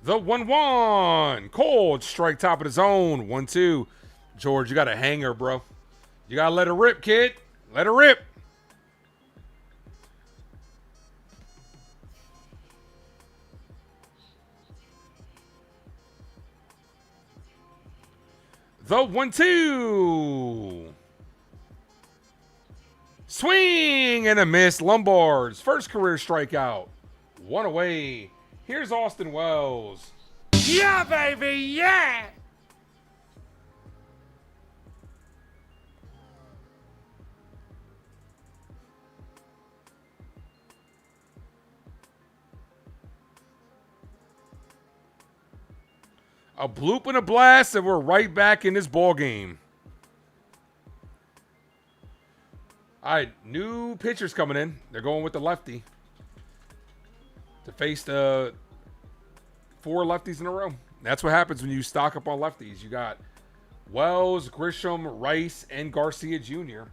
The 1-1. Cold strike top of the zone. 1-2. George, you got a hanger, bro. You got to let it rip, kid. Let it rip. The 1-2. Swing and a miss. Lombard's first career strikeout. 1 away. Here's Austin Wells. Yeah, baby, yeah! A bloop and a blast, and we're right back in this ball game. All right, new pitchers coming in. They're going with the lefty to face the 4 lefties in a row. That's what happens when you stock up on lefties. You got Wells, Grisham, Rice, and Garcia Jr.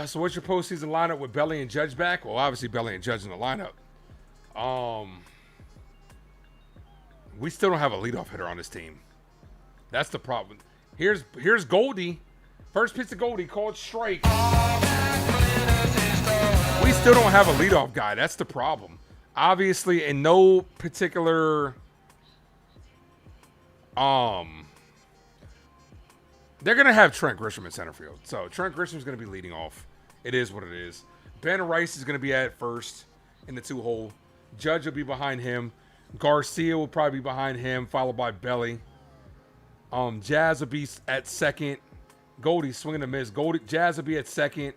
So what's your postseason lineup with Belly and Judge back? Well, obviously Belly and Judge in the lineup. We still don't have a leadoff hitter on this team. That's the problem. Here's Goldie. First pitch to Goldie, called strike. We still don't have a leadoff guy. That's the problem. Obviously, in no particular they're gonna have Trent Grisham in center field. So Trent Grisham's gonna be leading off. It is what it is. Ben Rice is gonna be at first in the 2-hole. Judge will be behind him. Garcia will probably be behind him, followed by Belly. Jazz will be at second. Goldie swinging a miss. Jazz will be at second.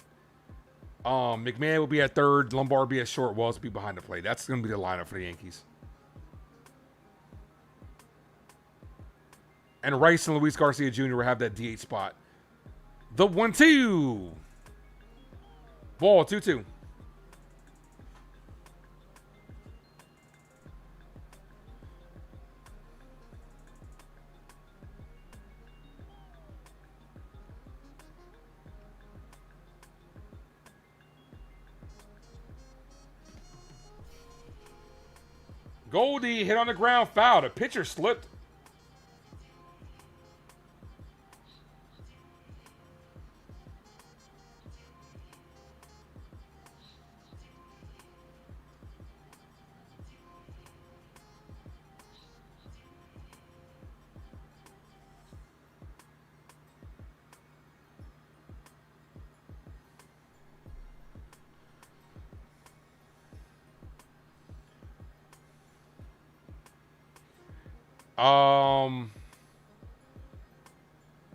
McMahon will be at third. Lombard will be at short. Wells will be behind the plate. That's going to be the lineup for the Yankees. And Rice and Luis Garcia Jr. will have that DH spot. The 1-2. Ball 2-2. Goldie hit on the ground, foul. The pitcher slipped.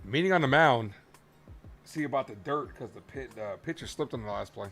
Meeting on the mound. See about the dirt because the pitcher slipped on the last play.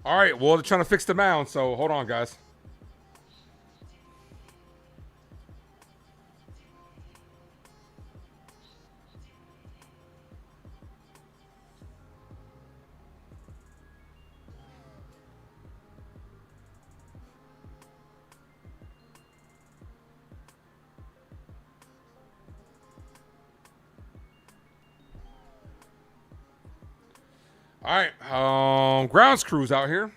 All right, well, they're trying to fix the mound, so hold on, guys. All right, grounds crews out here.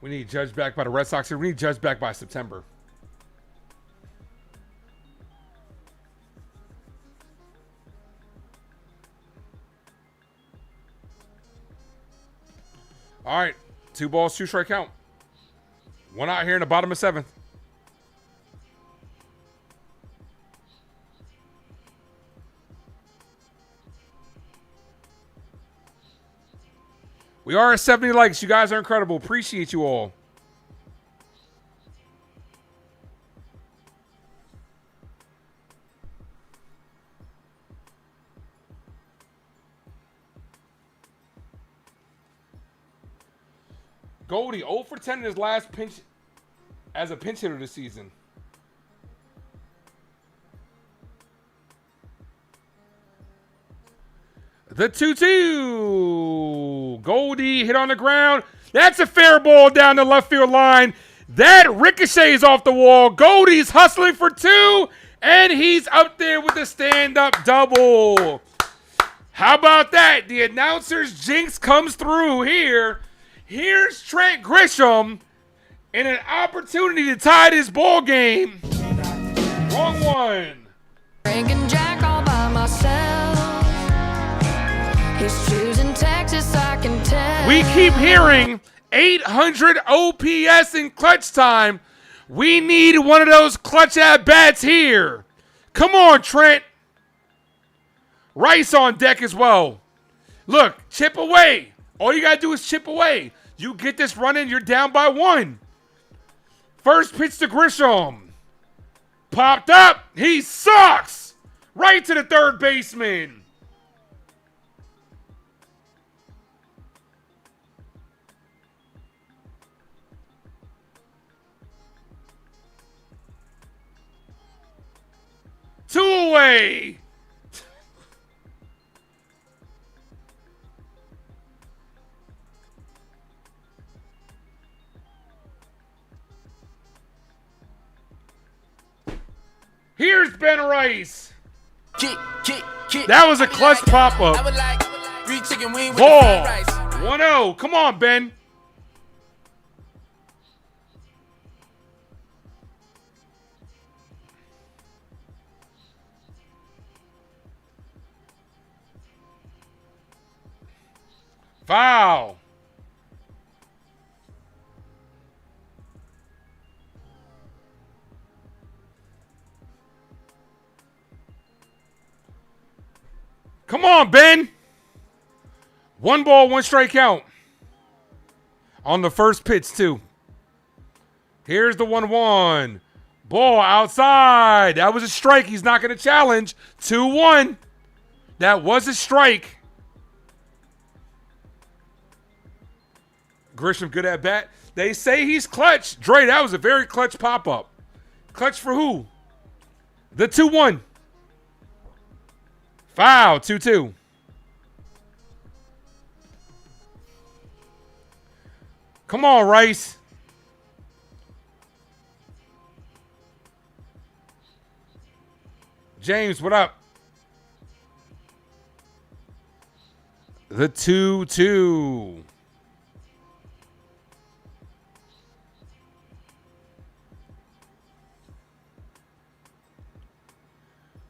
We need Judge back by the Red Sox here. We need Judge back by September. All right, 2 balls, 2 strike count. One out here in the bottom of 7th. We are at 70 likes. You guys are incredible. Appreciate you all. Goldie 0 for 10 in his last pinch as a pinch hitter this season. The 2-2. Goldie hit on the ground. That's a fair ball down the left field line. That ricochets off the wall. Goldie's hustling for 2, and he's up there with a stand-up double. How about that? The announcer's jinx comes through here. Here's Trent Grisham in an opportunity to tie this ball game. Wrong one. Drinking Jack all by myself. He's choosing Texas, I can tell. We keep hearing 800 OPS in clutch time. We need one of those clutch at-bats here. Come on, Trent. Rice on deck as well. Look, chip away. All you got to do is chip away. You get this running, you're down by 1. First pitch to Grisham. Popped up. He sucks. Right to the third baseman. Two away. Here's Ben Rice. That was a clutch pop-up. Ball. 1-0. Come on, Ben. Foul. Come on, Ben. 1 ball, 1 strike count. On the first pitch, too. Here's the 1-1. Ball outside. That was a strike. He's not going to challenge. 2-1. That was a strike. Grisham good at bat. They say he's clutch. Dre, that was a very clutch pop-up. Clutch for who? The 2-1. Foul, 2-2. Come on, Rice. James, what up? The 2-2.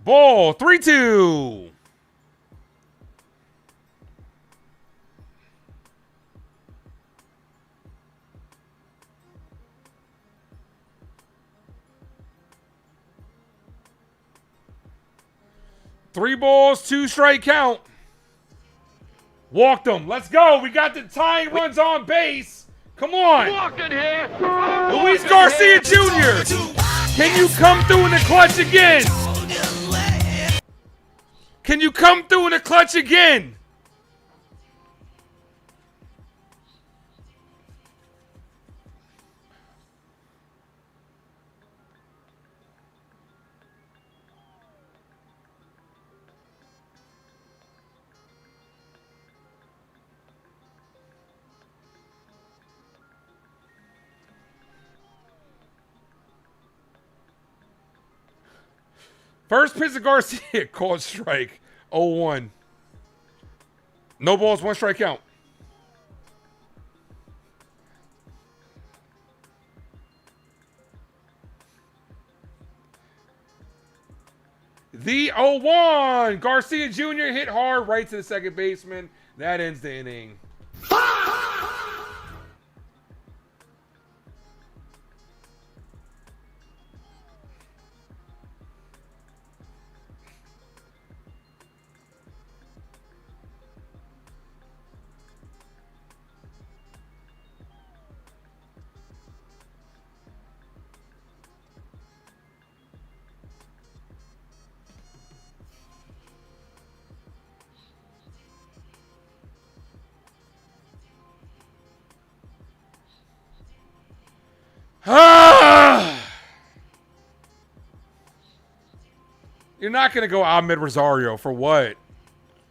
Ball, 3-2. Three balls, 2 strike count. Walked him. Let's go. We got the tying runs on base. Come on. Walking here. Luis Garcia Jr. Can you come through in the clutch again? Can you come through in the clutch again? First pitch of Garcia, called strike. 0-1. No balls, 1 strike count. The 0-1. Garcia Jr. hit hard right to the second baseman. That ends the inning. You're not going to go Ahmed Rosario for what?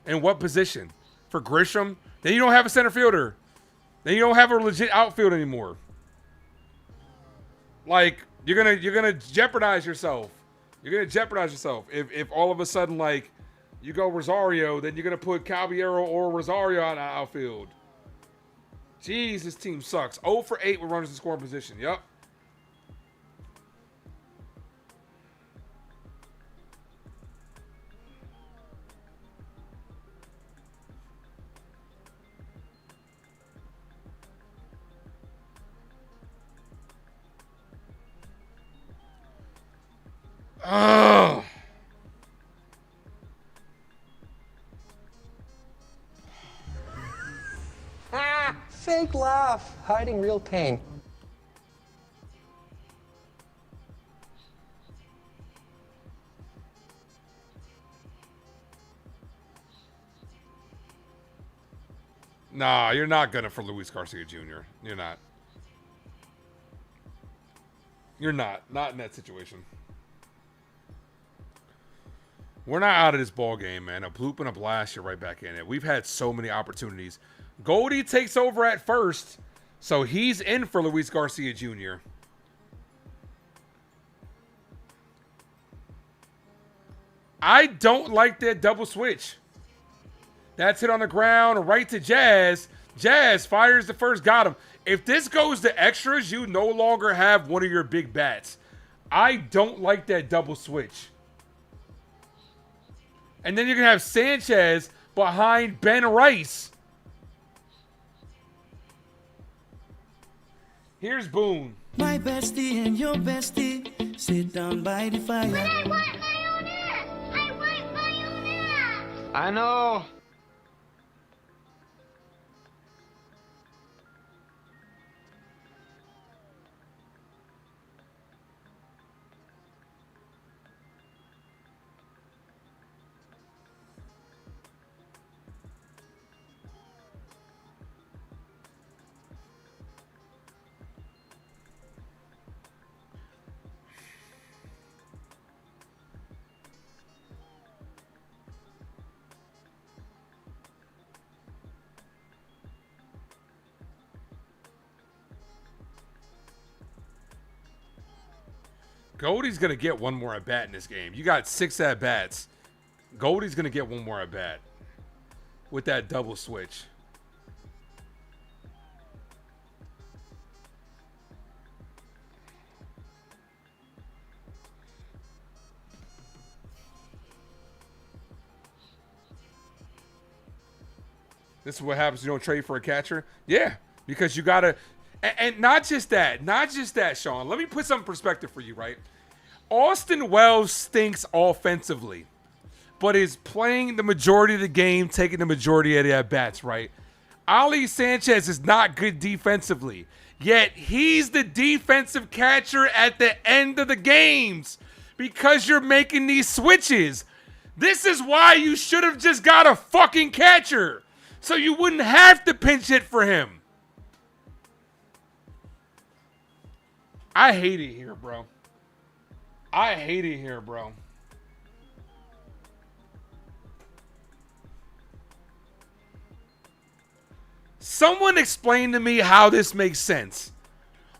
In what position? For Grisham? Then you don't have a center fielder. Then you don't have a legit outfield anymore. Like, you're gonna jeopardize yourself. You're gonna jeopardize yourself if all of a sudden, like, you go Rosario, then you're gonna put Caballero or Rosario on the outfield. Jeez, this team sucks. 0 for 8 with runners in scoring position. Yep. Ugh. Fake laugh, hiding real pain. Nah, you're not gonna for Luis Garcia Jr. You're not. You're not. Not in that situation. We're not out of this ball game, man. A bloop and a blast, you're right back in it. We've had so many opportunities. Goldie takes over at first, so he's in for Luis Garcia Jr. I don't like that double switch. That's hit on the ground, right to Jazz. Jazz fires the first, got him. If this goes to extras, you no longer have one of your big bats. I don't like that double switch. And then you're going to have Sanchez behind Ben Rice. Here's Boone. My bestie and your bestie sit down by the fire. But I want my own ass. I want my own ass. I know. Goldie's going to get one more at-bat in this game. You got 6 at-bats. Goldie's going to get one more at-bat with that double switch. This is what happens when you don't trade for a catcher? Yeah, because you got to... And not just that, Sean. Let me put some perspective for you, right? Austin Wells stinks offensively, but is playing the majority of the game, taking the majority of the at-bats, right? Ali Sanchez is not good defensively, yet he's the defensive catcher at the end of the games because you're making these switches. This is why you should have just got a fucking catcher, so you wouldn't have to pinch hit for him. I hate it here, bro. I hate it here, bro. Someone explain to me how this makes sense.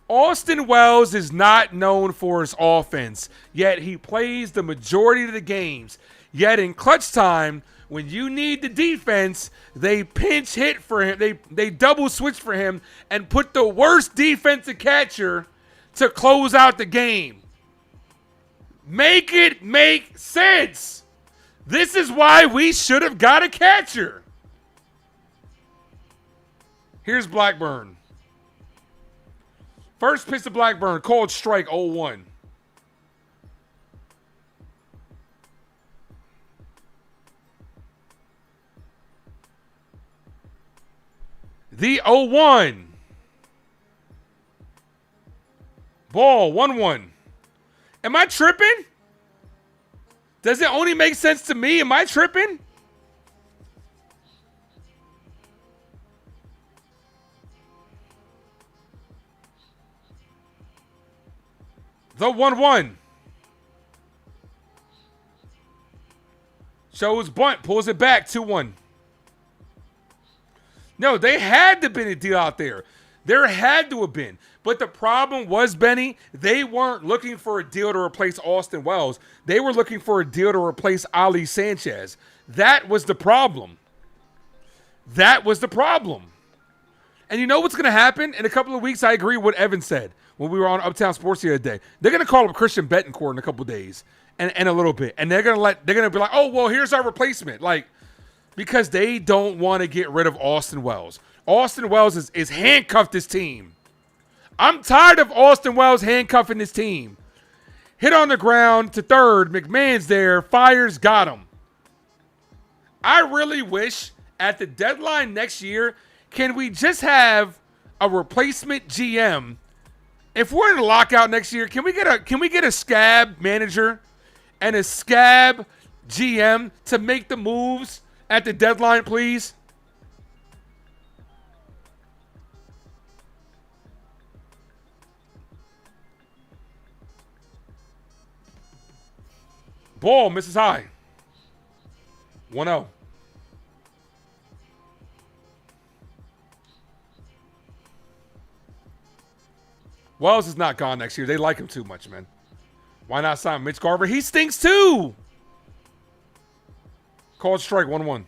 Austin Wells is not known for his offense, yet he plays the majority of the games. Yet in clutch time, when you need the defense, they pinch hit for him. They double switch for him and put the worst defensive catcher to close out the game. Make it make sense. This is why we should have got a catcher. Here's Blackburn. First pitch to Blackburn, called strike 0-1. The 0-1. Ball, 1-1. Am I tripping? Does it only make sense to me? Am I tripping? The 1-1. Shows bunt, pulls it back, 2-1. No, they had to have been a deal out there. There had to have been. But the problem was, Benny, they weren't looking for a deal to replace Austin Wells. They were looking for a deal to replace Ali Sanchez. That was the problem. That was the problem. And you know what's going to happen? In a couple of weeks, I agree with what Evan said when we were on Uptown Sports the other day. They're going to call up Christian Betancourt in a couple of days and a little bit. And they're going to be like, oh, well, here's our replacement. Like, because they don't want to get rid of Austin Wells. Austin Wells is handcuffed this team. I'm tired of Austin Wells handcuffing this team. Hit on the ground to third. McMahon's there. Fires got him. I really wish at the deadline next year, can we just have a replacement GM? If we're in a lockout next year, can we get a scab manager and a scab GM to make the moves at the deadline, please? Ball misses high. 1-0. Wells is not gone next year. They like him too much, man. Why not sign Mitch Garver? He stinks too. Called strike, 1-1.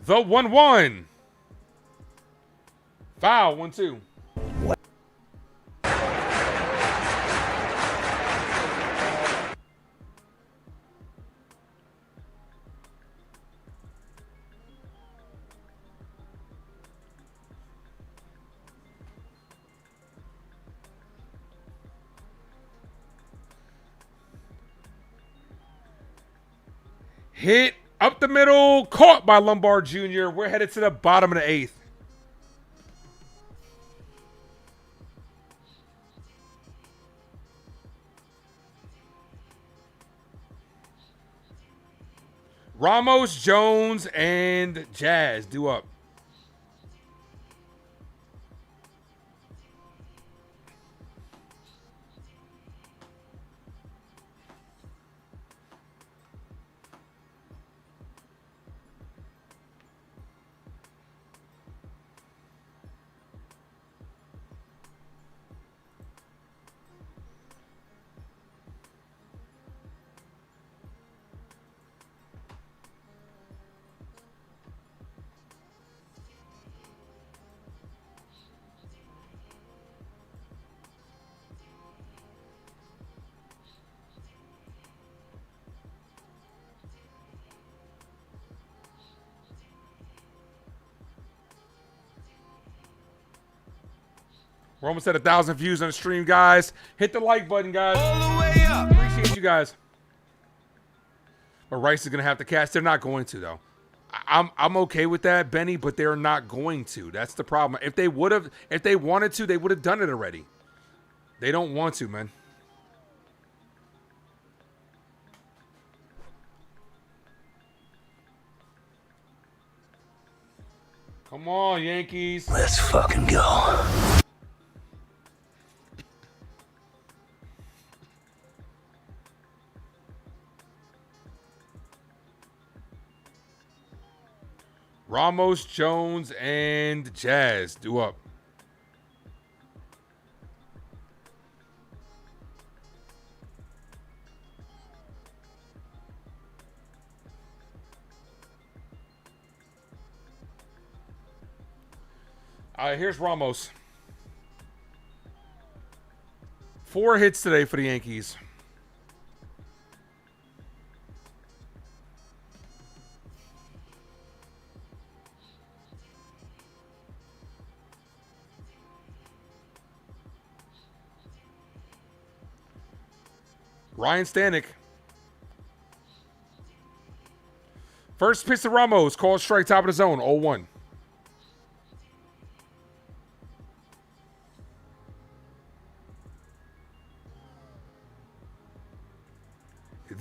The 1-1. Foul, 1-2. Hit up the middle, caught by Lombard Jr. We're headed to the bottom of the 8th. Ramos, Jones, and Jazz due up. We're almost at 1,000 views on the stream, guys. Hit the like button, guys. All the way up. Appreciate you guys. But Rice is going to have to catch. They're not going to, though. I'm okay with that, Benny, but they're not going to. That's the problem. If they wanted to, they would have done it already. They don't want to, man. Come on, Yankees. Let's fucking go. Ramos, Jones, and Jazz due up. All right, here's Ramos. 4 hits today for the Yankees. Ryan Stanek. First pitch to Ramos. Called strike, top of the zone. 0-1.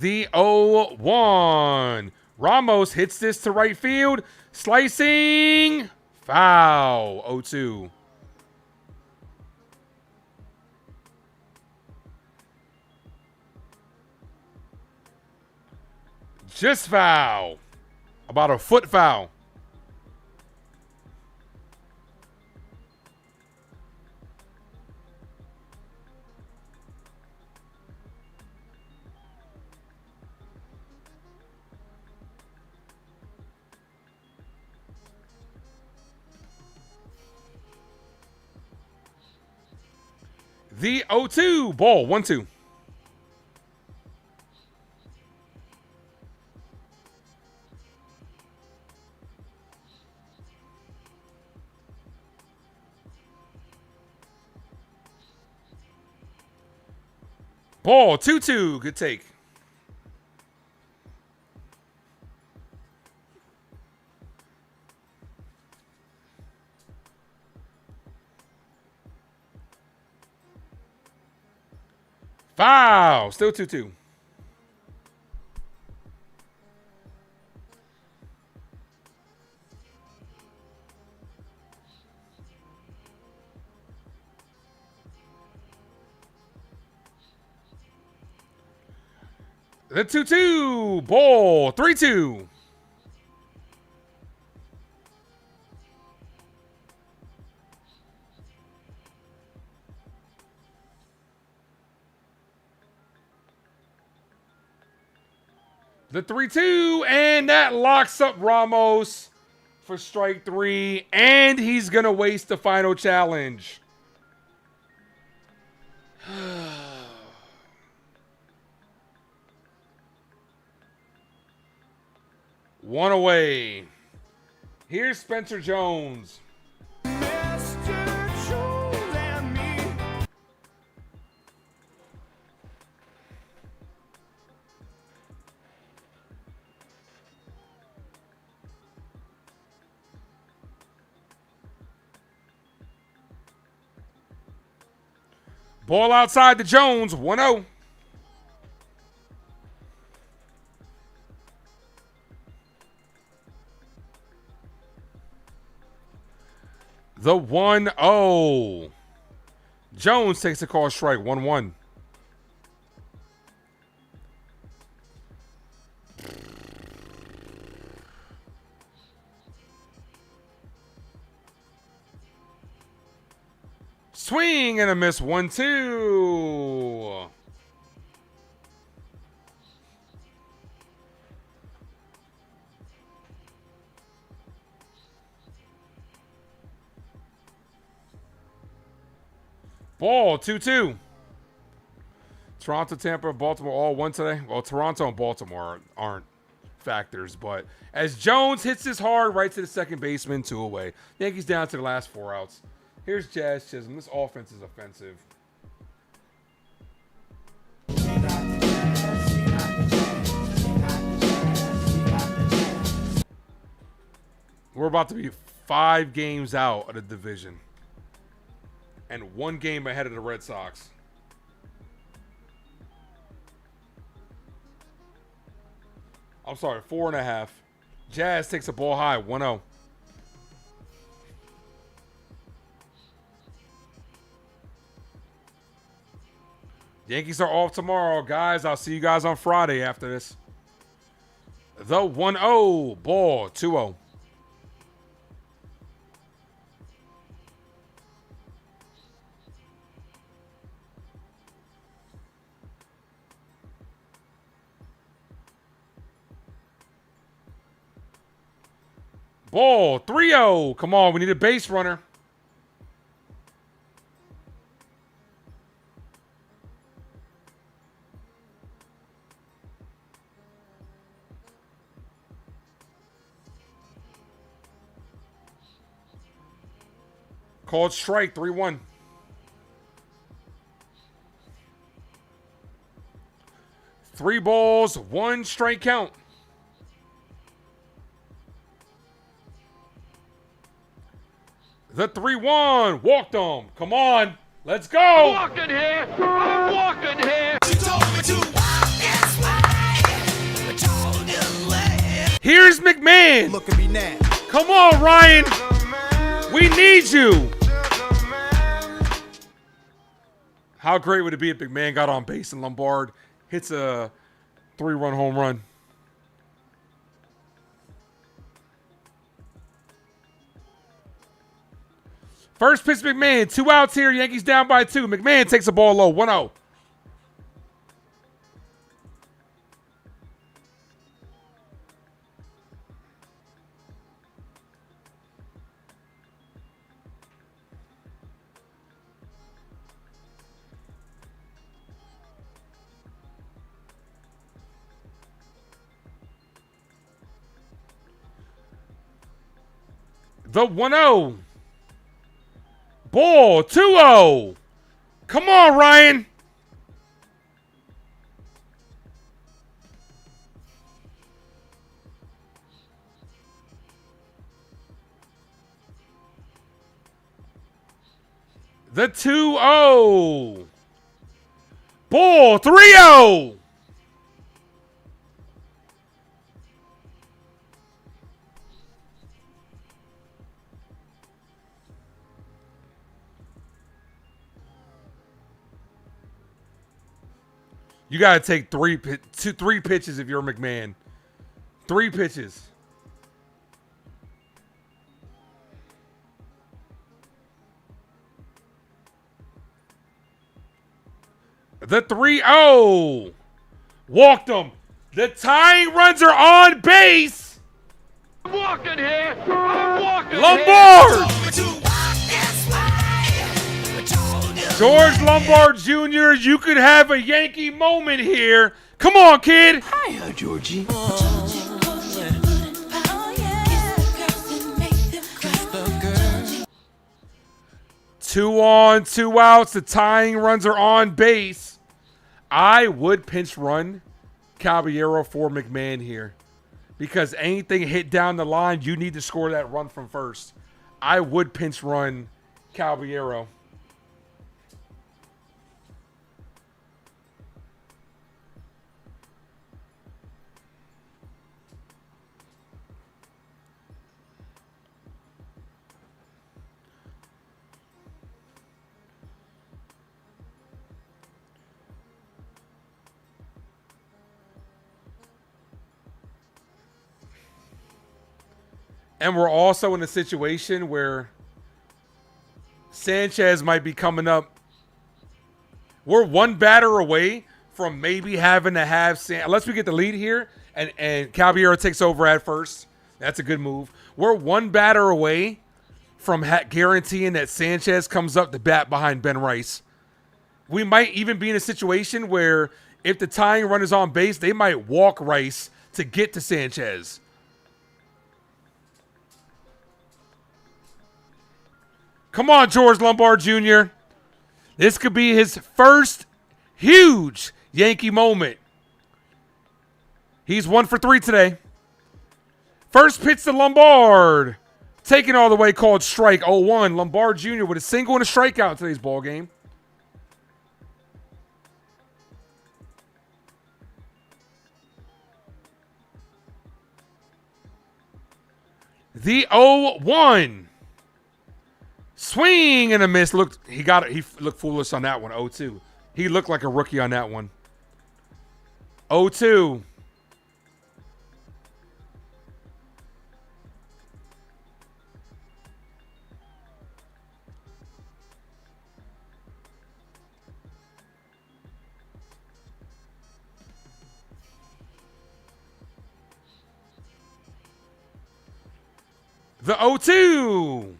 the 0-1. Ramos hits this to right field. Slicing. Foul. 0-2. Just foul. About a foot foul. The 0-2. Ball. 1-2. Ball. 2-2. Good take. Foul. Still 2-2. The 2-2. Ball. 3-2. The 3-2, and that locks up Ramos for strike 3, and he's going to waste the final challenge. One away. Here's Spencer Jones. Ball outside to Jones, 1-0. The 1-0. Jones takes a call strike, 1-1. Swing and a miss, 1-2. Ball, 2-2. Toronto, Tampa, Baltimore all won today. Well, Toronto and Baltimore aren't factors, but as Jones hits this hard right to the second baseman, 2 away. Yankees down to the last 4 outs. Here's Jazz Chisholm. This offense is offensive. We're about to be 5 games out of the division and 1 game ahead of the Red Sox. I'm sorry, 4.5. Jazz takes a ball high, 1-0. Yankees are off tomorrow, guys. I'll see you guys on Friday after this. The 1-0. Ball, 2-0. Ball, 3-0. Come on, we need a base runner. Called strike, 3-1. Three balls, 1 strike count. The 3-1. Walked him. Come on. Let's go. Walking here. I'm walking here. She told me to walk this way. Here's McMahon. Look at me now. Come on, Ryan. We need you. How great would it be if McMahon got on base and Lombard hits a 3-run home run? First pitch, McMahon. 2 outs here. Yankees down by 2. McMahon takes the ball low. 1-0. The 1-0. Ball, 2-0. Come on, Ryan. The 2-0. Ball, 3-0. You got to take three pitches if you're McMahon. 3 pitches. The 3-0. Walked him. The tying runs are on base. I'm walking here. I'm walking Lombard. here. George Lombard Jr., you could have a Yankee moment here. Come on, kid. Hiya, Georgie. 2 on, 2 outs. The tying runs are on base. I would pinch run Caballero for McMahon here because anything hit down the line, you need to score that run from first. I would pinch run Caballero. And we're also in a situation where Sanchez might be coming up. We're 1 batter away from maybe having to have unless we get the lead here and Caballero takes over at first. That's a good move. We're 1 batter away from guaranteeing that Sanchez comes up to bat behind Ben Rice. We might even be in a situation where if the tying run is on base, they might walk Rice to get to Sanchez. Come on, George Lombard Jr. This could be his first huge Yankee moment. He's 1 for 3 today. First pitch to Lombard. Taken all the way, called strike 0-1. Lombard Jr. with a single and a strikeout in today's ball game. The 0-1. Swing and a miss. He looked foolish on that one. 0-2. He looked like a rookie on that one. 0-2. The 0-2.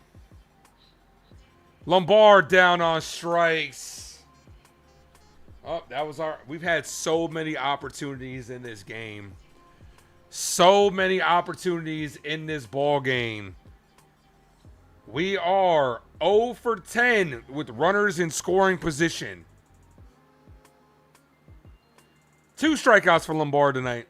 Lombard down on strikes. Oh, that was we've had so many opportunities in this game. So many opportunities in this ball game. We are 0 for 10 with runners in scoring position. 2 strikeouts for Lombard tonight.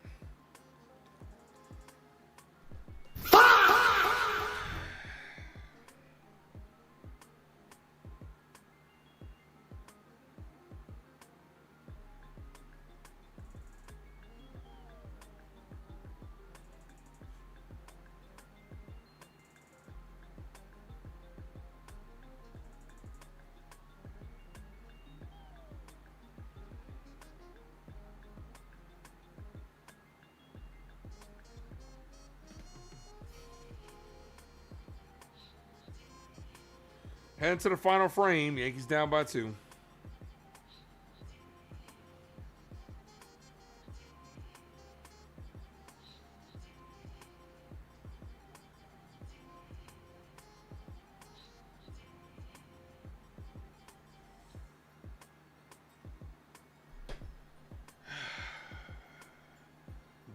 Heading to the final frame. Yankees down by 2.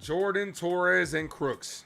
Jordan, Torres, and Crooks.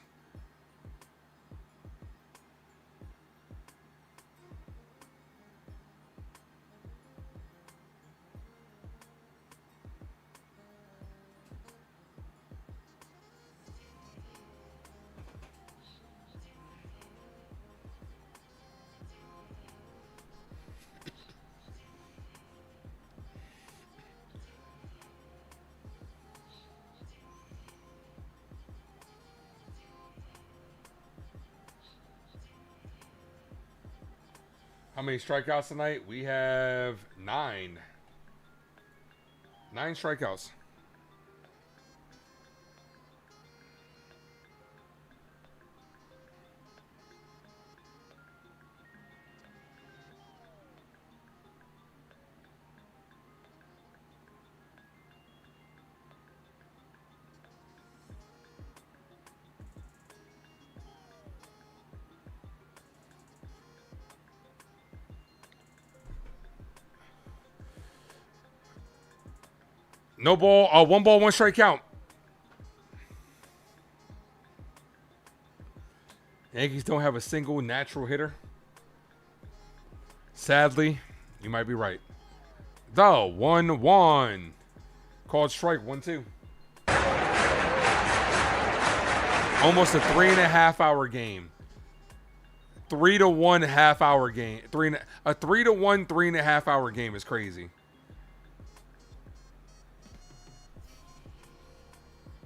How many strikeouts tonight? We have 9. 9 strikeouts. No ball, 1 ball, 1 strike count. Yankees don't have a single natural hitter. Sadly, you might be right. The 1-1. Called strike, 1-2. Almost a 3.5-hour game. 3 to 1 half-hour game. A 3 to 1 3.5-hour game is crazy.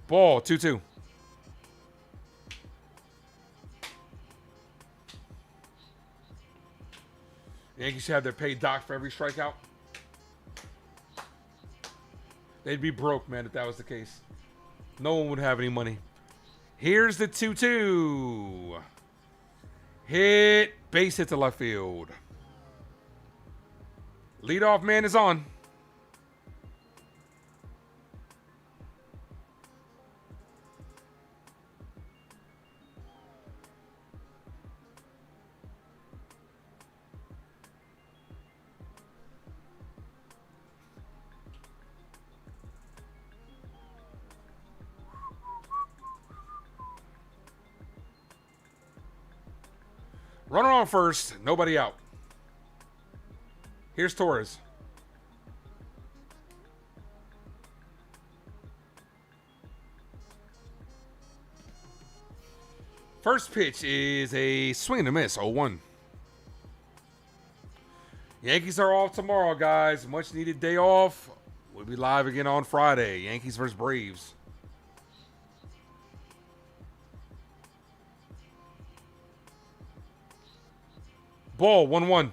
Ball, 2-2. Yankees should have their paid doc for every strikeout. They'd be broke, man, if that was the case. No one would have any money. Here's the 2-2. Hit, base hit to left field. Leadoff man is on. Runner on first, nobody out. Here's Torres. First pitch is a swing and a miss, 0-1. Yankees are off tomorrow, guys. Much needed day off. We'll be live again on Friday. Yankees versus Braves. Ball, 1-1.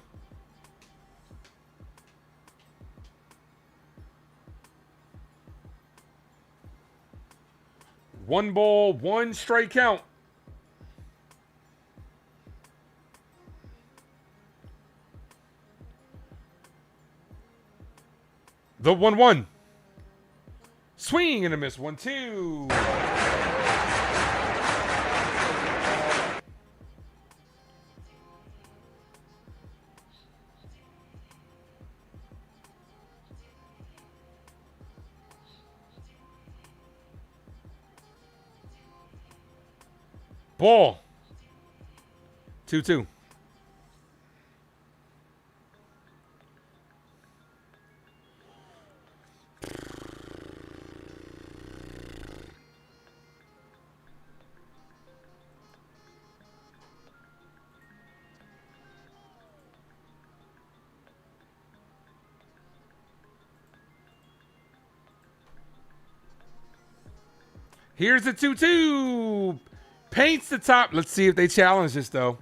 One ball, 1 strike count. The 1-1. Swing and a miss, 1-2. Ball. 2-2. Here's the 2-2. Paints the top. Let's see if they challenge this, though.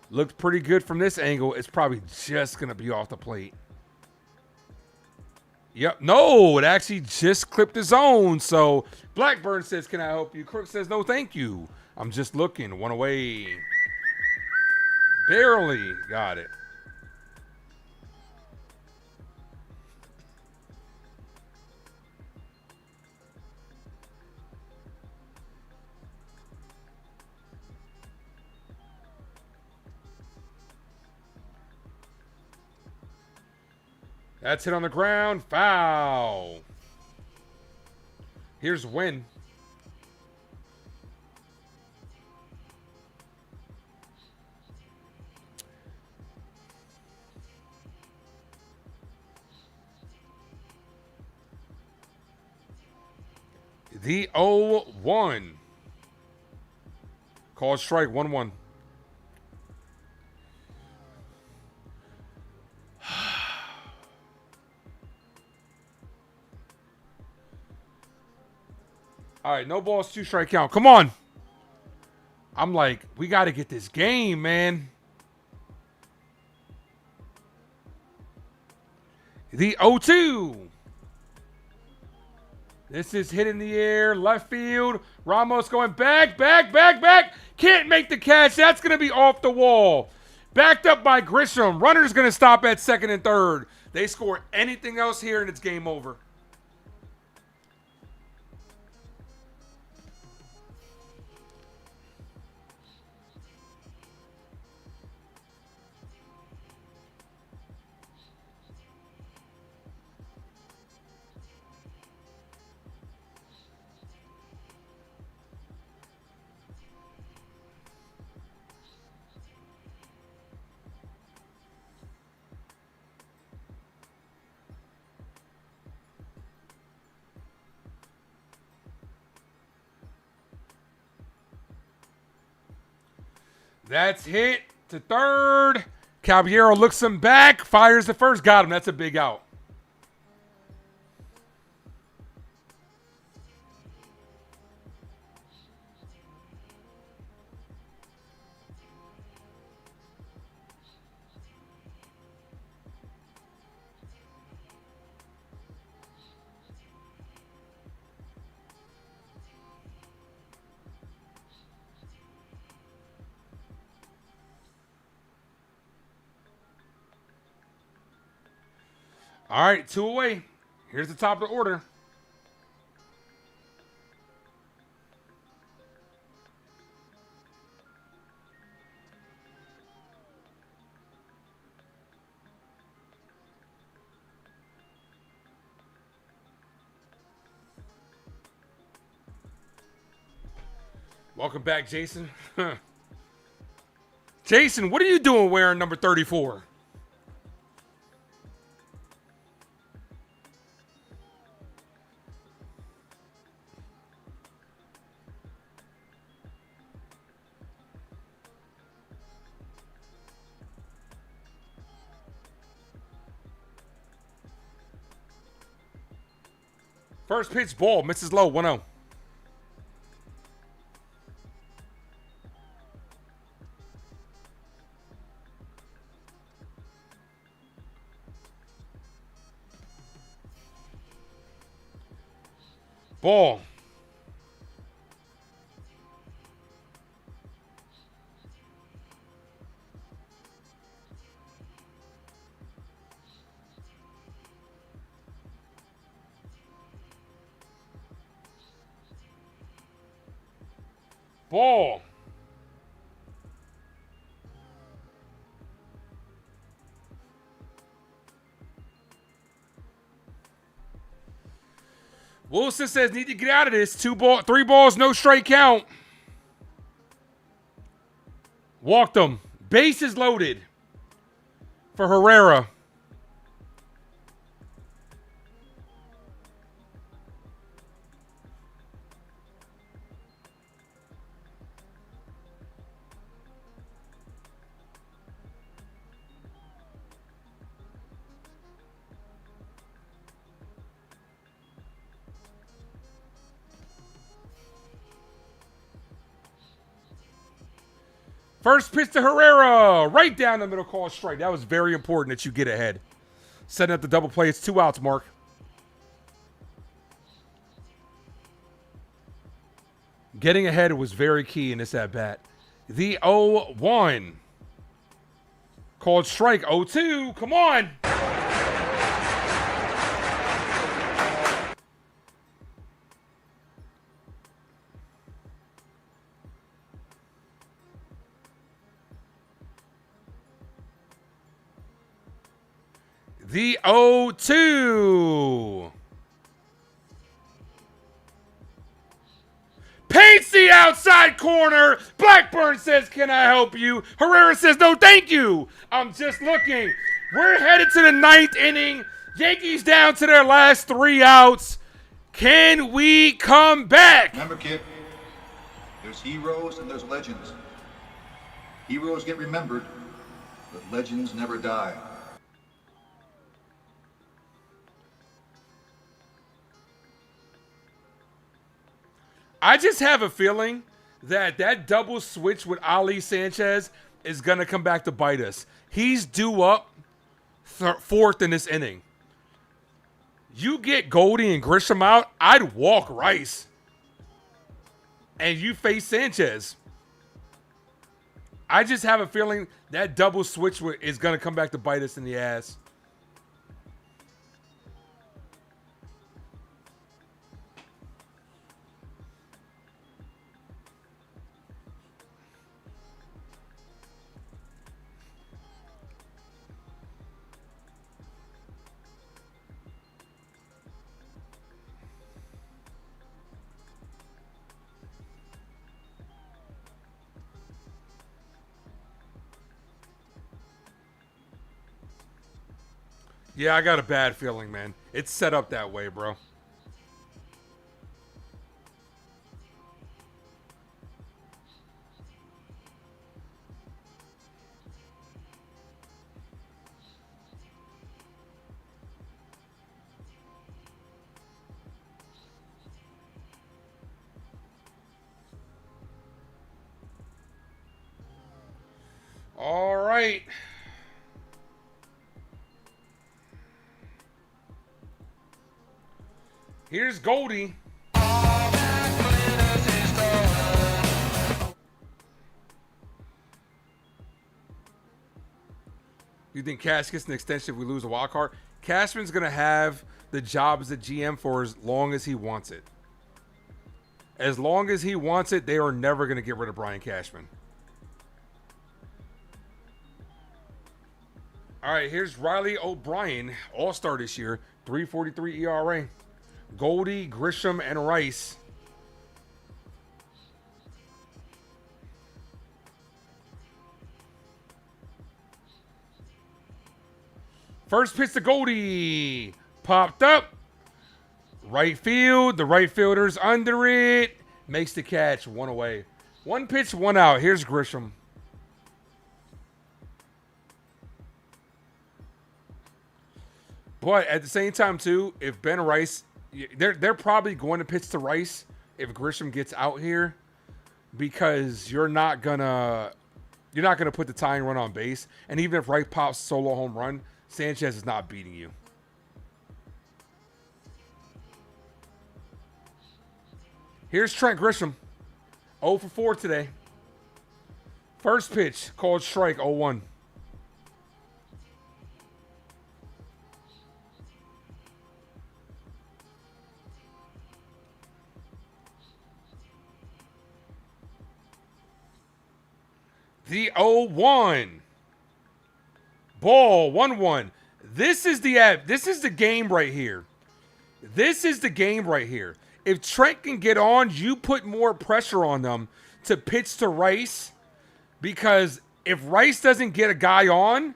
Looked pretty good from this angle. It's probably just going to be off the plate. Yep. No, it actually just clipped the zone. So Blackburn says, "Can I help you?" Crook says, "No, thank you. I'm just looking." 1 away. Barely got it. That's hit on the ground. Foul. Here's Win. The 0-1. Called strike 1-1. All right, no balls, 2 strike count. Come on. I'm like, we got to get this game, man. The 0-2. This is hit in the air, left field. Ramos going back. Can't make the catch. That's going to be off the wall. Backed up by Grisham. Runner's going to stop at second and third. They score anything else here, and it's game over. That's hit to third. Caballero looks him back, fires the first, got him. That's a big out. All right, 2 away. Here's the top of the order. Welcome back, Jason. Jason, what are you doing wearing number 34? First pitch ball, misses low, 1-0. Ball. Ball. Wilson says need to get out of this. 3 balls, no strike count. Walked him. Bases loaded for Herrera. First pitch to Herrera, right down the middle, call strike. That was very important that you get ahead. Setting up the double play. It's 2 outs, Mark. Getting ahead was very key in this at-bat. The 0-1. Called strike. 0-2. Come on. The 0-2. Paints the outside corner. Blackburn says, can I help you? Herrera says, no, thank you. I'm just looking. We're headed to the 9th inning. Yankees down to their last 3 outs. Can we come back? Remember, kid, there's heroes and there's legends. Heroes get remembered, but legends never die. I just have a feeling that that double switch with Ali Sanchez is going to come back to bite us. He's due up 4th in this inning. You get Goldie and Grisham out, I'd walk Rice. And you face Sanchez. I just have a feeling that double switch is going to come back to bite us in the ass. Yeah, I got a bad feeling, man. It's set up that way, bro. All right. Here's Goldie. You think Cash gets an extension if we lose a wild card? Cashman's going to have the job as a GM for as long as he wants it. As long as he wants it, they are never going to get rid of Brian Cashman. All right, here's Riley O'Brien, all-star this year, 3.43 ERA. Goldie, Grisham, and Rice. First pitch to Goldie. Popped up. Right field. The right fielder's under it. Makes the catch. 1 away. 1 pitch, 1 out. Here's Grisham. But at the same time, too, if Ben Rice, they're probably going to pitch to Rice if Grisham gets out here, because you're not gonna put the tying run on base. And even if Rice pops solo home run, Sanchez is not beating you. Here's Trent Grisham, 0 for 4 today. First pitch called strike, 0-1. The 0-1. Ball, 1-1. This is the game right here. This is the game right here. If Trent can get on, you put more pressure on them to pitch to Rice, because if Rice doesn't get a guy on,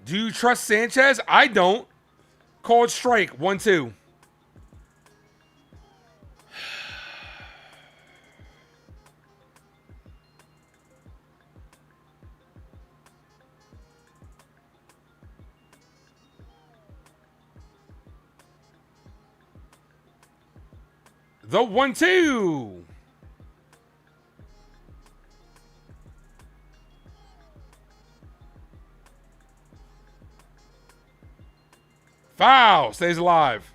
do you trust Sanchez? I don't. Called strike, 1-2. The 1-2. Foul. Stays alive.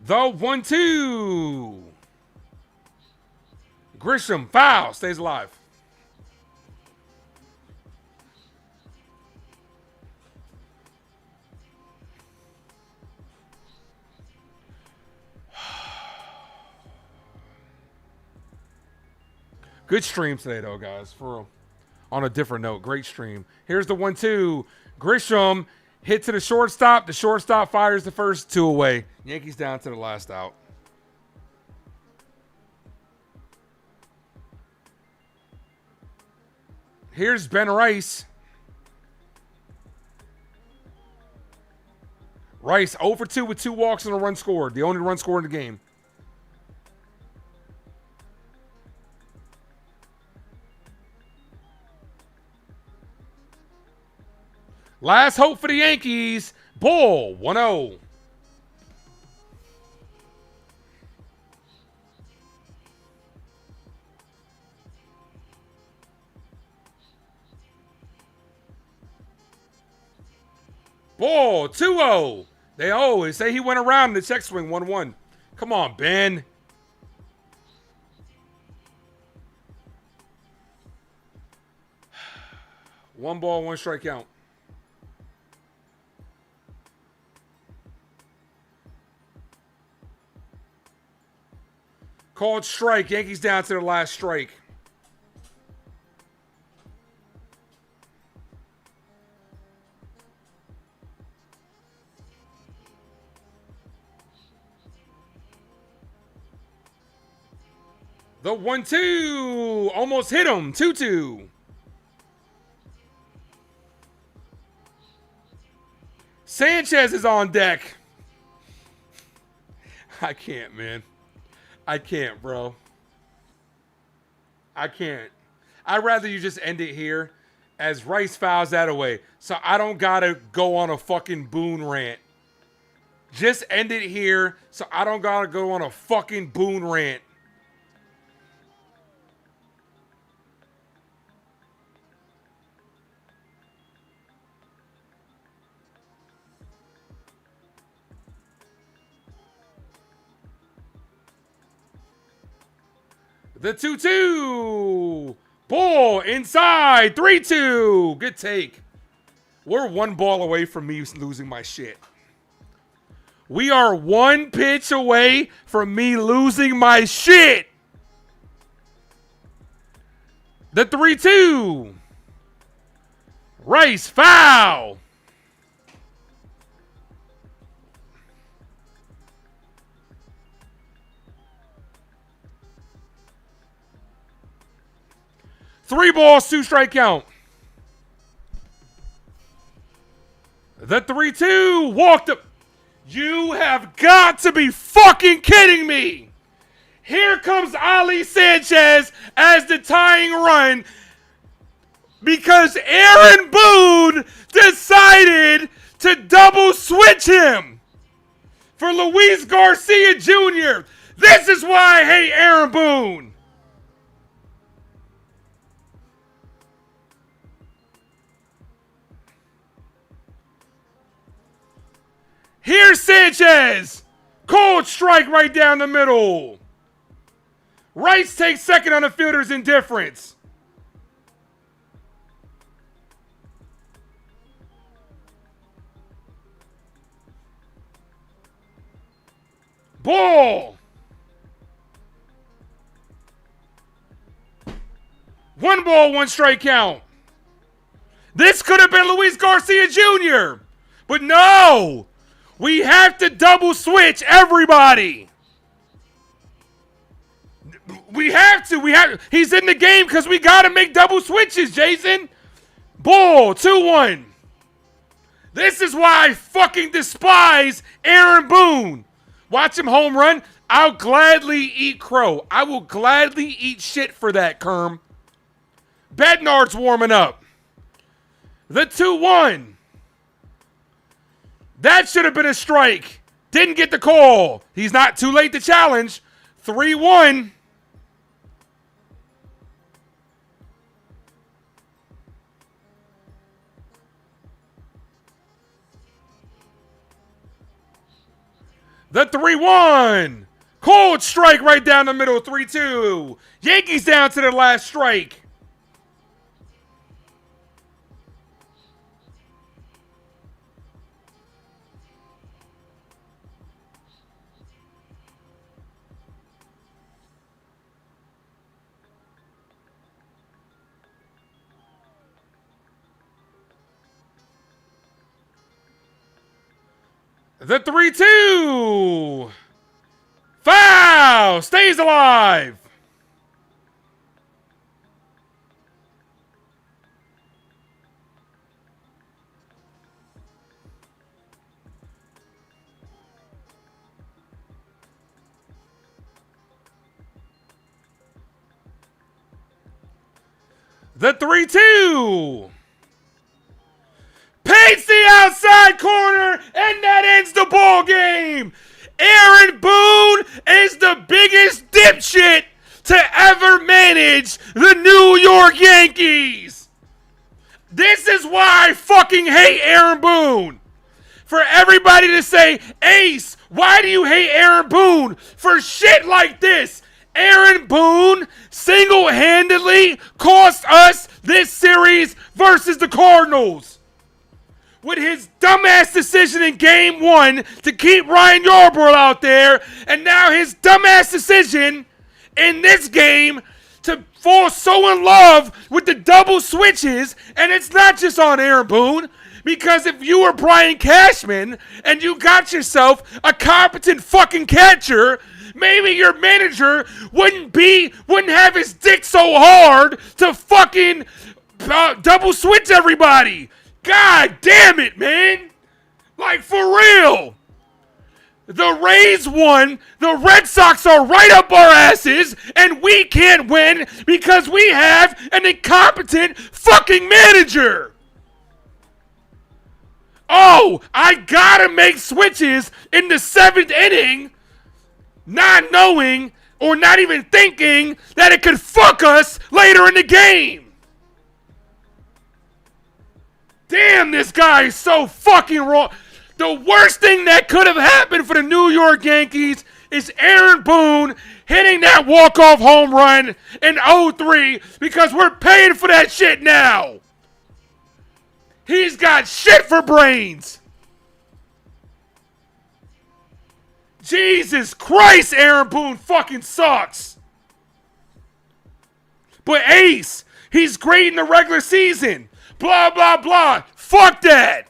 The 1-2. Grisham, foul, stays alive. Good stream today, though, guys. For real. On a different note, great stream. Here's the 1-2. Grisham hit to the shortstop. The shortstop fires the first 2 away. Yankees down to the last out. Here's Ben Rice. Rice 0 for 2 with 2 walks and a run scored. The only run scored in the game. Last hope for the Yankees. Ball 1-0. Ball 2-0. They always say he went around in the check swing 1-1. Come on, Ben. One ball, 1 strike count. Called strike. Yankees down to their last strike. The 1-2. Almost hit him. 2-2. Sanchez is on deck. I can't, man. I can't, bro. I can't. I'd rather you just end it here as Rice fouls that away. So I don't got to go on a fucking Boone rant. Just end it here so I don't got to go on a fucking Boone rant. The 2-2. Ball inside. 3-2. Good take. We're 1 ball away from me losing my shit. We are 1 pitch away from me losing my shit. The 3-2. Rice foul. Three balls, 2 strike count. The 3-2 walked up. You have got to be fucking kidding me. Here comes Ali Sanchez as the tying run because Aaron Boone decided to double switch him for Luis Garcia Jr. This is why I hate Aaron Boone. Here's Sanchez. Cold strike right down the middle. Rice takes second on the fielder's indifference. Ball. 1 ball, 1 strike count. This could have been Luis Garcia Jr. But no. We have to double switch everybody. We have to. He's in the game because we got to make double switches, Jason. Ball, 2-1. This is why I fucking despise Aaron Boone. Watch him home run. I'll gladly eat crow. I will gladly eat shit for that, Kerm. Bednard's warming up. The 2-1. That should have been a strike. Didn't get the call. He's not too late to challenge. 3-1. The 3-1. Cold strike right down the middle. 3-2. Yankees down to their last strike. The 3-2. Foul. Stays alive. The 3-2. Paints the outside corner, and that ends the ball game. Aaron Boone is the biggest dipshit to ever manage the New York Yankees. This is why I fucking hate Aaron Boone. For everybody to say, Ace, why do you hate Aaron Boone? For shit like this. Aaron Boone single-handedly cost us this series versus the Cardinals. With his dumbass decision in Game 1 to keep Ryan Yarbrough out there, and now his dumbass decision in this game to fall so in love with the double switches, and it's not just on Aaron Boone, because if you were Brian Cashman and you got yourself a competent fucking catcher, maybe your manager wouldn't have his dick so hard to fucking double switch everybody. God damn it, man. Like, for real. The Rays won. The Red Sox are right up our asses, and we can't win because we have an incompetent fucking manager. Oh, I gotta make switches in the 7th inning, not knowing or not even thinking that it could fuck us later in the game. Damn, this guy is so fucking wrong. The worst thing that could have happened for the New York Yankees is Aaron Boone hitting that walk-off home run in 0-3 because we're paying for that shit now. He's got shit for brains. Jesus Christ, Aaron Boone fucking sucks. But Ace, he's great in the regular season. Blah, blah, blah. Fuck that.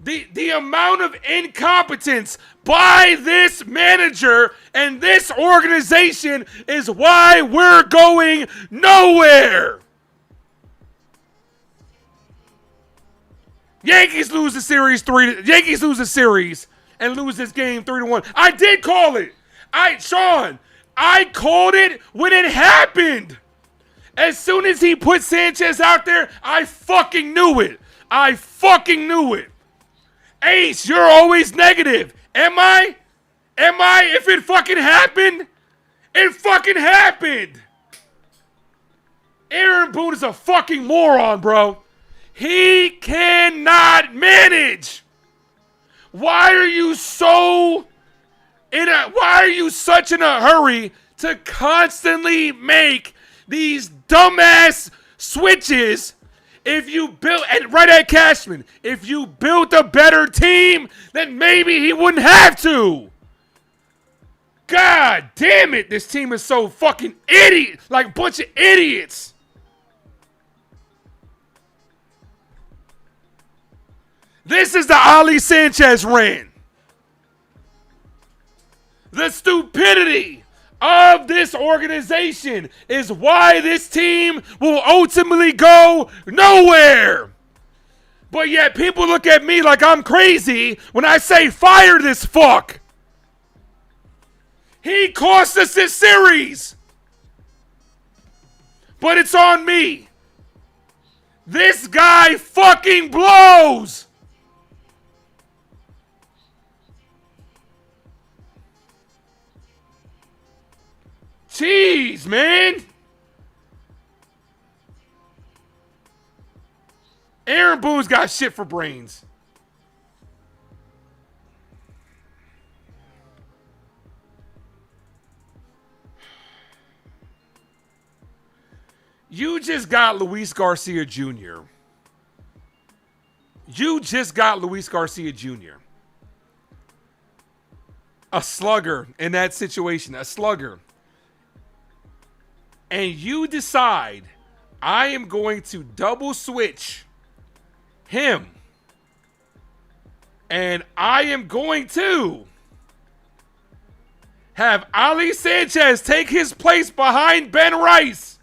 The amount of incompetence by this manager and this organization is why we're going nowhere. Yankees lose the series and lose this game 3-1. I did call it. Sean, I called it when it happened. As soon as he put Sanchez out there, I fucking knew it. I fucking knew it. Ace, you're always negative. Am I? If it fucking happened, it fucking happened. Aaron Boone is a fucking moron, bro. He cannot manage. Why are you such in a hurry to constantly make these dumbass switches? If you built, and right at Cashman, if you built a better team, then maybe he wouldn't have to. God damn it, this team is so fucking idiot, like a bunch of idiots. This is the Ali Sanchez rant. The stupidity of this organization is why this team will ultimately go nowhere. But yet people look at me like I'm crazy when I say fire this fuck. He cost us this series. But it's on me. This guy fucking blows. Jeez, man. Aaron Boone's got shit for brains. You just got Luis Garcia Jr. You just got Luis Garcia Jr. A slugger in that situation, a slugger. And you decide, I am going to double switch him And I am going to have Ali Sanchez take his place behind Ben Rice.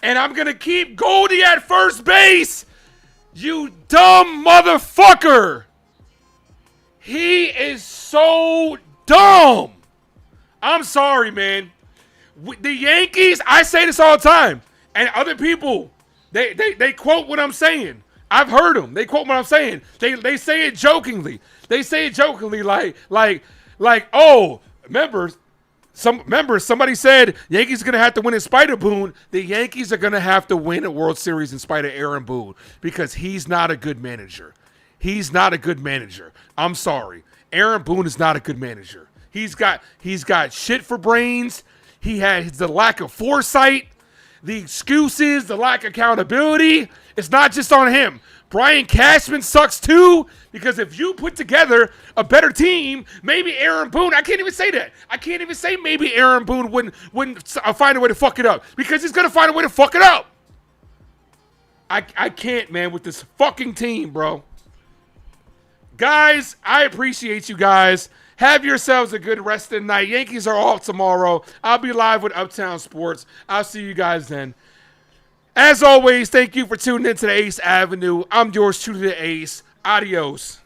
And I'm going to keep Goldie at first base. You dumb motherfucker. He is so dumb. I'm sorry, man. The Yankees, I say this all the time. And other people, they quote what I'm saying. I've heard them. They quote what I'm saying. They say it jokingly. They say it jokingly like, oh, somebody said Yankees are going to have to win in spite of Boone. The Yankees are going to have to win a World Series in spite of Aaron Boone because he's not a good manager. He's not a good manager. I'm sorry. Aaron Boone is not a good manager. He's got shit for brains. He has the lack of foresight, the excuses, the lack of accountability. It's not just on him. Brian Cashman sucks too, because if you put together a better team, maybe Aaron Boone, I can't even say that. I can't even say maybe Aaron Boone wouldn't find a way to fuck it up, because he's going to find a way to fuck it up. I can't, man, with this fucking team, bro. Guys, I appreciate you guys. Have yourselves a good rest of the night. Yankees are off tomorrow. I'll be live with Uptown Sports. I'll see you guys then. As always, thank you for tuning into the Ace Avenue. I'm yours truly, the Ace. Adios.